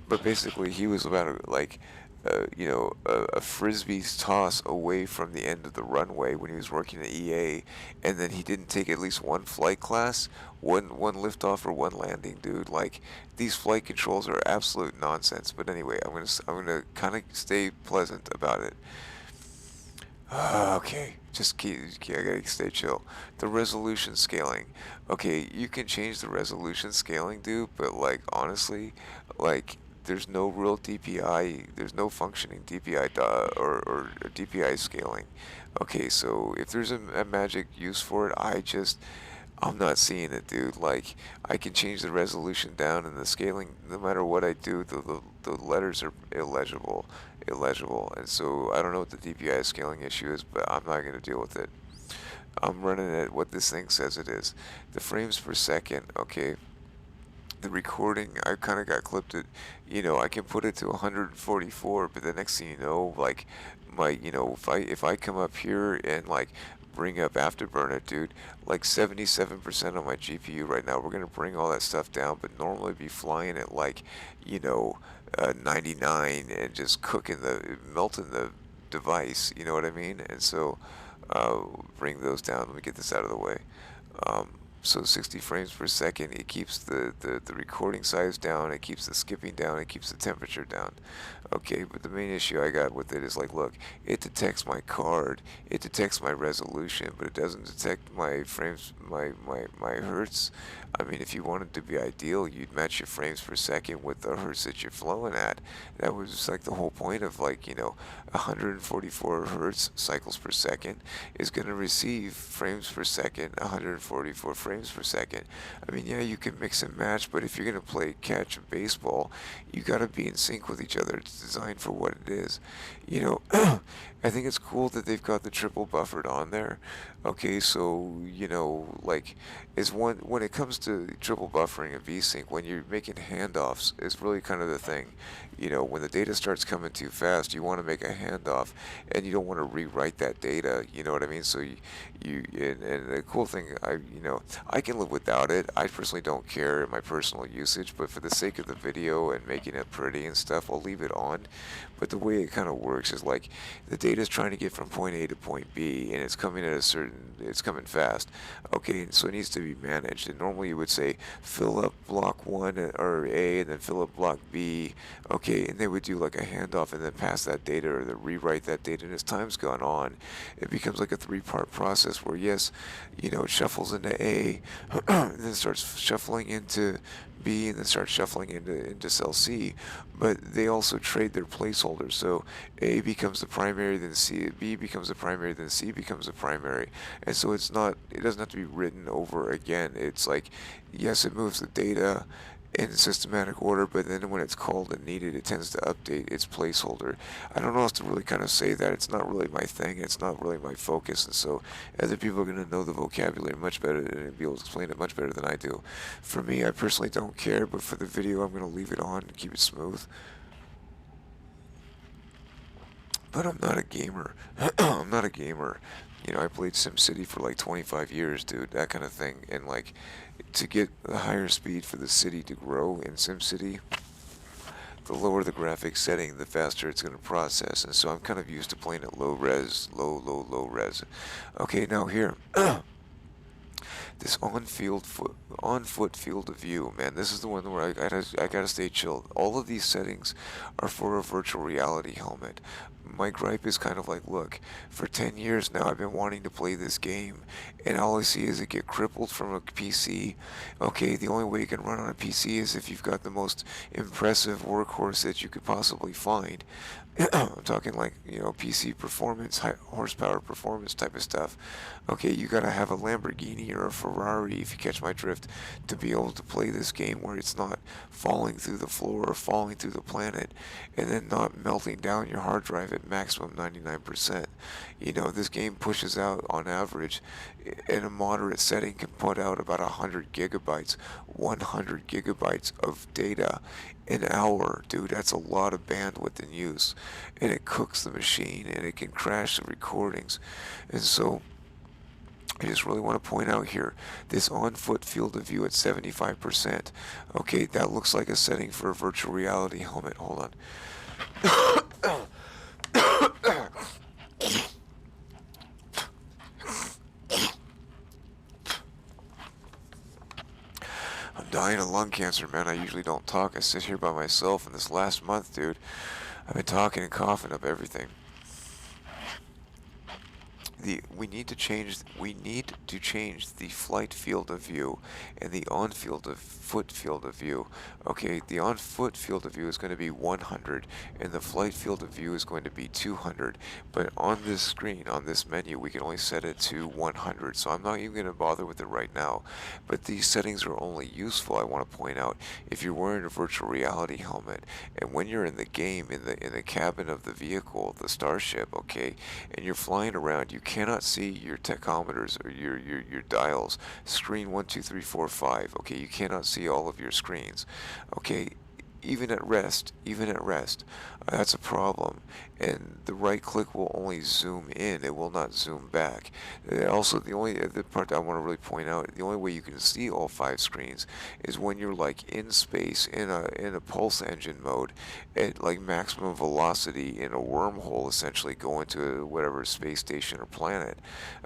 But basically, he was about a frisbee's toss away from the end of the runway when he was working at EA, and then he didn't take at least one flight class, one liftoff or one landing, dude. Like these flight controls are absolute nonsense. But anyway, I'm gonna kind of stay pleasant about it. Okay, just keep. I gotta stay chill. The resolution scaling. Okay, you can change the resolution scaling, dude. But like honestly, like there's no real DPI. There's no functioning DPI or DPI scaling. Okay, so if there's a magic use for it, I'm not seeing it, dude. Like, I can change the resolution down and the scaling, no matter what I do, the letters are illegible. And so I don't know what the DPI scaling issue is, but I'm not going to deal with it. I'm running it what this thing says it is. The frames per second, okay. The recording, I kind of got clipped it, I can put it to 144, but the next thing you know, like, if I come up here and like bring up Afterburner, dude, like 77% on my GPU right now. We're gonna bring all that stuff down, but normally be flying at like, you know, 99 and just melting the device. You know what I mean? And so, bring those down. Let me get this out of the way. Um, so 60 frames per second, it keeps the recording size down, it keeps the skipping down, it keeps the temperature down. Okay, but the main issue I got with it is like, look, it detects my card, it detects my resolution, but it doesn't detect my frames, my hertz. I mean, if you wanted to be ideal, you'd match your frames per second with the hertz that you're flowing at. That was like the whole point of like, 144 hertz cycles per second is going to receive frames per second, 144 frames per second. I mean, yeah, you can mix and match, but if you're going to play catch and baseball, you got to be in sync with each other. It's designed for what it is. I think it's cool that they've got the triple buffered on there. Okay, so, like, when it comes to triple buffering and VSync, when you're making handoffs, is really kind of the thing. When the data starts coming too fast, you want to make a handoff, and you don't want to rewrite that data. You know what I mean? So and the cool thing, I can live without it. I personally don't care in my personal usage, but for the sake of the video and making it pretty and stuff, I'll leave it on. But the way it kind of works is like the data is trying to get from point A to point B, and it's coming fast. Okay, so it needs to be managed. And normally you would say fill up block one or A, and then fill up block B. Okay, and they would do like a handoff and then pass that data or they rewrite that data. And as time's gone on, it becomes like a three-part process where yes, it shuffles into A, and then starts shuffling into B, and then starts shuffling into cell C. But they also trade their placeholders. So A becomes the primary, then C, B becomes the primary, then C becomes the primary. And so it doesn't have to be written over again. It's like, yes, it moves the data in systematic order, but then when it's called and needed, it tends to update its placeholder. I don't know how to really kind of say that. It's not really my thing. It's not really my focus, and so other people are going to know the vocabulary much better and be able to explain it much better than I do. For me, I personally don't care, but for the video, I'm going to leave it on and keep it smooth. But I'm not a gamer. I'm not a gamer. I played SimCity for like 25 years, dude, that kind of thing. And like, to get the higher speed for the city to grow in SimCity, the lower the graphics setting, the faster it's going to process. And so I'm kind of used to playing at low res, low res. Okay, now here. This on foot field of view, man. This is the one where I gotta stay chilled. All of these settings are for a virtual reality helmet. My gripe is kind of like, look, for 10 years now I've been wanting to play this game, and all I see is it get crippled from a PC. Okay, the only way you can run on a PC is if you've got the most impressive workhorse that you could possibly find. I'm talking like, PC performance, high horsepower performance type of stuff. Okay, you gotta have a Lamborghini or a Ferrari, if you catch my drift, to be able to play this game where it's not falling through the floor or falling through the planet and then not melting down your hard drive at maximum 99%. This game pushes out on average in a moderate setting can put out about 100 gigabytes of data an hour, dude. That's a lot of bandwidth in use, and it cooks the machine, and it can crash the recordings. And so I just really want to point out here, this on-foot field of view at 75%. Okay, that looks like a setting for a virtual reality helmet. Hold on. I'm dying of lung cancer, man. I usually don't talk. I sit here by myself, and this last month, dude, I've been talking and coughing up everything. we need to change the flight field of view and the on field of foot field of view. Okay, the on foot field of view is going to be 100 and the flight field of view is going to be 200. But on this screen, on this menu, we can only set it to 100. So I'm not even going to bother with it right now. But these settings are only useful, I want to point out, if you're wearing a virtual reality helmet and when you're in the game, in the cabin of the vehicle, the starship, okay, and you're flying around, you cannot see your tachometers or your dials, screen 1, 2, 3, 4, 5, okay, you cannot see all of your screens, okay, even at rest, that's a problem. And the right click will only zoom in; it will not zoom back. Also, the only the part I want to really point out, the only way you can see all 5 screens is when you're like in space in a pulse engine mode, at like maximum velocity in a wormhole, essentially going to whatever space station or planet.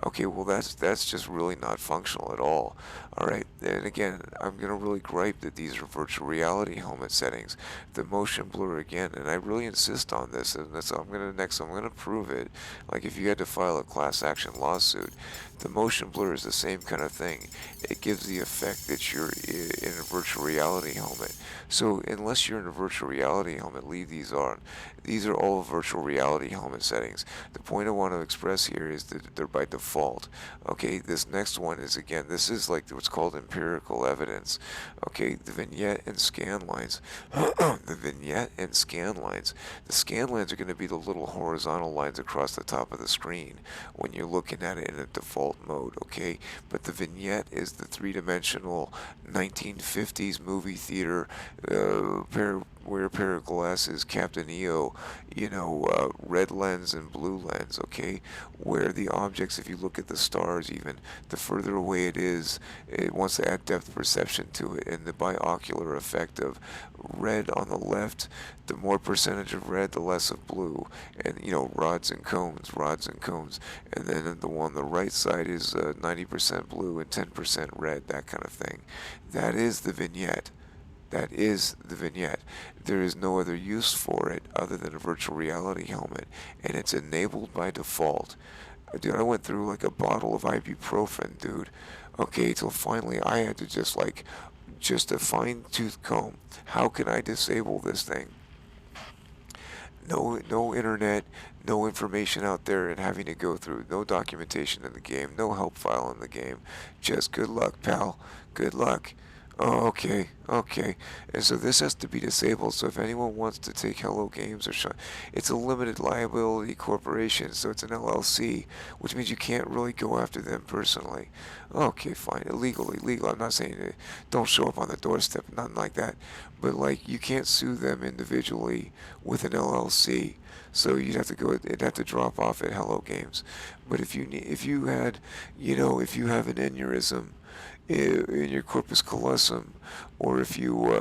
Okay, well that's just really not functional at all. All right, and again, I'm gonna really gripe that these are virtual reality helmet settings. The motion blur again, and I really insist on this, and I'm gonna prove it. Like if you had to file a class action lawsuit, the motion blur is the same kind of thing. It gives the effect that you're in a virtual reality helmet. So unless you're in a virtual reality helmet, leave these on. These are all virtual reality helmet settings. The point I want to express here is that they're by default. Okay, this next one is, again, this is like what's called empirical evidence. Okay, the vignette and scan lines. The vignette and scan lines. The scan lines are going to be the little horizontal lines across the top of the screen when you're looking at it in a default mode, okay? But the vignette is the three-dimensional 1950s movie theater wear a pair of glasses, Captain EO, red lens and blue lens, okay? Where the objects, if you look at the stars even, the further away it is, it wants to add depth perception to it, and the binocular effect of red on the left, the more percentage of red, the less of blue, and rods and cones, and then the one on the right side is 90% blue and 10% red, that kind of thing. That is the vignette. That is the vignette. There is no other use for it other than a virtual reality helmet, and it's enabled by default. Dude, I went through like a bottle of ibuprofen, dude. Okay, till finally I had to just a fine tooth comb. How can I disable this thing? No internet, no information out there and having to go through, no documentation in the game, no help file in the game. Just good luck, pal. Good luck. Oh, okay, okay. And so this has to be disabled. So if anyone wants to take Hello Games it's a limited liability corporation, so it's an LLC, which means you can't really go after them personally. Okay, fine. Illegally, legal. I'm not saying don't show up on the doorstep, nothing like that. But like you can't sue them individually with an LLC. So it'd have to drop off at Hello Games. But if you had, if you have an aneurysm in your corpus callosum, or if you,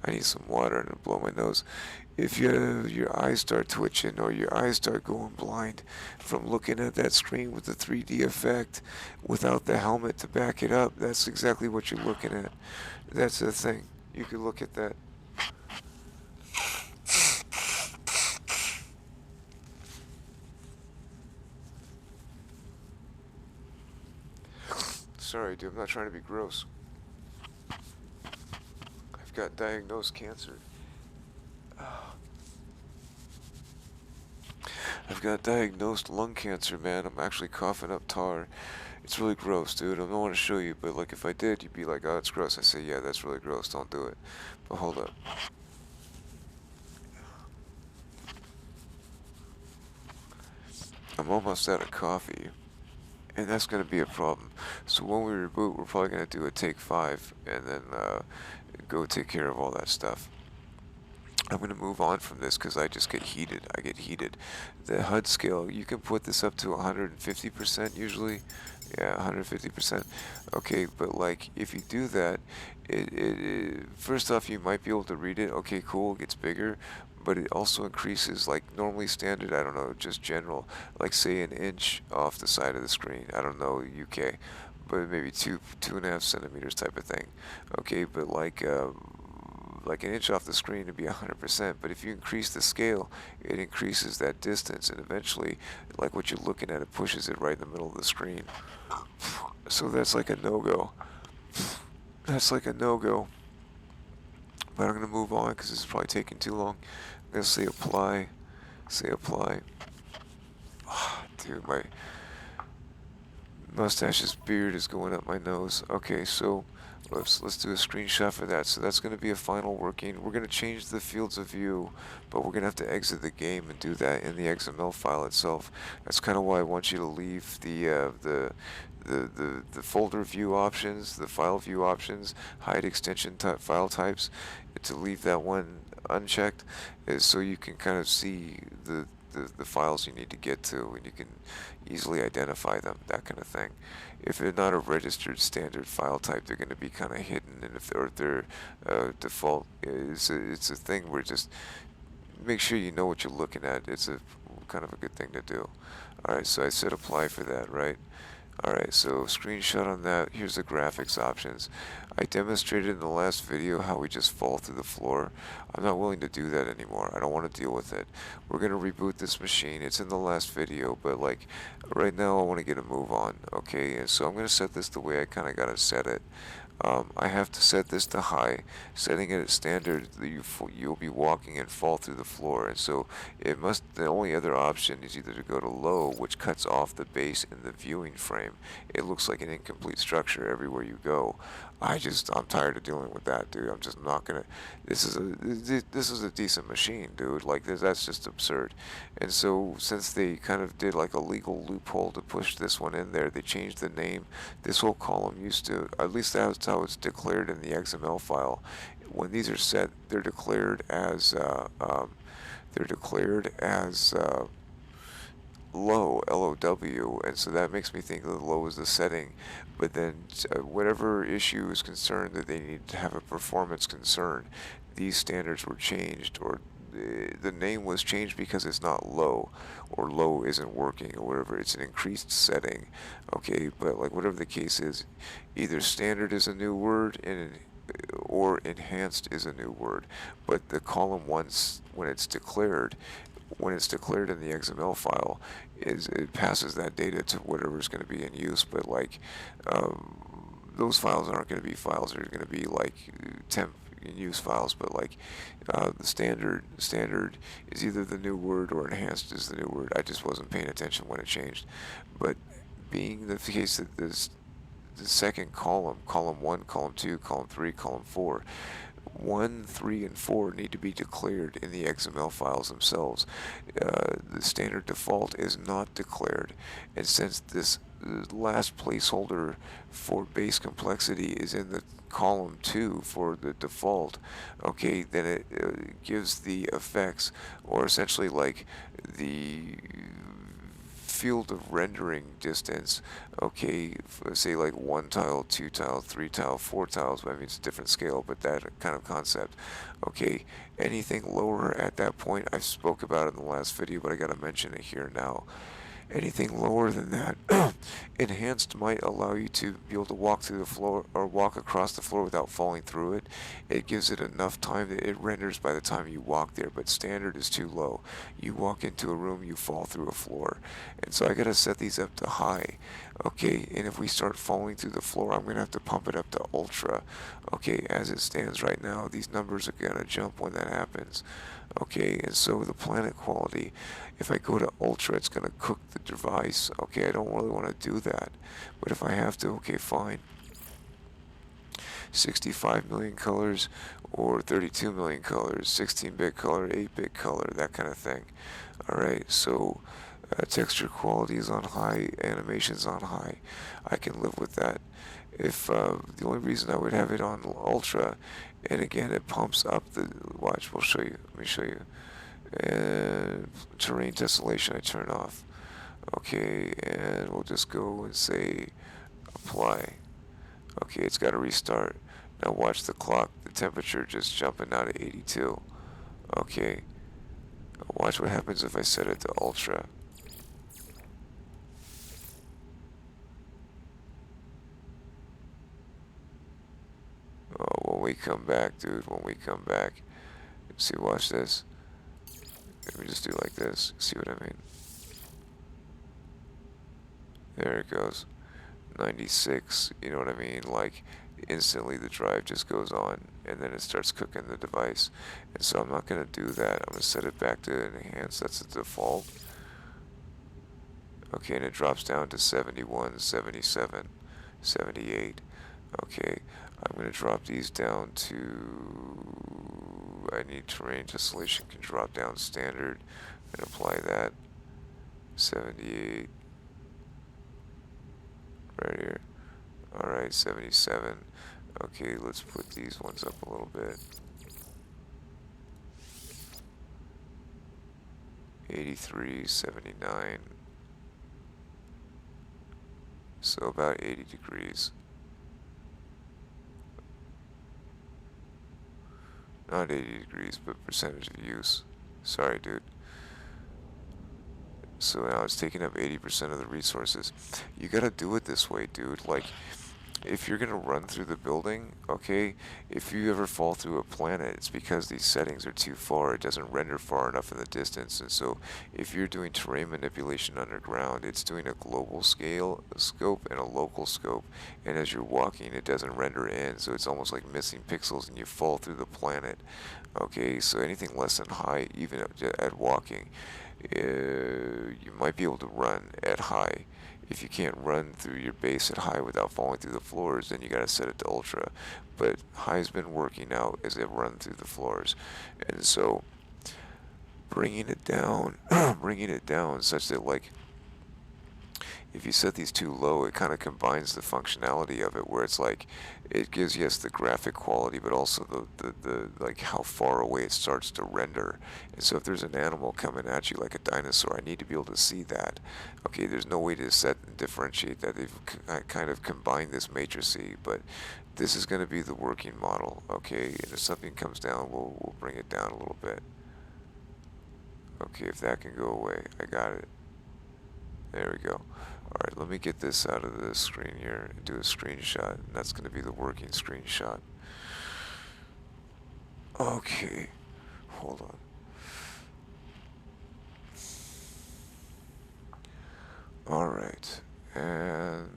I need some water and blow my nose. If your eyes start twitching or your eyes start going blind from looking at that screen with the 3D effect without the helmet to back it up, that's exactly what you're looking at. That's the thing. You could look at that. Sorry, dude, I'm not trying to be gross. I've got diagnosed cancer. I've got diagnosed lung cancer, man. I'm actually coughing up tar. It's really gross, dude. I don't want to show you, but like if I did, you'd be like, oh, it's gross. I say, yeah, that's really gross. Don't do it. But hold up. I'm almost out of coffee, and that's going to be a problem. So when we reboot, we're probably going to do a take 5, and then go take care of all that stuff. I'm going to move on from this because I just get heated. I get heated. The HUD scale, you can put this up to 150% usually. Yeah, 150%. Okay, but like if you do that, first off, you might be able to read it. Okay, cool, it gets bigger. But it also increases, like normally standard, I don't know, just general, like say an inch off the side of the screen. I don't know, UK, but maybe 2.5 centimeters type of thing. Okay, but like like an inch off the screen to be 100%, but if you increase the scale, it increases that distance, and eventually, like what you're looking at, it pushes it right in the middle of the screen. So that's like a no-go. That's like a no-go. But I'm going to move on because this is probably taking too long. I'm going to say apply. Say apply. Dude, my mustache's beard is going up my nose. Okay, so let's do a screenshot for that. So that's going to be a final working. We're going to change the fields of view, but we're going to have to exit the game and do that in the XML file itself. That's kind of why I want you to leave the folder view options, the file view options, hide extension file types, to leave that one unchecked, is so you can kind of see the files you need to get to, and you can easily identify them, that kind of thing. If they're not a registered standard file type, they're going to be kind of hidden, and if they're default, it's a thing where just make sure you know what you're looking at. It's a kind of a good thing to do. Alright, so I said apply for that, right? Alright, so screenshot on that. Here's the graphics options. I demonstrated in the last video how we just fall through the floor. I'm not willing to do that anymore. I don't want to deal with it. We're going to reboot this machine. It's in the last video, but like right now I want to get a move on, okay? And so I'm going to set this the way I kind of got to set it. I have to set this to high. Setting it at standard, you'll be walking and fall through the floor, and so the only other option is either to go to low, which cuts off the base in the viewing frame. It looks like an incomplete structure everywhere you go. I'm tired of dealing with that, dude. I'm just not gonna. This is a decent machine, dude. Like that's just absurd. And so since they kind of did like a legal loophole to push this one in there, they changed the name. This whole column used to, at least that's how it's declared in the XML file. When these are set, they're declared as low, LOW, and so that makes me think that low is the setting. But then whatever issue is concerned that they need to have a performance concern, these standards were changed, or the name was changed because it's not low, or low isn't working, or whatever. It's an increased setting, okay? But like whatever the case is, either standard is a new word or enhanced is a new word. But the column once, when it's declared in the XML file, it passes that data to whatever's going to be in use. But like those files aren't going to be files that are going to be like temp in use files, but like the standard is either the new word or enhanced is the new word. I just wasn't paying attention when it changed. But being the case that the second column, column 1, column 2, column 3, column 4, 1, 3, and 4 need to be declared in the XML files themselves. The standard default is not declared, and since this last placeholder for base complexity is in the column 2 for the default, okay, then it gives the effects, or essentially like the field of rendering distance, okay, say like 1 tile, 2 tile, 3 tile, 4 tiles, I mean it's a different scale, but that kind of concept, okay, anything lower at that point, I spoke about it in the last video, but I gotta mention it here now. Anything lower than that, enhanced might allow you to be able to walk through the floor or walk across the floor without falling through it. It gives it enough time that it renders by the time you walk there, but standard is too low. You walk into a room, you fall through a floor. And so I gotta set these up to high. Okay, and if we start falling through the floor, I'm gonna have to pump it up to ultra. Okay, as it stands right now, these numbers are gonna jump when that happens. Okay, and so the planet quality, if I go to ultra, it's going to cook the device. Okay, I don't really want to do that, but if I have to, okay, fine. 65 million colors or 32 million colors, 16-bit color, 8-bit color, that kind of thing. Alright, so texture quality is on high, animation's on high. I can live with that. If the only reason I would have it on ultra, and again it pumps up the, watch, we'll show you, let me show you. And terrain tessellation I turn off. Okay, and we'll just go and say apply. Okay, it's got to restart. Now watch the clock, the temperature just jumping now to 82. Okay, watch what happens if I set it to ultra. Oh, well, we come back, dude, when we come back. See, watch this. Let me just do like this. See what I mean? There it goes. 96, you know what I mean? Like, instantly the drive just goes on, and then it starts cooking the device. And so I'm not going to do that. I'm going to set it back to enhance. That's the default. Okay, and it drops down to 71, 77, 78. Okay, I'm going to drop these down to, I need terrain tessellation can drop down standard and apply that. 78, right here. Alright, 77. Okay, let's put these ones up a little bit. 83, 79. So about 80 degrees. Not 80 degrees, but percentage of use. Sorry, dude. So now it's taking up 80% of the resources. You gotta do it this way, dude. Like, if you're gonna run through the building, okay, if you ever fall through a planet, it's because these settings are too far. It doesn't render far enough in the distance. And so if you're doing terrain manipulation underground, it's doing a global scale scope and a local scope. And as you're walking, it doesn't render in. So it's almost like missing pixels and you fall through the planet. Okay, so anything less than high, even at walking, you might be able to run at high. If you can't run through your base at high without falling through the floors, then you gotta set it to ultra. But high's been working out as they run through the floors, and so bringing it down, bringing it down such that like if you set these too low, it kind of combines the functionality of it, where it's like it gives, yes, the graphic quality, but also the like how far away it starts to render. And so if there's an animal coming at you like a dinosaur, I need to be able to see that. Okay, there's no way to set and differentiate that. They've kind of combined this matrixy, but this is going to be the working model. Okay, and if something comes down, we'll bring it down a little bit. Okay, if that can go away, I got it. There we go. Alright, let me get this out of the screen here and do a screenshot. And that's going to be the working screenshot. Okay, hold on. Alright, and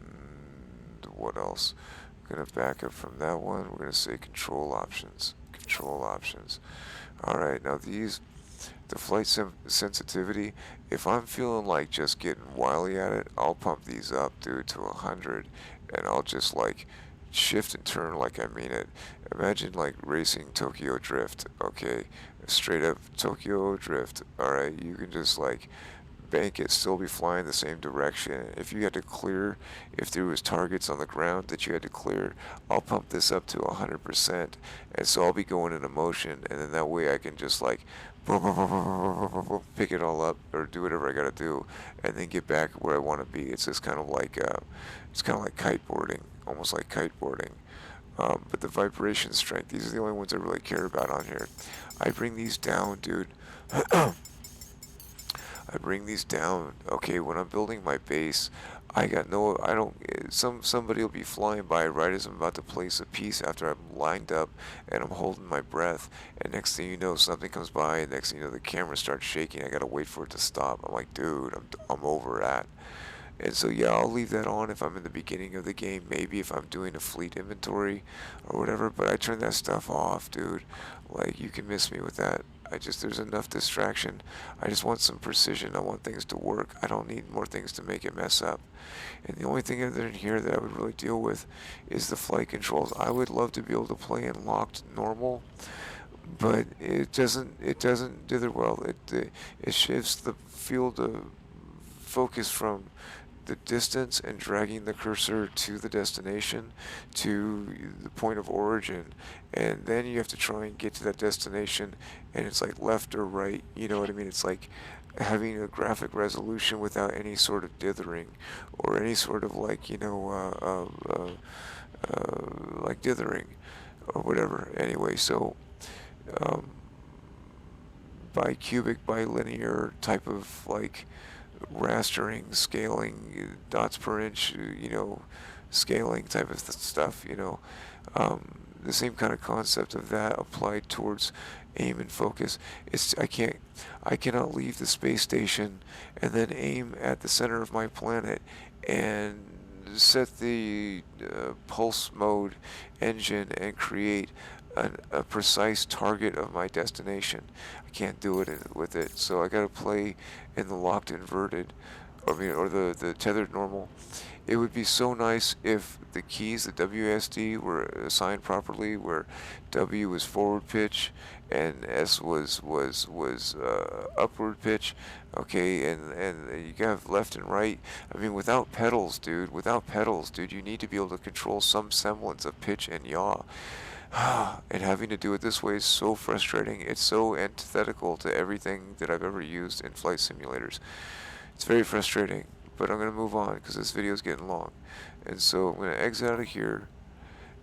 what else? I'm going to back up from that one. We're going to say control options. Control options. Alright, now these, the flight sensitivity, if I'm feeling like just getting wily at it, I'll pump these up, dude, to 100, and I'll just like shift and turn like I mean it. Imagine like racing Tokyo Drift, okay? Straight up Tokyo Drift, alright? You can just like bank it, still be flying the same direction. If you had to clear, if there was targets on the ground that you had to clear, I'll pump this up to 100%, and so I'll be going into motion, and then that way I can just like pick it all up or do whatever I gotta do, and then get back where I want to be. It's just kind of like kiteboarding, almost like kiteboarding. But the vibration strength, these are the only ones I really care about on here. I bring these down, dude. I bring these down. Okay, when I'm building my base, I don't, somebody will be flying by right as I'm about to place a piece after I'm lined up and I'm holding my breath, and next thing you know, something comes by, and next thing you know, the camera starts shaking. I gotta wait for it to stop. I'm like, dude, I'm over that. And so yeah, I'll leave that on if I'm in the beginning of the game, maybe if I'm doing a fleet inventory or whatever, but I turn that stuff off, dude. Like, you can miss me with that. There's enough distraction. I just want some precision. I want things to work. I don't need more things to make it mess up. And the only thing other in here that I would really deal with is the flight controls. I would love to be able to play in locked normal, but it doesn't do the well. It shifts the field of focus from the distance and dragging the cursor to the destination, to the point of origin, and then you have to try and get to that destination, and it's like left or right, you know what I mean? It's like having a graphic resolution without any sort of dithering or any sort of like, like dithering or whatever. Anyway, so um, bicubic, bilinear type of like rastering, scaling, dots per inch, scaling type of stuff, the same kind of concept of that applied towards aim and focus. I cannot leave the space station and then aim at the center of my planet and set the pulse mode engine and create a precise target of my destination. I can't do it with it, so I gotta play in the locked inverted, or the tethered normal. It would be so nice if the keys, the WSD, were assigned properly, where W was forward pitch and S was upward pitch. Okay, and you have left and right. I mean, without pedals, dude, you need to be able to control some semblance of pitch and yaw. And having to do it this way is so frustrating. It's so antithetical to everything that I've ever used in flight simulators. It's very frustrating, but I'm going to move on because this video is getting long. And so I'm going to exit out of here,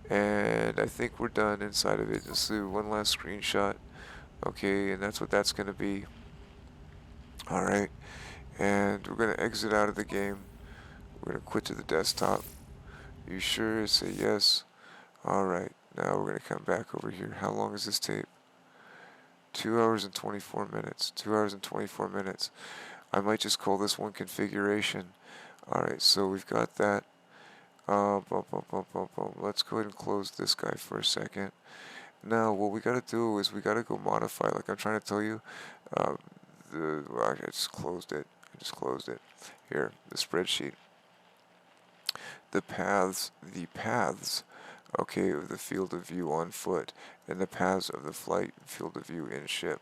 and I think we're done inside of it. Just do one last screenshot. Okay, and that's what that's going to be. Alright, and we're going to exit out of the game. We're going to quit to the desktop. You sure? Say yes. Alright, now we're going to come back over here. How long is this tape? 2 hours and 24 minutes. 2 hours and 24 minutes. I might just call this one configuration. Alright, so we've got that. Let's go ahead and close this guy for a second. Now, what we gotta do is we gotta go modify, like I'm trying to tell you. I just closed it. Here, the spreadsheet. The paths, okay, of the field of view on foot, and the paths of the flight field of view in ship.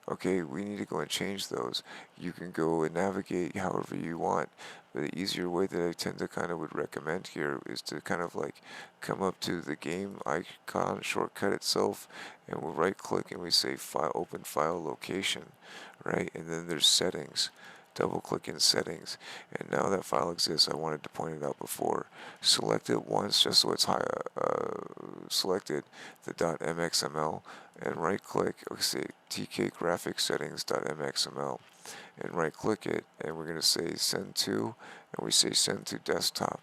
Okay, we need to go and change those. You can go and navigate however you want. The easier way that I tend to kind of would recommend here is to kind of like come up to the game icon shortcut itself, and we'll right click and we say file, open file location, right? And then there's settings. Double click in settings, and now that file exists. I wanted to point it out before. Select it once just so it's selected, the .mxml, and right click, say TK graphics settings.mxml, and right click it, and we're going to say send to, and we say send to desktop.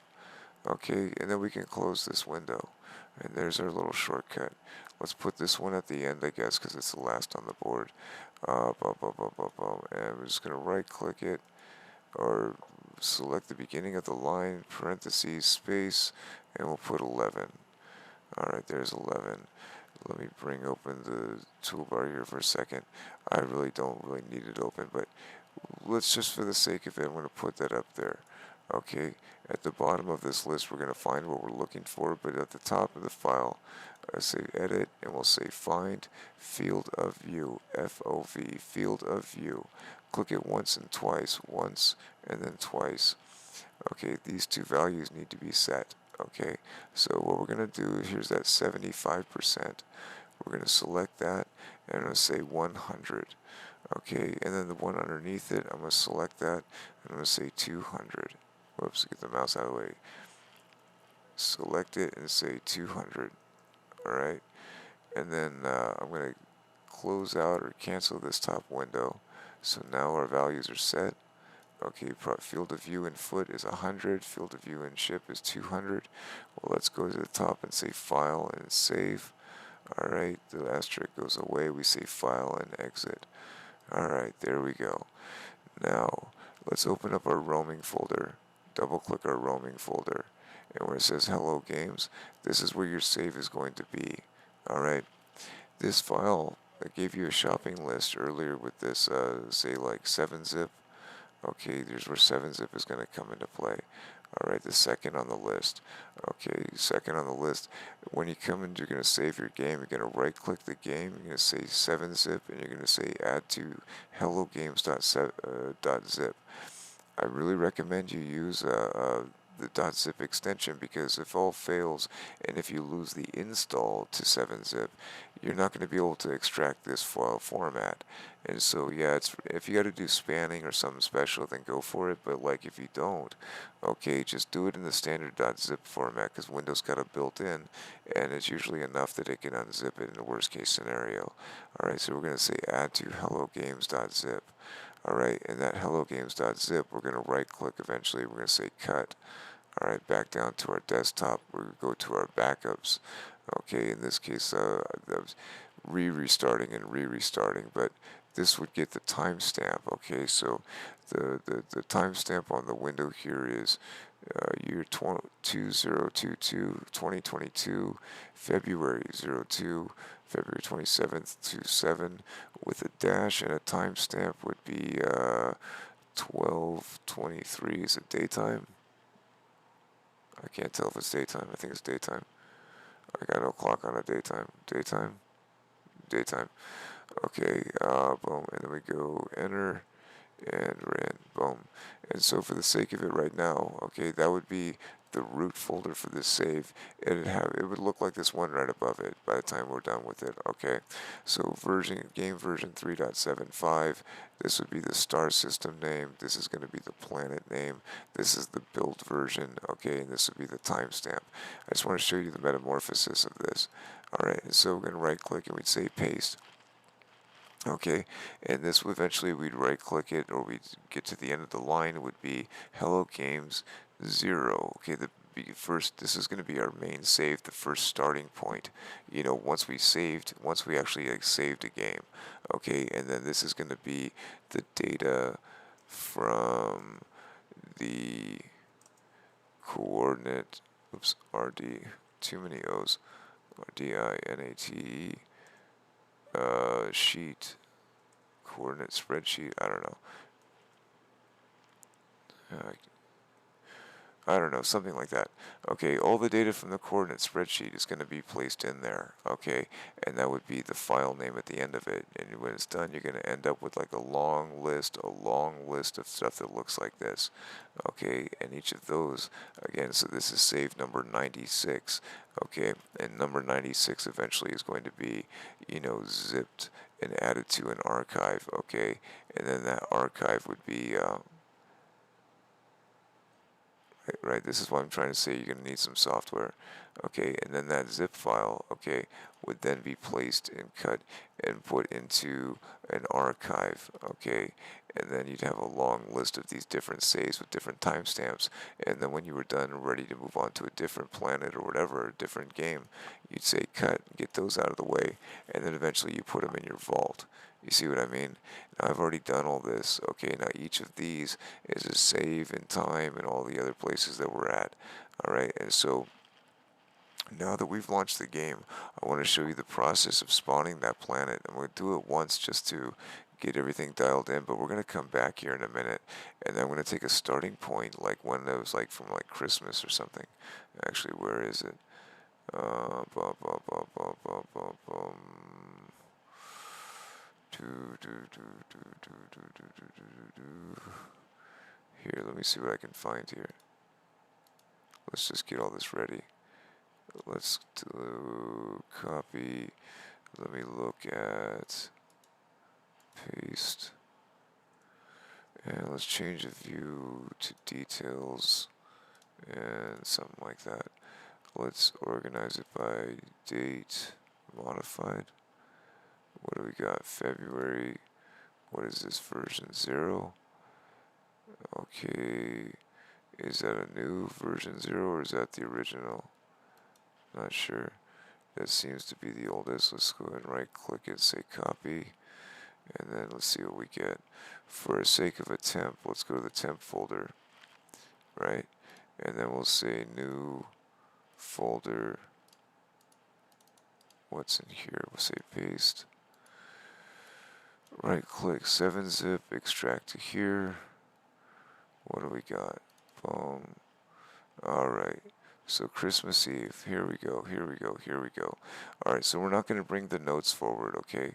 Okay, and then we can close this window, and there's our little shortcut. Let's put this one at the end, I guess, because it's the last on the board. And we're just going to right click it, or select the beginning of the line, parentheses, space, and we'll put 11. Alright, there's 11. Let me bring open the toolbar here for a second. I really don't need it open, but let's just, for the sake of it, I'm going to put that up there. Okay, at the bottom of this list we're going to find what we're looking for, but at the top of the file, say edit, and we'll say find field of view, FOV, field of view. Click it once and twice, once and then twice. Okay, these two values need to be set. Okay, so what we're going to do, here's that 75%. We're going to select that, and I'm going to say 100. Okay, and then the one underneath it, I'm going to select that, and I'm going to say 200. Whoops, get the mouse out of the way. Select it and say 200. Alright, and then I'm going to close out or cancel this top window. So now our values are set. Okay, field of view in foot is 100, field of view in ship is 200. Well, let's go to the top and say file and save. Alright, the asterisk goes away, we say file and exit. Alright, there we go. Now, let's open up our roaming folder. Double click our roaming folder. And where it says hello games, this is where your save is going to be. Alright, this file, I gave you a shopping list earlier with this, say like 7-zip. Okay, here's where 7-zip is going to come into play. Alright, the second on the list. Okay, second on the list. When you come in, you're going to save your game. You're going to right click the game. You're going to say 7-zip, and you're going to say add to hellogames.zip. I really recommend you use the .zip extension, because if all fails and if you lose the install to 7-zip, you're not going to be able to extract this file format. And so yeah, if you got to do spanning or something special, then go for it. But like if you don't, okay, just do it in the standard .zip format, because Windows got it built in, and it's usually enough that it can unzip it in the worst case scenario. Alright, so we're going to say add to hellogames.zip. Alright, and that hellogames.zip, we're going to right click eventually, we're going to say cut. Alright, back down to our desktop. We're going to go to our backups. Okay, in this case, that was restarting and restarting, but this would get the timestamp. Okay, so the timestamp on the window here is year 2022, 2022, February 02, February 27th to 7, with a dash and a timestamp would be 12:23. Is it daytime? I can't tell if it's daytime. I think it's daytime. I got no clock on a daytime. Daytime? Daytime. Okay, boom, and then we go enter and ran, boom. And so for the sake of it right now, okay, that would be the root folder for this save. It would look like this one right above it by the time we're done with it. Okay, so game version 3.75. This would be the star system name. This is going to be the planet name. This is the build version. Okay, and this would be the timestamp. I just want to show you the metamorphosis of this. All right, so we're going to right click and we'd say paste. Okay, and this eventually we'd right click it, or we'd get to the end of the line. It would be hello games 0. Okay, this is going to be our main save, the first starting point. You know, once we actually saved a game. Okay, and then this is going to be the data from the coordinate, oops, RD, too many O's, DINATE, sheet, coordinate spreadsheet, I don't know. I don't know, something like that. Okay, all the data from the coordinate spreadsheet is going to be placed in there, okay, and that would be the file name at the end of it. And when it's done, you're going to end up with like a long list of stuff that looks like this, okay, and each of those, again, so this is save number 96, okay, and number 96 eventually is going to be, you know, zipped and added to an archive, okay, and then that archive would be, right, this is what I'm trying to say, you're going to need some software, okay, and then that zip file, okay, would then be placed and cut and put into an archive, okay, and then you'd have a long list of these different saves with different timestamps, and then when you were done and ready to move on to a different planet or whatever, a different game, you'd say cut, get those out of the way, and then eventually you put them in your vault. You see what I mean? Now I've already done all this. Okay, now each of these is a save in time and all the other places that we're at. Alright, and so now that we've launched the game, I want to show you the process of spawning that planet. I'm going to do it once just to get everything dialed in, but we're going to come back here in a minute, and then I'm going to take a starting point, like one that was like from like Christmas or something. Actually, where is it? Bum, bum, bum, bum, bum, bum, bum. Here, let me see what I can find here. Let's just get all this ready. Let's do copy. Let me look at paste. And let's change the view to details and something like that. Let's organize it by date, modified. What do we got? February. What is this, version 0? Okay. Is that a new version 0 or is that the original? Not sure. That seems to be the oldest. Let's go ahead and right click it, say copy, and then let's see what we get. For the sake of a temp, let's go to the temp folder, right? And then we'll say new folder. What's in here? We'll say paste. Right click, 7-zip, extract to here. What do we got? Boom. Alright. So Christmas Eve, here we go, here we go, here we go. Alright, so we're not going to bring the notes forward, okay?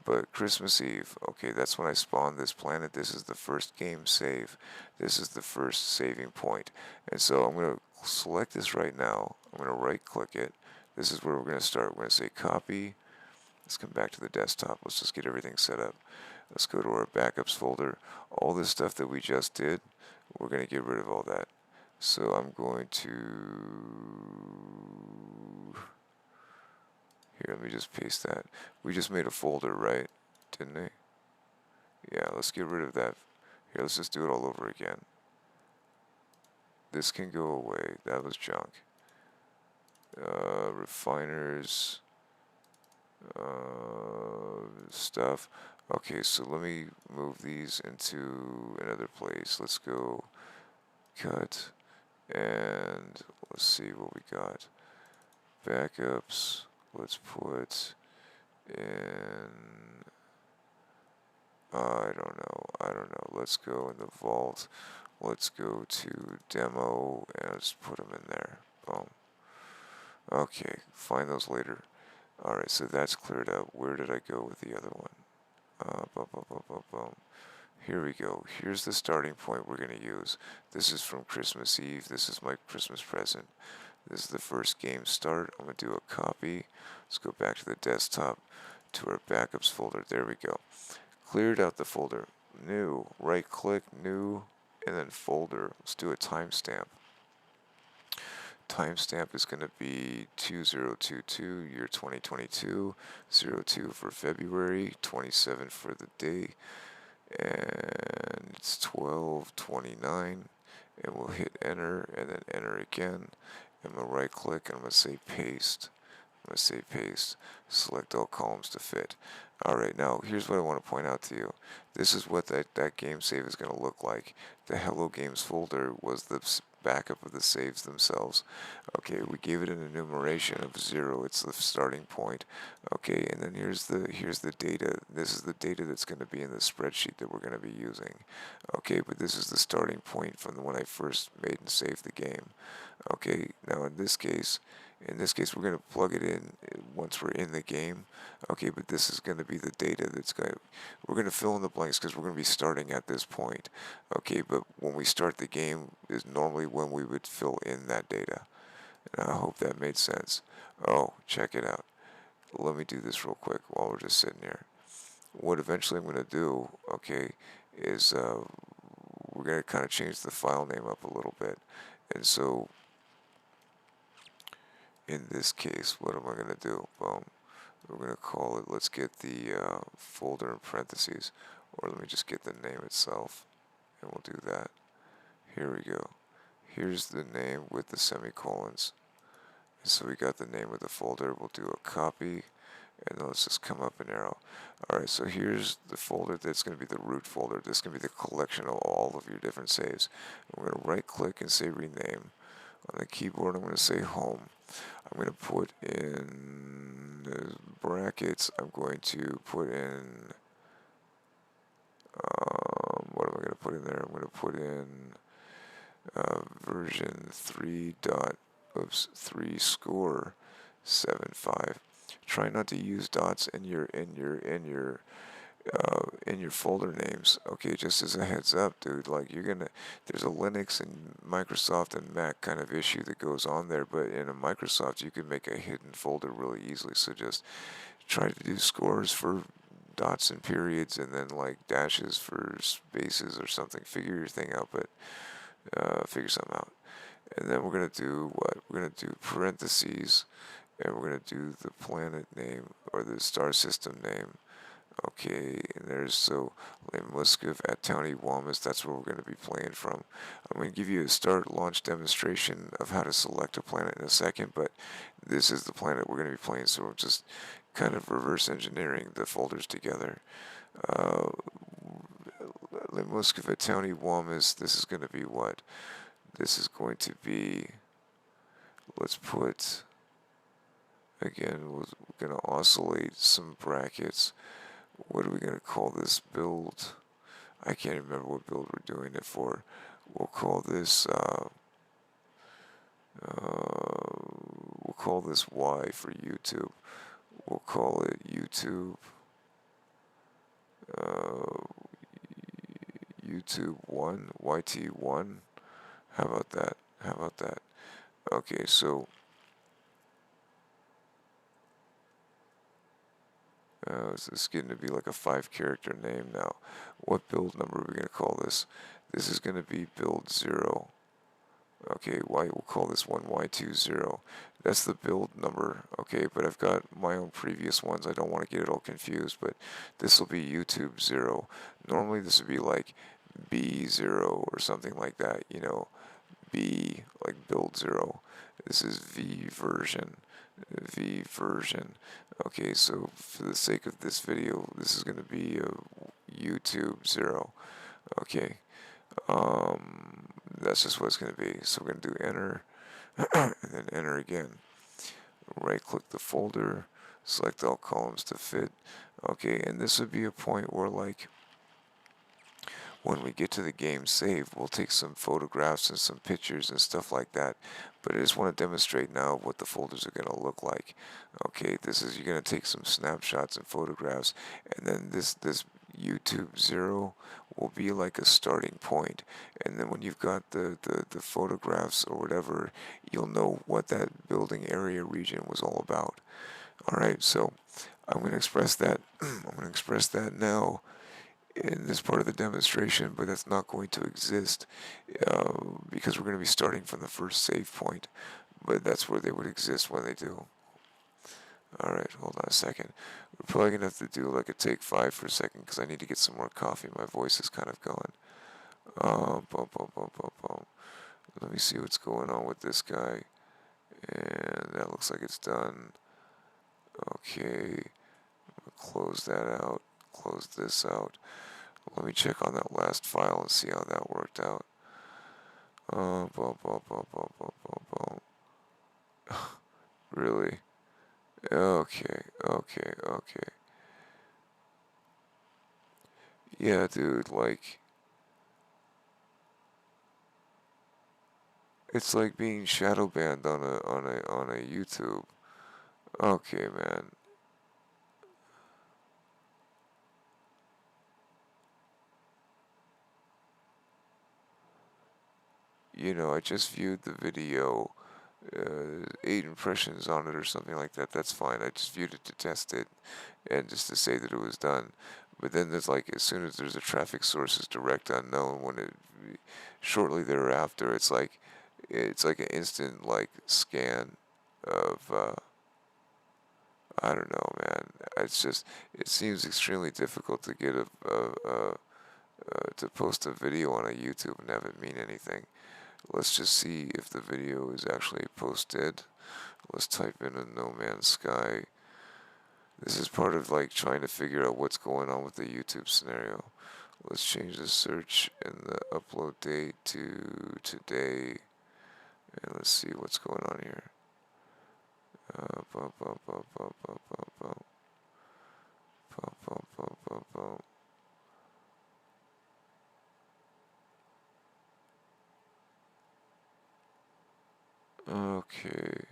But Christmas Eve, okay, that's when I spawned this planet. This is the first game save. This is the first saving point. And so I'm going to select this right now. I'm going to right click it. This is where we're going to start. We're going to say copy. Let's come back to the desktop. Let's just get everything set up. Let's go to our backups folder. All this stuff that we just did, we're going to get rid of all that. So I'm going to, here, let me just paste that. We just made a folder, right? Didn't they? Yeah, let's get rid of that. Here, let's just do it all over again. This can go away. That was junk. Refiners. Stuff. Okay, so let me move these into another place. Let's go cut, and let's see what we got. Backups. Let's put in. I don't know. I don't know. Let's go in the vault. Let's go to demo and let's put them in there. Boom. Okay, find those later. Alright, so that's cleared up. Where did I go with the other one? Boom, boom, boom, boom, boom. Here we go. Here's the starting point we're going to use. This is from Christmas Eve. This is my Christmas present. This is the first game start. I'm going to do a copy. Let's go back to the desktop to our backups folder. There we go. Cleared out the folder. New. Right click, new, and then folder. Let's do a timestamp. Timestamp is going to be 2022, year 2022, 02 for February, 27 for the day, and it's 12:29, and we'll hit enter, and then enter again, and we'll right click, and I'm going to say paste. I'm going to say paste, select all columns to fit. Alright, now here's what I want to point out to you. This is what that game save is going to look like. The Hello Games folder was the backup of the saves themselves. Okay, we gave it an enumeration of 0. It's the starting point. Okay, and then here's the data. This is the data that's going to be in the spreadsheet that we're going to be using. Okay, but this is the starting point from when I first made and saved the game. Okay, now in this case, we're going to plug it in once we're in the game. Okay, but this is going to be the data we're going to fill in the blanks because we're going to be starting at this point. Okay, but when we start the game is normally when we would fill in that data. And I hope that made sense. Oh, check it out. Let me do this real quick while we're just sitting here. What eventually I'm going to do, okay, is we're going to kind of change the file name up a little bit. And so in this case, what am I going to do? Boom. We're going to call it, let's get the folder in parentheses, or let me just get the name itself, and we'll do that. Here we go. Here's the name with the semicolons. And so we got the name of the folder. We'll do a copy, and let's just come up an arrow. Alright, so here's the folder that's going to be the root folder. This is going to be the collection of all of your different saves. And we're going to right click and say rename. On the keyboard, I'm going to say home. I'm going to put in the brackets. I'm going to put in, what am I going to put in there? I'm going to put in version 3 score 75. Try not to use dots in your folder names. Okay, just as a heads up, dude, like there's a Linux and Microsoft and Mac kind of issue that goes on there, but in a Microsoft you can make a hidden folder really easily. So just try to do scores for dots and periods, and then like dashes for spaces or something. Figure your thing out, but figure something out. And then we're gonna do what? We're gonna do parentheses, and we're gonna do the planet name or the star system name. Okay, and there's so Muskov at Townie Walmus, that's where we're going to be playing from. I'm going to give you a start launch demonstration of how to select a planet in a second, but this is the planet we're going to be playing, so we're just kind of reverse engineering the folders together. Muskov at Townie Walmus, this is going to be what? This is going to be, let's put, again, we're going to oscillate some brackets. What are we going to call this build? I can't remember what build we're doing it for. We'll call this Y for YouTube. We'll call it YouTube YouTube 1, YT1. How about that? How about that? Okay, so this is getting to be like a 5-character name now. What build number are we going to call this? This is going to be build 0. Okay, we'll call this one Y20. That's the build number, okay, but I've got my own previous ones. I don't want to get it all confused, but this will be YouTube 0. Normally this would be like B0 or something like that, you know, B, like build 0. This is V version. V version. Okay, so for the sake of this video, this is going to be YouTube 0. Okay, that's just what it's going to be. So we're going to do enter, and then enter again. Right click the folder, select all columns to fit. Okay, and this would be a point where, like, when we get to the game save, we'll take some photographs and some pictures and stuff like that. But I just want to demonstrate now what the folders are going to look like. Okay, this is, you're going to take some snapshots and photographs, and then this YouTube 0 will be like a starting point. And then when you've got the photographs or whatever, you'll know what that building area region was all about. Alright, so I'm going to express that. I'm going to express that now in this part of the demonstration, but that's not going to exist because we're going to be starting from the first save point, but that's where they would exist when they do. Alright, hold on a second. We're probably going to have to do like a take 5 for a second because I need to get some more coffee. My voice is kind of going. Bum, bum, bum, bum, bum. Let me see what's going on with this guy. And that looks like it's done. Okay, close that out. Close this out. Let me check on that last file and see how that worked out. Bum, bum, bum, bum, bum, bum, bum. Really? Okay, okay, okay. Yeah, dude, like, it's like being shadow banned on a YouTube. Okay, man. You know, I just viewed the video, 8 impressions on it or something like that. That's fine. I just viewed it to test it and just to say that it was done. But then there's like, as soon as there's a traffic source is direct unknown, when it shortly thereafter, it's like an instant like scan of I don't know, man. It's just, it seems extremely difficult to get to post a video on a YouTube and have it mean anything. Let's just see if the video is actually posted. Let's type in a No Man's Sky. This is part of like trying to figure out what's going on with the YouTube scenario. Let's change the search and the upload date to today. And let's see what's going on here. Bum, bum, bum, bum, bum, bum, bum. Bum, bum, bum, bum, bum. Okay.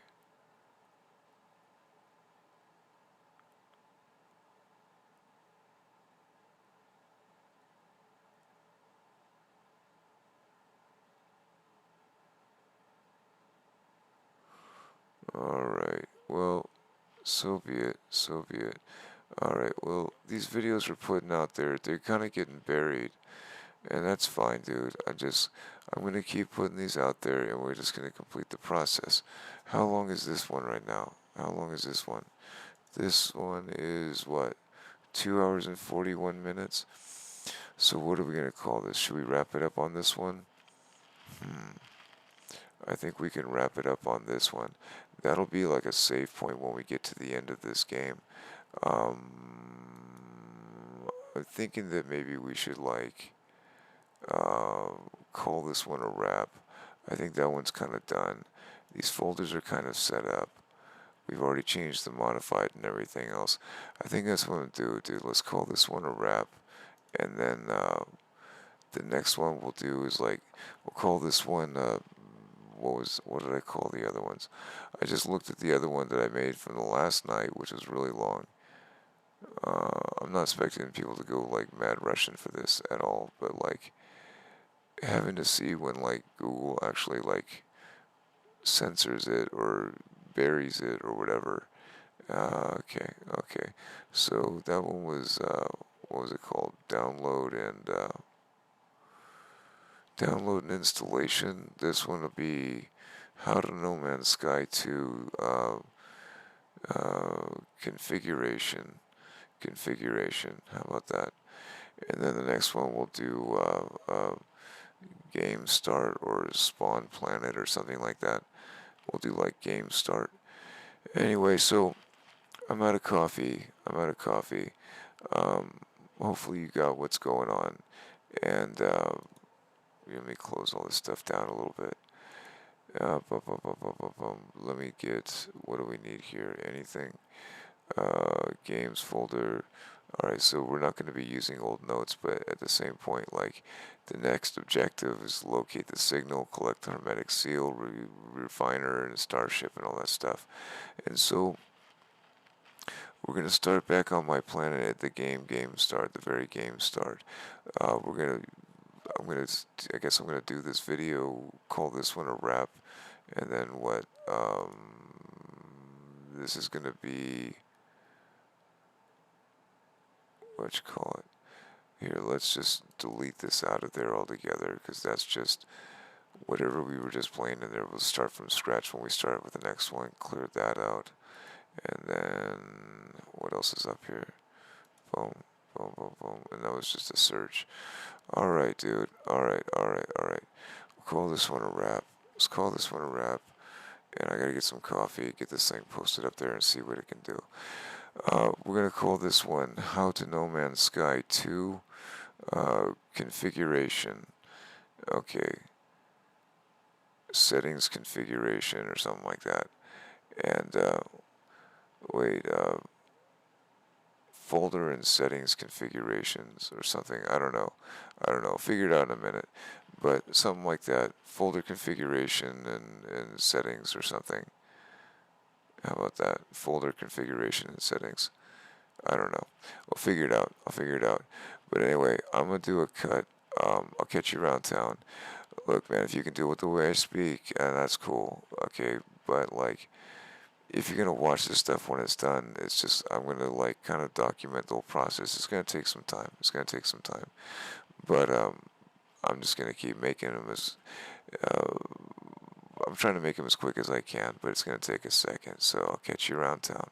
Alright. Well, so be it. So be it. Alright, well, these videos we're putting out there, they're kind of getting buried. And that's fine, dude. I'm gonna keep putting these out there and we're just gonna complete the process. How long is this one right now? How long is this one? This one is what? 2 hours and 41 minutes? So what are we gonna call this? Should we wrap it up on this one? I think we can wrap it up on this one. That'll be like a save point when we get to the end of this game. Um, I'm thinking that maybe we should like uh, call this one a wrap. I think that one's kind of done. These folders are kind of set up. We've already changed the modified and everything else. I think that's what I'm gonna do, dude. Let's call this one a wrap, and then the next one we'll do is like we'll call this one. What did I call the other ones? I just looked at the other one that I made from the last night, which was really long. I'm not expecting people to go like mad Russian for this at all, but like having to see when like Google actually like censors it or buries it or whatever. Okay, okay. So that one was what was it called? Download and installation. This one will be How to No Man's Sky 2 configuration. Configuration. How about that? And then the next one we'll do game start or spawn planet or something like that. We'll do like game start. Anyway, so I'm out of coffee. I'm out of coffee. Um, Hopefully you got what's going on. And let me close all this stuff down a little bit. Let me get, what do we need here? Anything? Games folder. Alright, so we're not going to be using old notes, but at the same point, like, the next objective is locate the signal, collect the hermetic seal, refiner, and starship, and all that stuff. And so, we're going to start back on my planet at the game start, the very game start. We're going to, I guess I'm going to do this video, call this one a wrap, and then what, this is going to be, what you call it? Here, let's just delete this out of there altogether, because that's just whatever we were just playing in there. We'll start from scratch when we start with the next one. Clear that out. And then, what else is up here? Boom, boom, boom, boom. And that was just a search. Alright, dude. Alright. We'll call this one a wrap. Let's call this one a wrap. And I gotta get some coffee, get this thing posted up there and see what it can do. We're gonna call this one How to No Man's Sky 2 Configuration. Okay. Settings configuration or something like that. And, wait, folder and settings configurations or something. I don't know. Figure it out in a minute. But something like that. Folder configuration and settings or something. How about that? Folder configuration and settings. I don't know. I'll figure it out. But anyway, I'm going to do a cut. I'll catch you around town. Look, man, if you can do it the way I speak, that's cool. Okay, but like, if you're gonna watch this stuff when it's done, it's just I'm gonna like kind of document the whole process. It's gonna take some time. But I'm just gonna keep making them as. I'm trying to make them as quick as I can, but it's gonna take a second. So I'll catch you around town.